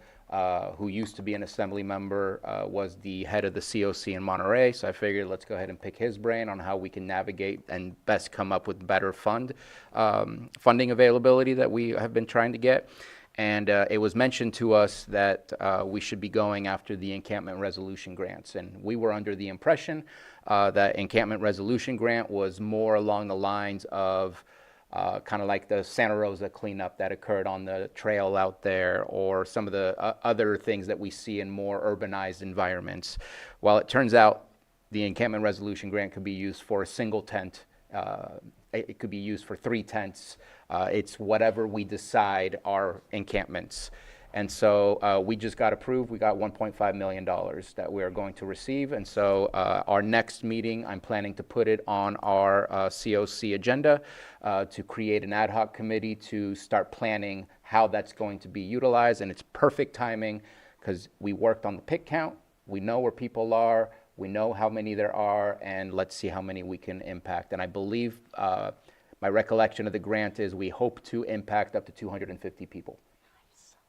who used to be an assembly member, was the head of the COC in Monterey. So I figured let's go ahead and pick his brain on how we can navigate and best come up with better funding availability that we have been trying to get. And it was mentioned to us that we should be going after the encampment resolution grants. And we were under the impression that encampment resolution grant was more along the lines of kind of like the Santa Rosa cleanup that occurred on the trail out there, or some of the other things that we see in more urbanized environments. Well, it turns out the encampment resolution grant could be used for a single tent. It could be used for 3 tents. It's whatever we decide are encampments. And so we just got approved. We got $1.5 million that we're going to receive. And so our next meeting, I'm planning to put it on our COC agenda to create an ad hoc committee to start planning how that's going to be utilized. And it's perfect timing because we worked on the pick count. We know where people are. We know how many there are. And let's see how many we can impact. And I believe my recollection of the grant is we hope to impact up to 250 people.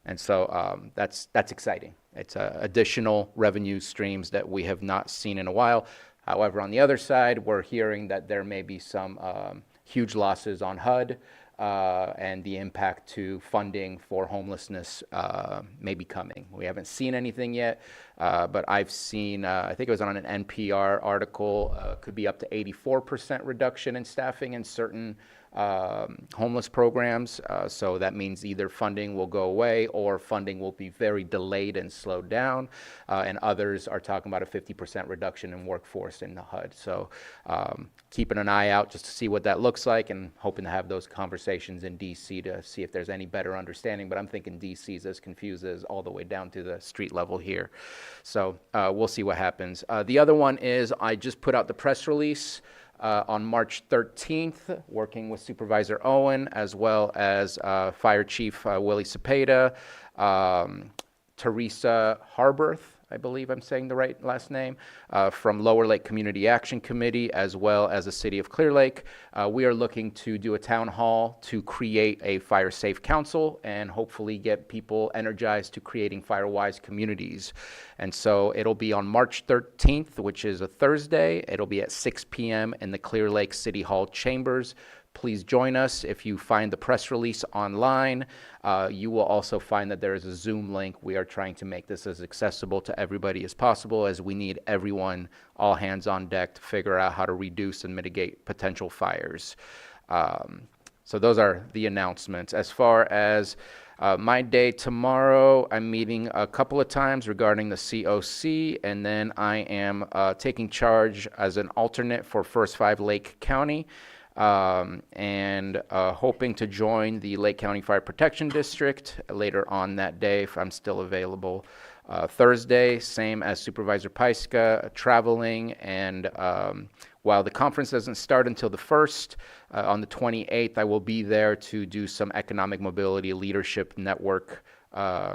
And so that's exciting. It's additional revenue streams that we have not seen in a while. However, on the other side, we're hearing that there may be some huge losses on HUD and the impact to funding for homelessness may be coming. We haven't seen anything yet, but I've seen, I think it was on an NPR article, could be up to 84% reduction in staffing in certain homeless programs. So that means either funding will go away or funding will be very delayed and slowed down. And others are talking about a 50% reduction in workforce in the HUD. So keeping an eye out just to see what that looks like, and hoping to have those conversations in DC to see if there's any better understanding. But I'm thinking DC is as confused as all the way down to the street level here. So we'll see what happens. The other one is I just put out the press release on March 13th, working with Supervisor Owen, as well as Fire Chief Willie Cepeda, Teresa Harberth, I believe I'm saying the right last name, from Lower Lake Community Action Committee, as well as the City of Clear Lake. We are looking to do a town hall to create a fire safe council and hopefully get people energized to creating fire-wise communities. And so it'll be on March 13th, which is a Thursday. It'll be at 6 p.m. in the Clear Lake City Hall chambers. please join us. If you find the press release online, you will also find that there is a Zoom link. We are trying to make this as accessible to everybody as possible, as we need everyone, all hands on deck, to figure out how to reduce and mitigate potential fires. So those are the announcements. As far as my day tomorrow, I'm meeting a couple of times regarding the COC, and then I am taking charge as an alternate for First Five Lake County, and hoping to join the Lake County Fire Protection District later on that day if I'm still available. Thursday, same as Supervisor Paiska, traveling, and while the conference doesn't start until the 1st, on the 28th, I will be there to do some economic mobility leadership network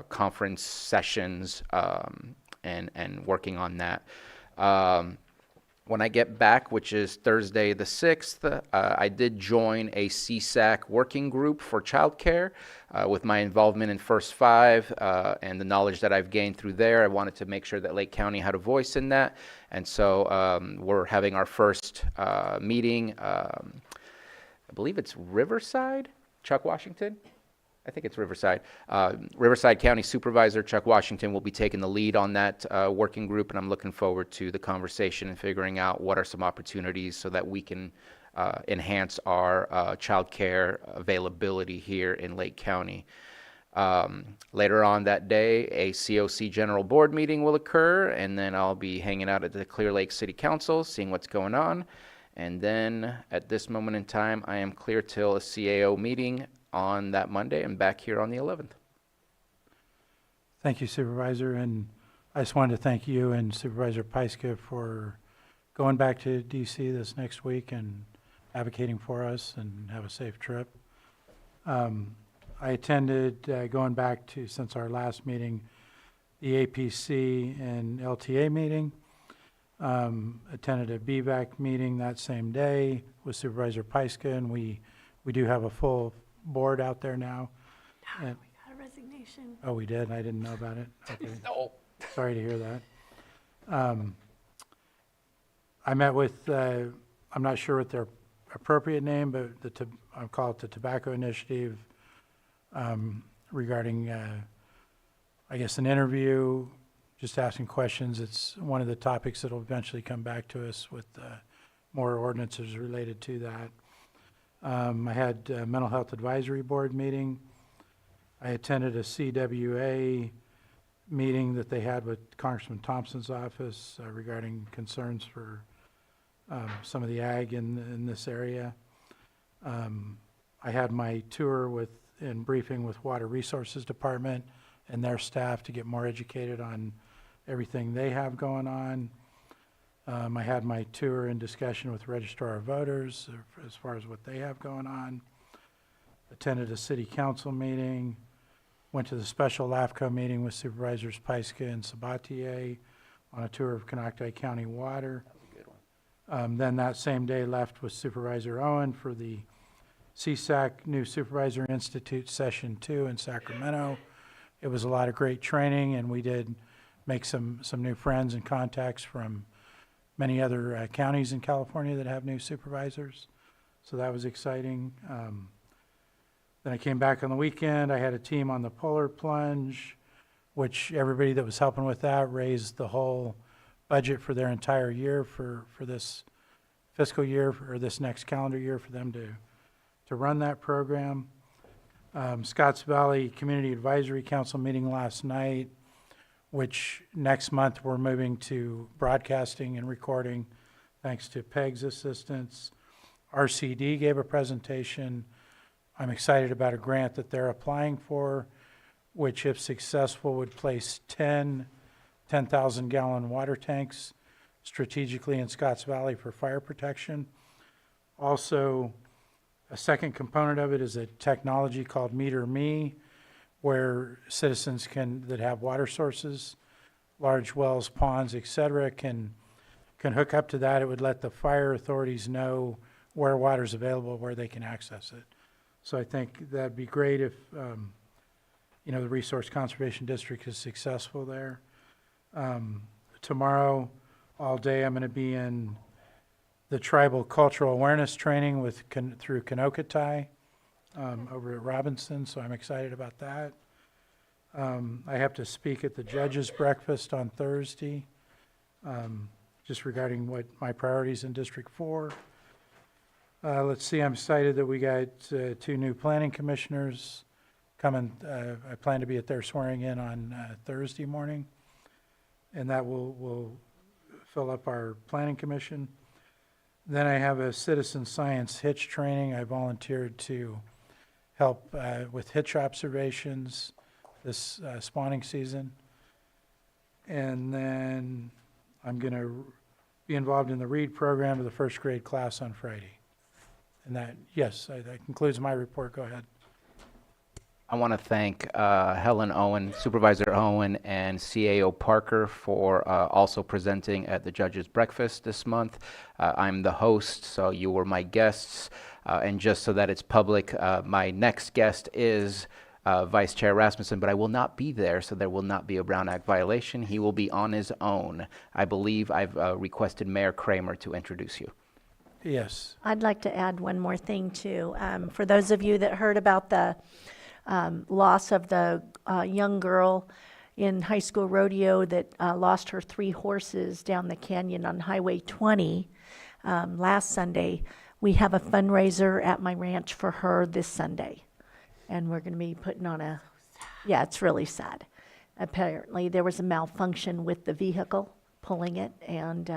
conference sessions, and working on that. When I get back, which is Thursday the 6th, I did join a CSAC working group for childcare. With my involvement in First Five and the knowledge that I've gained through there, I wanted to make sure that Lake County had a voice in that. And so we're having our first meeting. I believe it's Riverside, Chuck Washington. I think it's Riverside. Riverside County Supervisor Chuck Washington will be taking the lead on that working group, and I'm looking forward to the conversation and figuring out what are some opportunities so that we can enhance our child care availability here in Lake County. Later on that day, a COC General Board meeting will occur, and then I'll be hanging out at the Clear Lake City Council, seeing what's going on. And then at this moment in time, I am clear till a CAO meeting on that Monday and back here on the 11th. Thank you, Supervisor, and I just wanted to thank you and Supervisor Paiska for going back to DC this next week and advocating for us, and have a safe trip. I attended, going back to, since our last meeting, the APC and LTA meeting. Attended a BVAC meeting that same day with Supervisor Paiska, and we do have a full board out there now. We got a resignation. Oh, we did? I didn't know about it. Okay. No. Sorry to hear that. I met with, I'm not sure what their appropriate name, but I'll call it the Tobacco Initiative, regarding, I guess, an interview, just asking questions. It's one of the topics that will eventually come back to us with more ordinances related to that. I had a Mental Health Advisory Board meeting. I attended a CWA meeting that they had with Congressman Thompson's office regarding concerns for some of the ag in this area. I had my tour and briefing with Water Resources Department and their staff to get more educated on everything they have going on. I had my tour and discussion with Registrar of Voters as far as what they have going on. Attended a city council meeting. Went to the special LAFCO meeting with Supervisors Paiska and Sabatier on a tour of Connaughton County Water. Then that same day left with Supervisor Owen for the CSAC New Supervisor Institute Session 2 in Sacramento. It was a lot of great training, and we did make some new friends and contacts from many other counties in California that have new supervisors. So that was exciting. Then I came back on the weekend. I had a team on the Polar Plunge, which everybody that was helping with that raised the whole budget for their entire year for this fiscal year, or this next calendar year, for them to run that program. Scotts Valley Community Advisory Council meeting last night, which next month we're moving to broadcasting and recording thanks to Peg's assistance. RCD gave a presentation. I'm excited about a grant that they're applying for, which if successful would place 10,000 gallon water tanks strategically in Scotts Valley for fire protection. Also, a second component of it is a technology called Meter Me, where citizens that have water sources, large wells, ponds, etc., can hook up to that. It would let the fire authorities know where water's available, where they can access it. So I think that'd be great if the Resource Conservation District is successful there. Tomorrow, all day, I'm going to be in the tribal cultural awareness training with through Kanokatai over at Robinson, so I'm excited about that. I have to speak at the judges' breakfast on Thursday, just regarding what my priorities in District 4. Let's see, I'm excited that we got 2 new planning commissioners coming. I plan to be at their swearing in on Thursday morning, and that will fill up our planning commission. Then I have a citizen science hitch training. I volunteered to help with hitch observations this spawning season. And then I'm going to be involved in the READ program of the first grade class on Friday. And that, yes, that concludes my report. Go ahead. I want to thank Helen Owen, Supervisor Owen, and CAO Parker for also presenting at the judges' breakfast this month. I'm the host, so you were my guests. And just so that it's public, my next guest is Vice Chair Rasmussen, but I will not be there, so there will not be a Brown Act violation. He will be on his own. I believe I've requested Mayor Kramer to introduce you. Yes. I'd like to add one more thing, too. For those of you that heard about the loss of the young girl in high school rodeo that lost her 3 horses down the canyon on Highway 20 last Sunday, we have a fundraiser at my ranch for her this Sunday. And we're going to be putting on yeah, it's really sad. Apparently, there was a malfunction with the vehicle pulling it and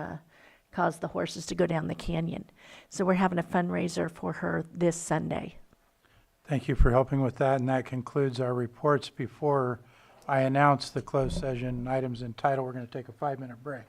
caused the horses to go down the canyon. So we're having a fundraiser for her this Sunday. Thank you for helping with that, and that concludes our reports. Before I announce the closed session items in title, we're going to take a 5-minute break.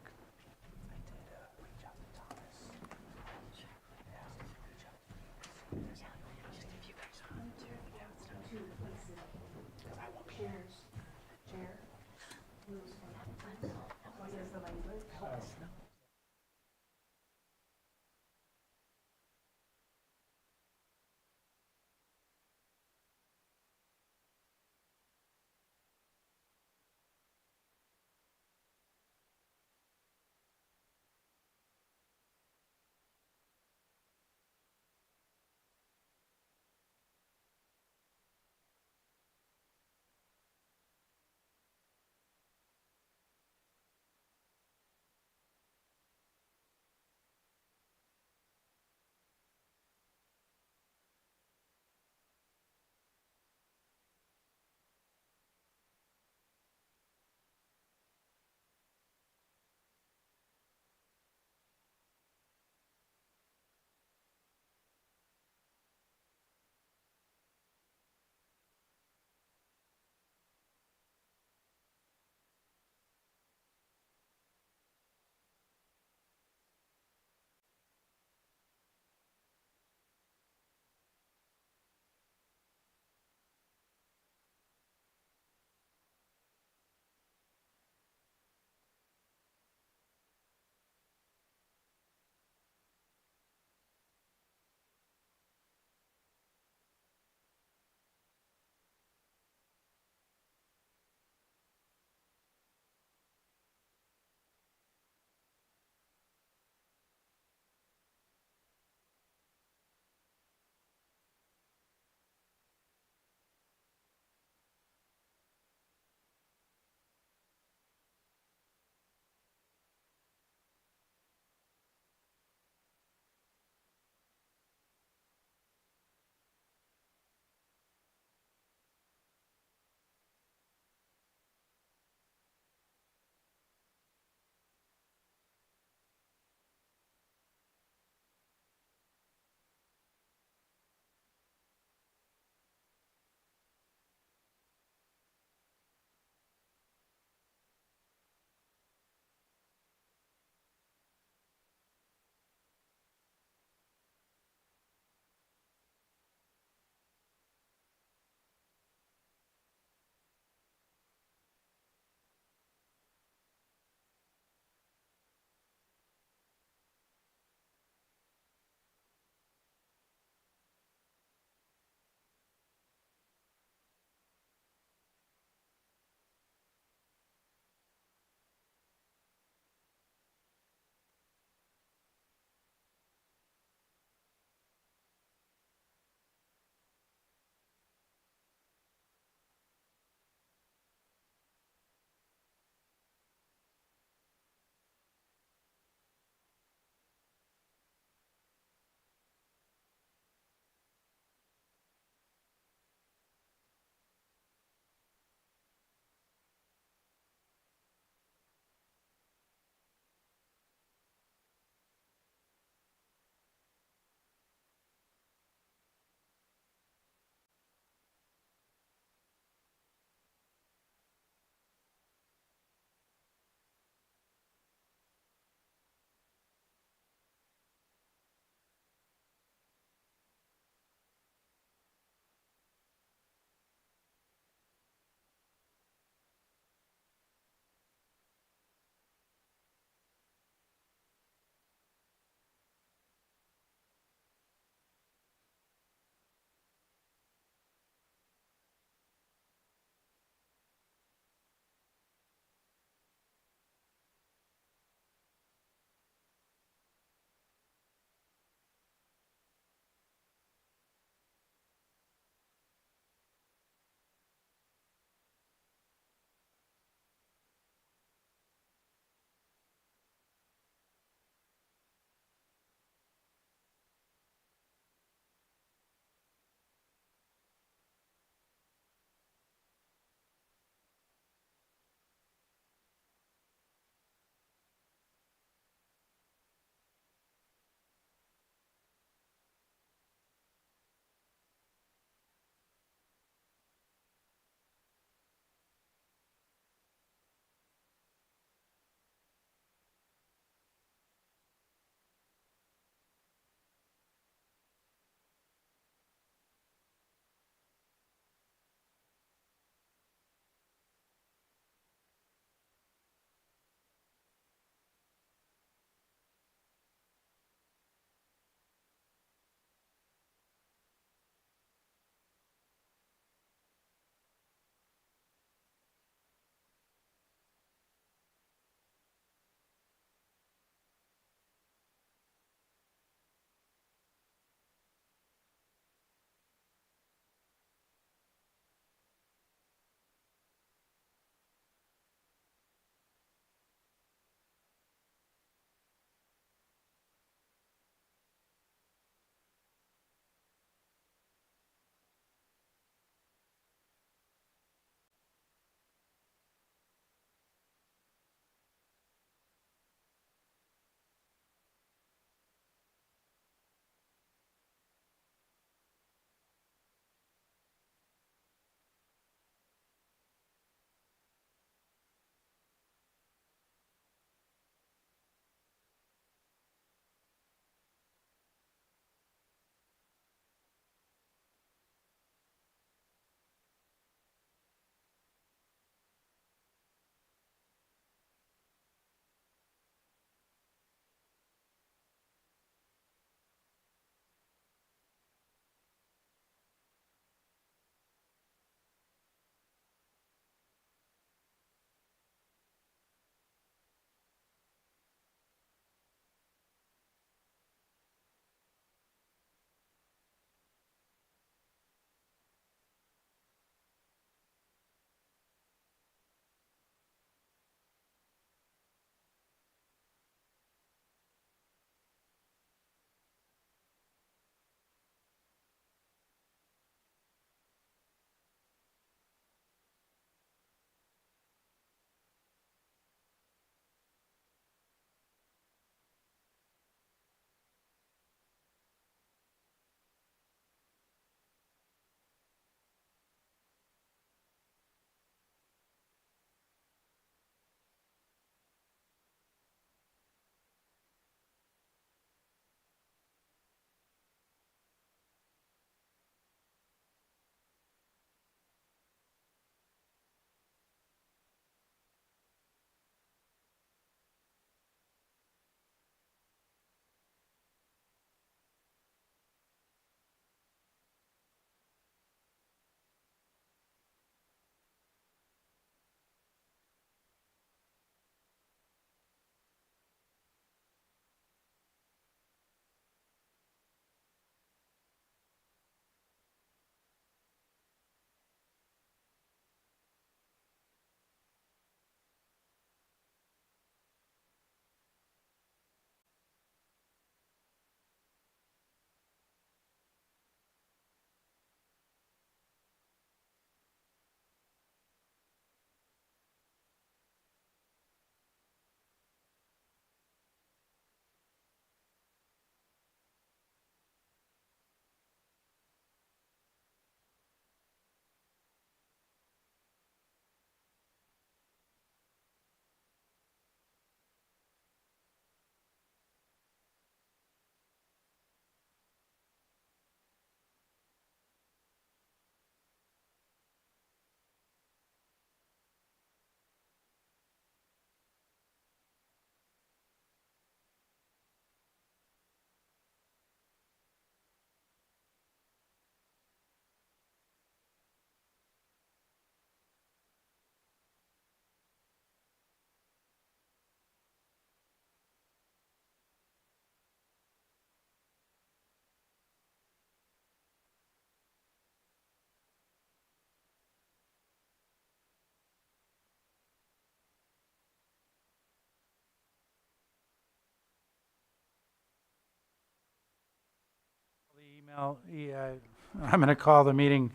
I'm going to call the meeting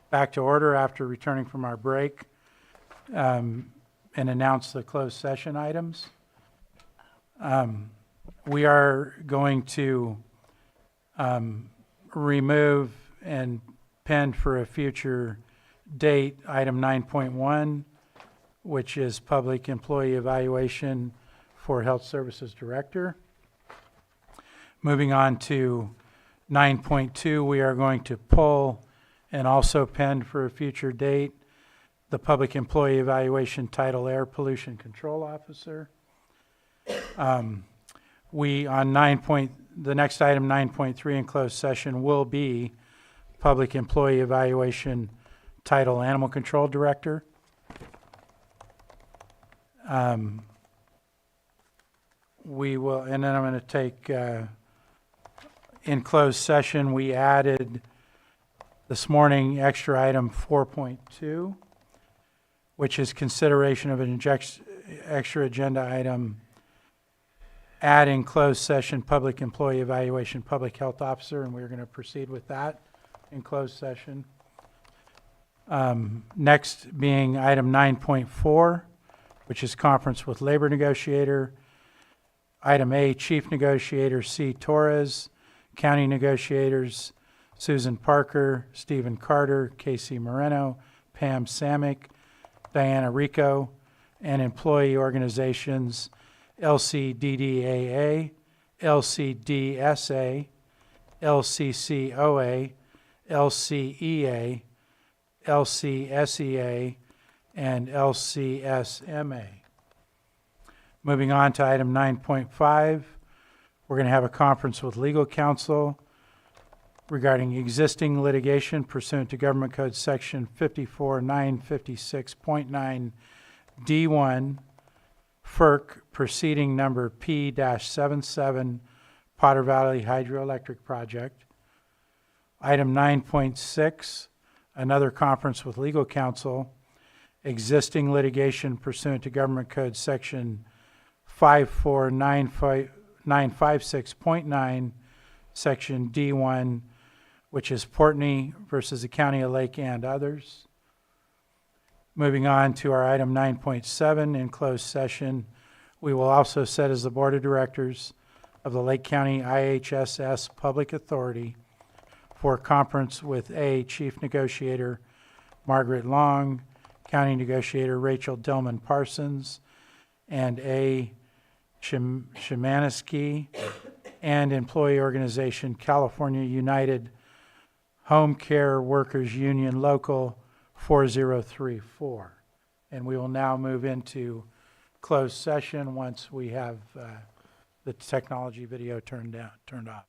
back to order after returning from our break and announce the closed session items. We are going to remove and pend for a future date item 9.1, which is public employee evaluation for Health Services Director. Moving on to 9.2, we are going to pull and also pend for a future date the public employee evaluation title Air Pollution Control Officer. The next item, 9.3 in closed session, will be public employee evaluation title Animal Control Director. We will, and then I'm going to take, in closed session, we added this morning extra item 4.2, which is consideration of an extra agenda item, adding closed session public employee evaluation public health officer, and we're going to proceed with that in closed session. Next being item 9.4, which is conference with labor negotiator. Item A, chief negotiator C. Torres, county negotiators Susan Parker, Stephen Carter, Casey Moreno, Pam Samick, Diana Rico, and employee organizations LCDDAA, LCDSA, LCCOA, LCEA, LCSEA, and LCSMA. Moving on to item 9.5, we're going to have a conference with legal counsel regarding existing litigation pursuant to Government Code Section 54956.9 D1, FERC proceeding number P-77 Potter Valley Hydroelectric Project. Item 9.6, another conference with legal counsel, existing litigation pursuant to Government Code Section 54956.9, Section D1, which is Portney versus the County of Lake and others. Moving on to our item 9.7 in closed session, we will also set as the Board of Directors of the Lake County IHSS Public Authority for a conference with A, Chief Negotiator Margaret Long, County Negotiator Rachel Dillman Parsons, and A, Szymanski, and Employee Organization California United Home Care Workers Union Local 4034. And we will now move into closed session once we have the technology video turned off.